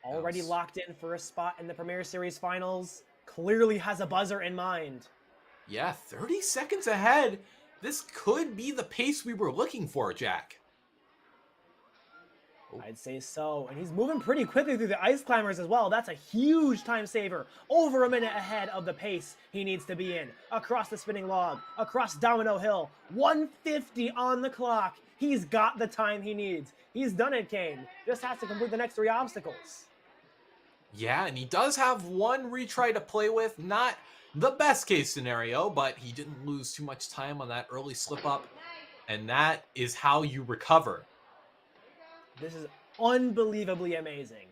Already locked in for a spot in the Premier Series finals. Clearly has a buzzer in mind. Yeah, 30 seconds ahead. This could be the pace we were looking for, Jack. I'd say so. And he's moving pretty quickly through the ice climbers as well. That's a huge time saver. Over a minute ahead of the pace he needs to be in. Across the spinning log. Across Domino Hill. 150 on the clock. He's got the time he needs. He's done it, Kane. Just has to complete the next 3 obstacles. Yeah, and he does have one retry to play with. Not the best case scenario, but he didn't lose too much time on that early slip up. And that is how you recover. This is unbelievably amazing.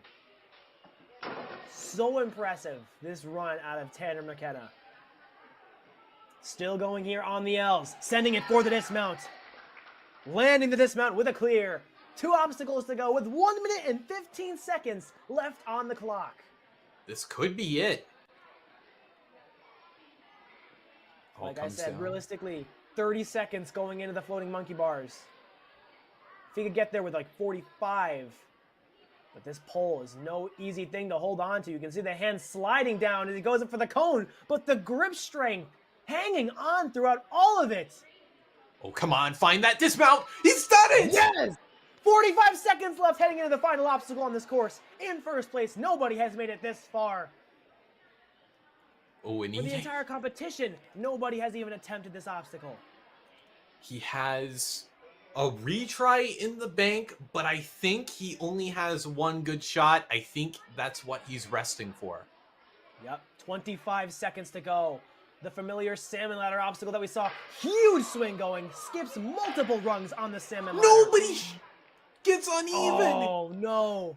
So impressive, this run out of Tanner McKenna. Still going here on the L's, sending it for the dismount. Landing the dismount with a clear. 2 obstacles to go with 1 minute and 15 seconds left on the clock. This could be it. Like I said, realistically, 30 seconds going into the floating monkey bars. If he could get there with like 45. But this pole is no easy thing to hold on to. You can see the hand sliding down as he goes up for the cone, but the grip strength hanging on throughout all of it. Oh, come on, find that dismount. He's done it! Yes! 45 seconds left heading into the final obstacle on this course. In first place, nobody has made it this far. Oh, and For the entire competition, nobody has even attempted this obstacle. he has a retry in the bank, but I think he only has one good shot. I think that's what he's resting for. Yep, 25 seconds to go. The familiar salmon ladder obstacle that we saw, huge swing going, skips multiple rungs on the salmon ladder. Nobody gets uneven. Oh, no.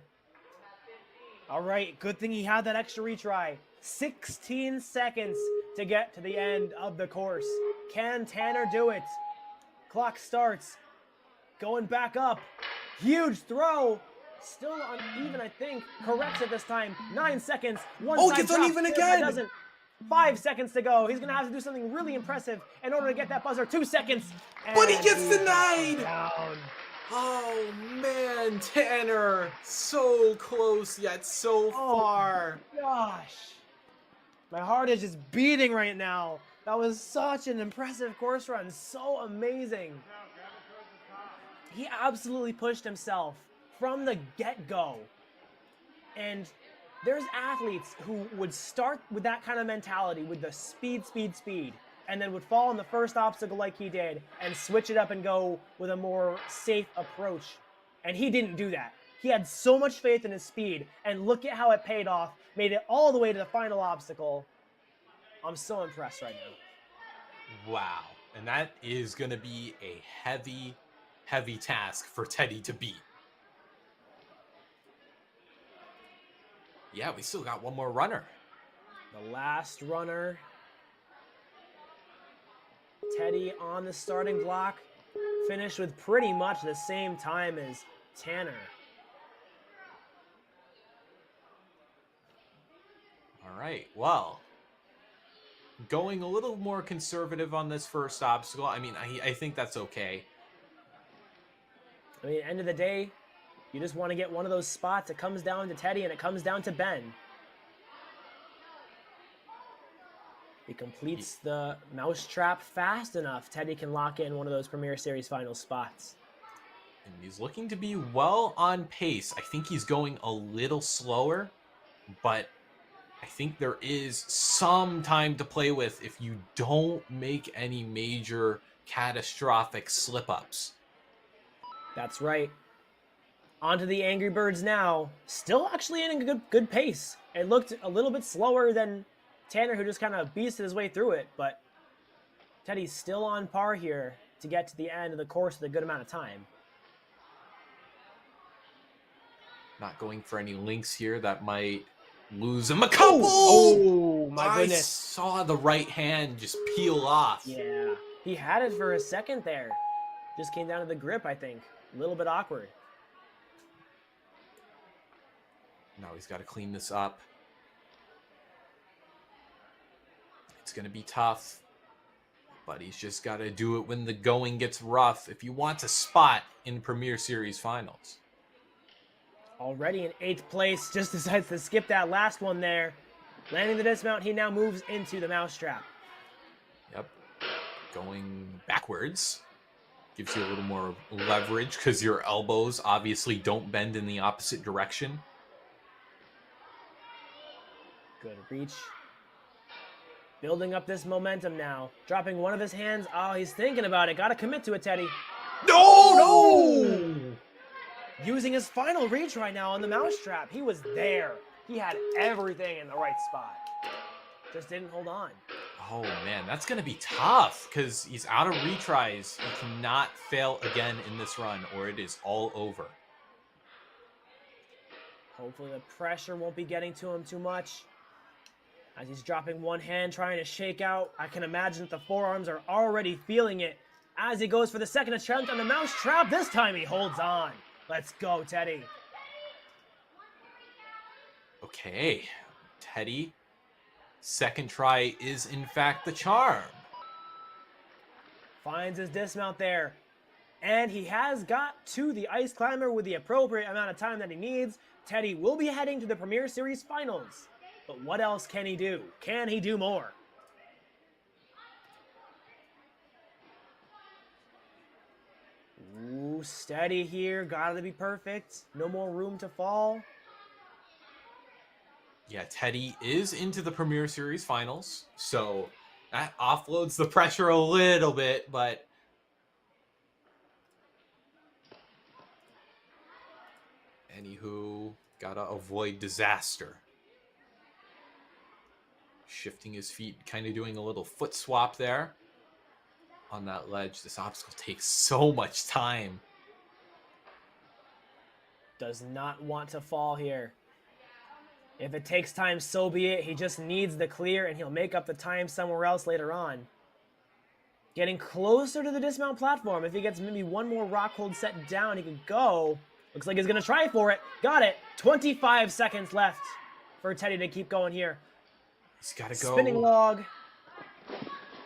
All right, good thing he had that extra retry. 16 seconds to get to the end of the course. Can Tanner do it? Clock starts. Going back up. Huge throw. Still uneven, I think. Corrects it this time. 9 seconds. One side gets drop. uneven If it again. Doesn't. 5 seconds to go. He's going to have to do something really impressive in order to get that buzzer. 2 seconds. But he And gets he's denied. down. Oh, man, Tanner. So close, yet so far. Gosh. My heart is just beating right now. That was such an impressive course run. So amazing. He absolutely pushed himself from the get-go. And there's athletes who would start with that kind of mentality, with the speed, and then would fall on the first obstacle like he did and switch it up and go with a more safe approach. And he didn't do that. He had so much faith in his speed, and look at how it paid off. Made it all the way to the final obstacle. I'm so impressed right now. Wow. And that is going to be a heavy, heavy task for Teddy to beat. Yeah, we still got one more runner. The last runner. Teddy on the starting block. Finished with pretty much the same time as Tanner. All right, well, going a little more conservative on this first obstacle. I mean, I think that's okay. I mean, end of the day, you just want to get one of those spots. It comes down to Teddy and it comes down to Ben. He completes the mousetrap fast enough. Teddy can lock in one of those Premier Series final spots. And he's looking to be well on pace. I think he's going a little slower, but I think there is some time to play with if you don't make any major catastrophic slip-ups. That's right. On to the Angry Birds now. Still actually in a good pace. It looked a little bit slower than Tanner, who just kind of beasted his way through it, but Teddy's still on par here to get to the end of the course with a good amount of time. Not going for any links here that might lose him a couple. Oh my goodness. I saw the right hand just peel off. Yeah, he had it for a second there. Just came down to the grip, I think. A little bit awkward. Now he's got to clean this up. It's going to be tough, but he's just got to do it when the going gets rough if he wants a spot in Premier Series finals. Already in 8th place, just decides to skip that last one there. Landing the dismount, he now moves into the mousetrap. Yep. Going backwards gives you a little more leverage because your elbows obviously don't bend in the opposite direction. Good reach. Building up this momentum now. Dropping one of his hands. Oh, he's thinking about it. Got to commit to it, Teddy. No! Using his final retry now on the mousetrap. He was there. He had everything in the right spot. Just didn't hold on. Oh man, that's gonna be tough because he's out of retries. He cannot fail again in this run or it is all over. Hopefully the pressure won't be getting to him too much. As he's dropping one hand, trying to shake out. I can imagine that the forearms are already feeling it. As he goes for the second attempt on the mousetrap, this time he holds on. Let's go, Teddy. Okay, Teddy. Second try is in fact the charm. Finds his dismount there. And he has got to the ice climber with the appropriate amount of time that he needs. Teddy will be heading to the Premier Series Finals. But what else can he do? Can he do more? Ooh, steady here. Gotta be perfect. No more room to fall. Yeah, Teddy is into the Premier Series Finals, so that offloads the pressure a little bit, but anywho, gotta avoid disaster. Shifting his feet, kind of doing a little foot swap there on that ledge. This obstacle takes so much time. Does not want to fall here. If it takes time, so be it. He just needs the clear, and he'll make up the time somewhere else later on. Getting closer to the dismount platform. If he gets maybe one more rock hold set down, he could go. Looks like he's going to try for it. Got it. 25 seconds left for Teddy to keep going here. He's got to go. Spinning log.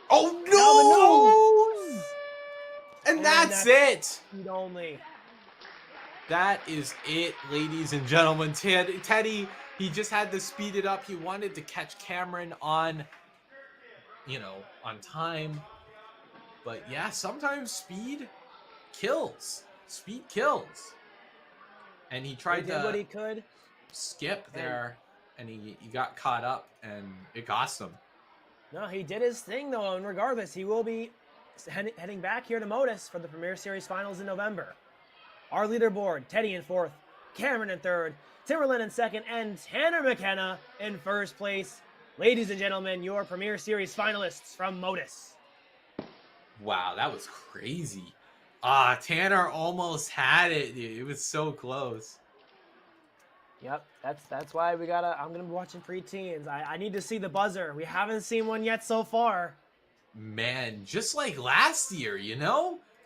Oh, no! Now the nose! And that's it. Speed only. That is it, ladies and gentlemen. Teddy, he just had to speed it up. He wanted to catch Cameron on, on time. But yeah, sometimes speed kills. Speed kills. And he tried He did what he could. skip there, and he got caught up, and it cost him. No, he did his thing, though, and regardless, he will be heading back here to MOTUS for the Premier Series Finals in November. Our leaderboard, Teddy in fourth, Cameron in third, Timberland in second, and Tanner McKenna in first place. Ladies and gentlemen, your Premier Series finalists from MOTUS. Wow, that was crazy. Tanner almost had it. It was so close. Yep, that's why I'm gonna be watching preteens. I need to see the buzzer. We haven't seen one yet so far. Man, just like last year,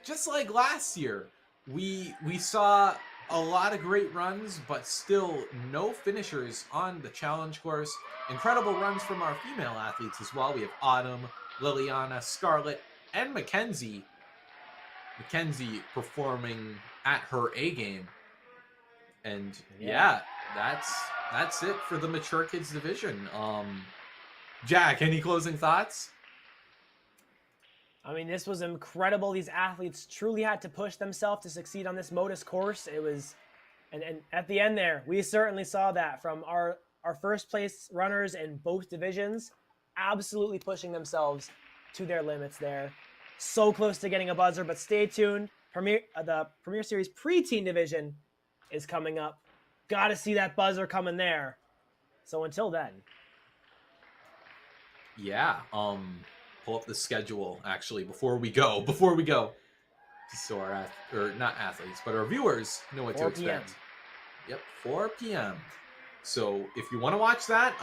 Just like last year. We saw a lot of great runs, but still no finishers on the challenge course. Incredible runs from our female athletes as well. We have Autumn, Liliana, Scarlett, and Mackenzie. Mackenzie performing at her A game. And yeah, that's it for the mature kids division. Jack, any closing thoughts? I mean, this was incredible. These athletes truly had to push themselves to succeed on this MOTUS course. It was, and at the end there, we certainly saw that from our first place runners in both divisions, absolutely pushing themselves to their limits there. So close to getting a buzzer, but stay tuned. The Premier Series preteen division is coming up. Got to see that buzzer coming there. So until then. Yeah, pull up the schedule actually before we go. Just so our not athletes, but our viewers know what to 4 p.m. expect. Yep, 4 p.m. So if you want to watch that,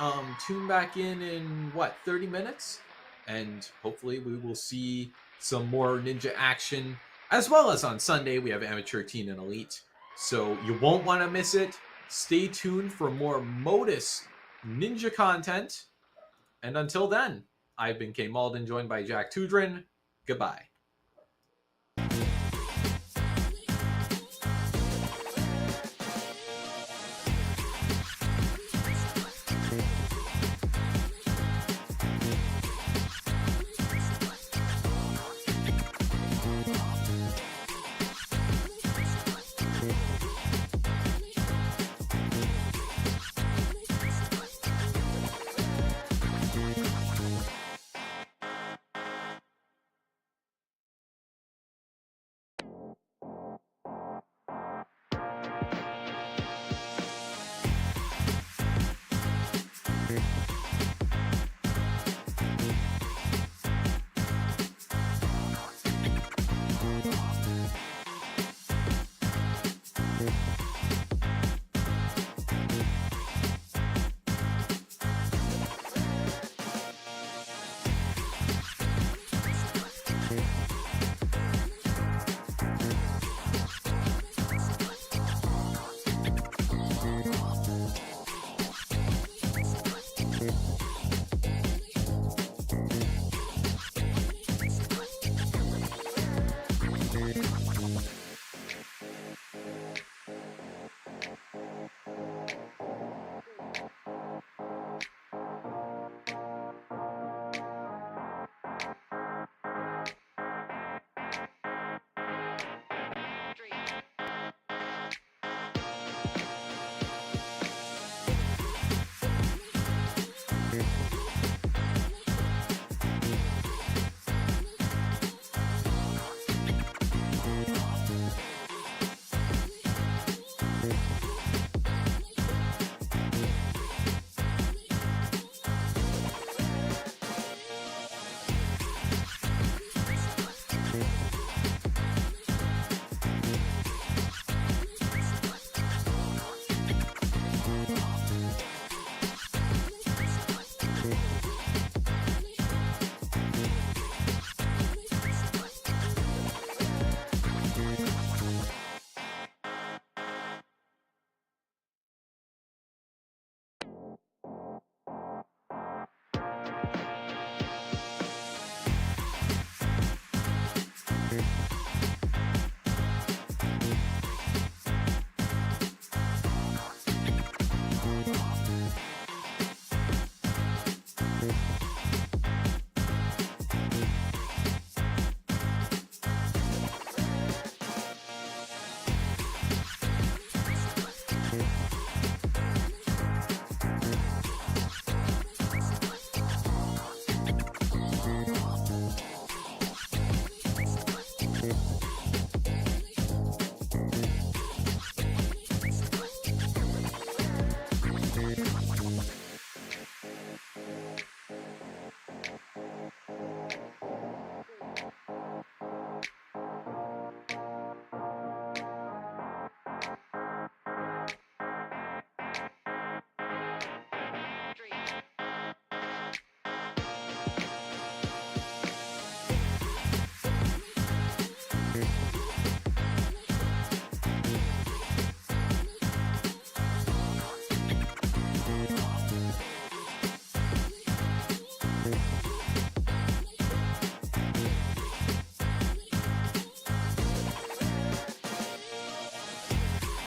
tune back in 30 minutes, and hopefully we will see some more ninja action, as well as on Sunday we have amateur, teen, and elite. So you won't want to miss it. Stay tuned for more MOTUS ninja content. And until then, I've been K. Malden, joined by Jack Tudrin. Goodbye. Bye.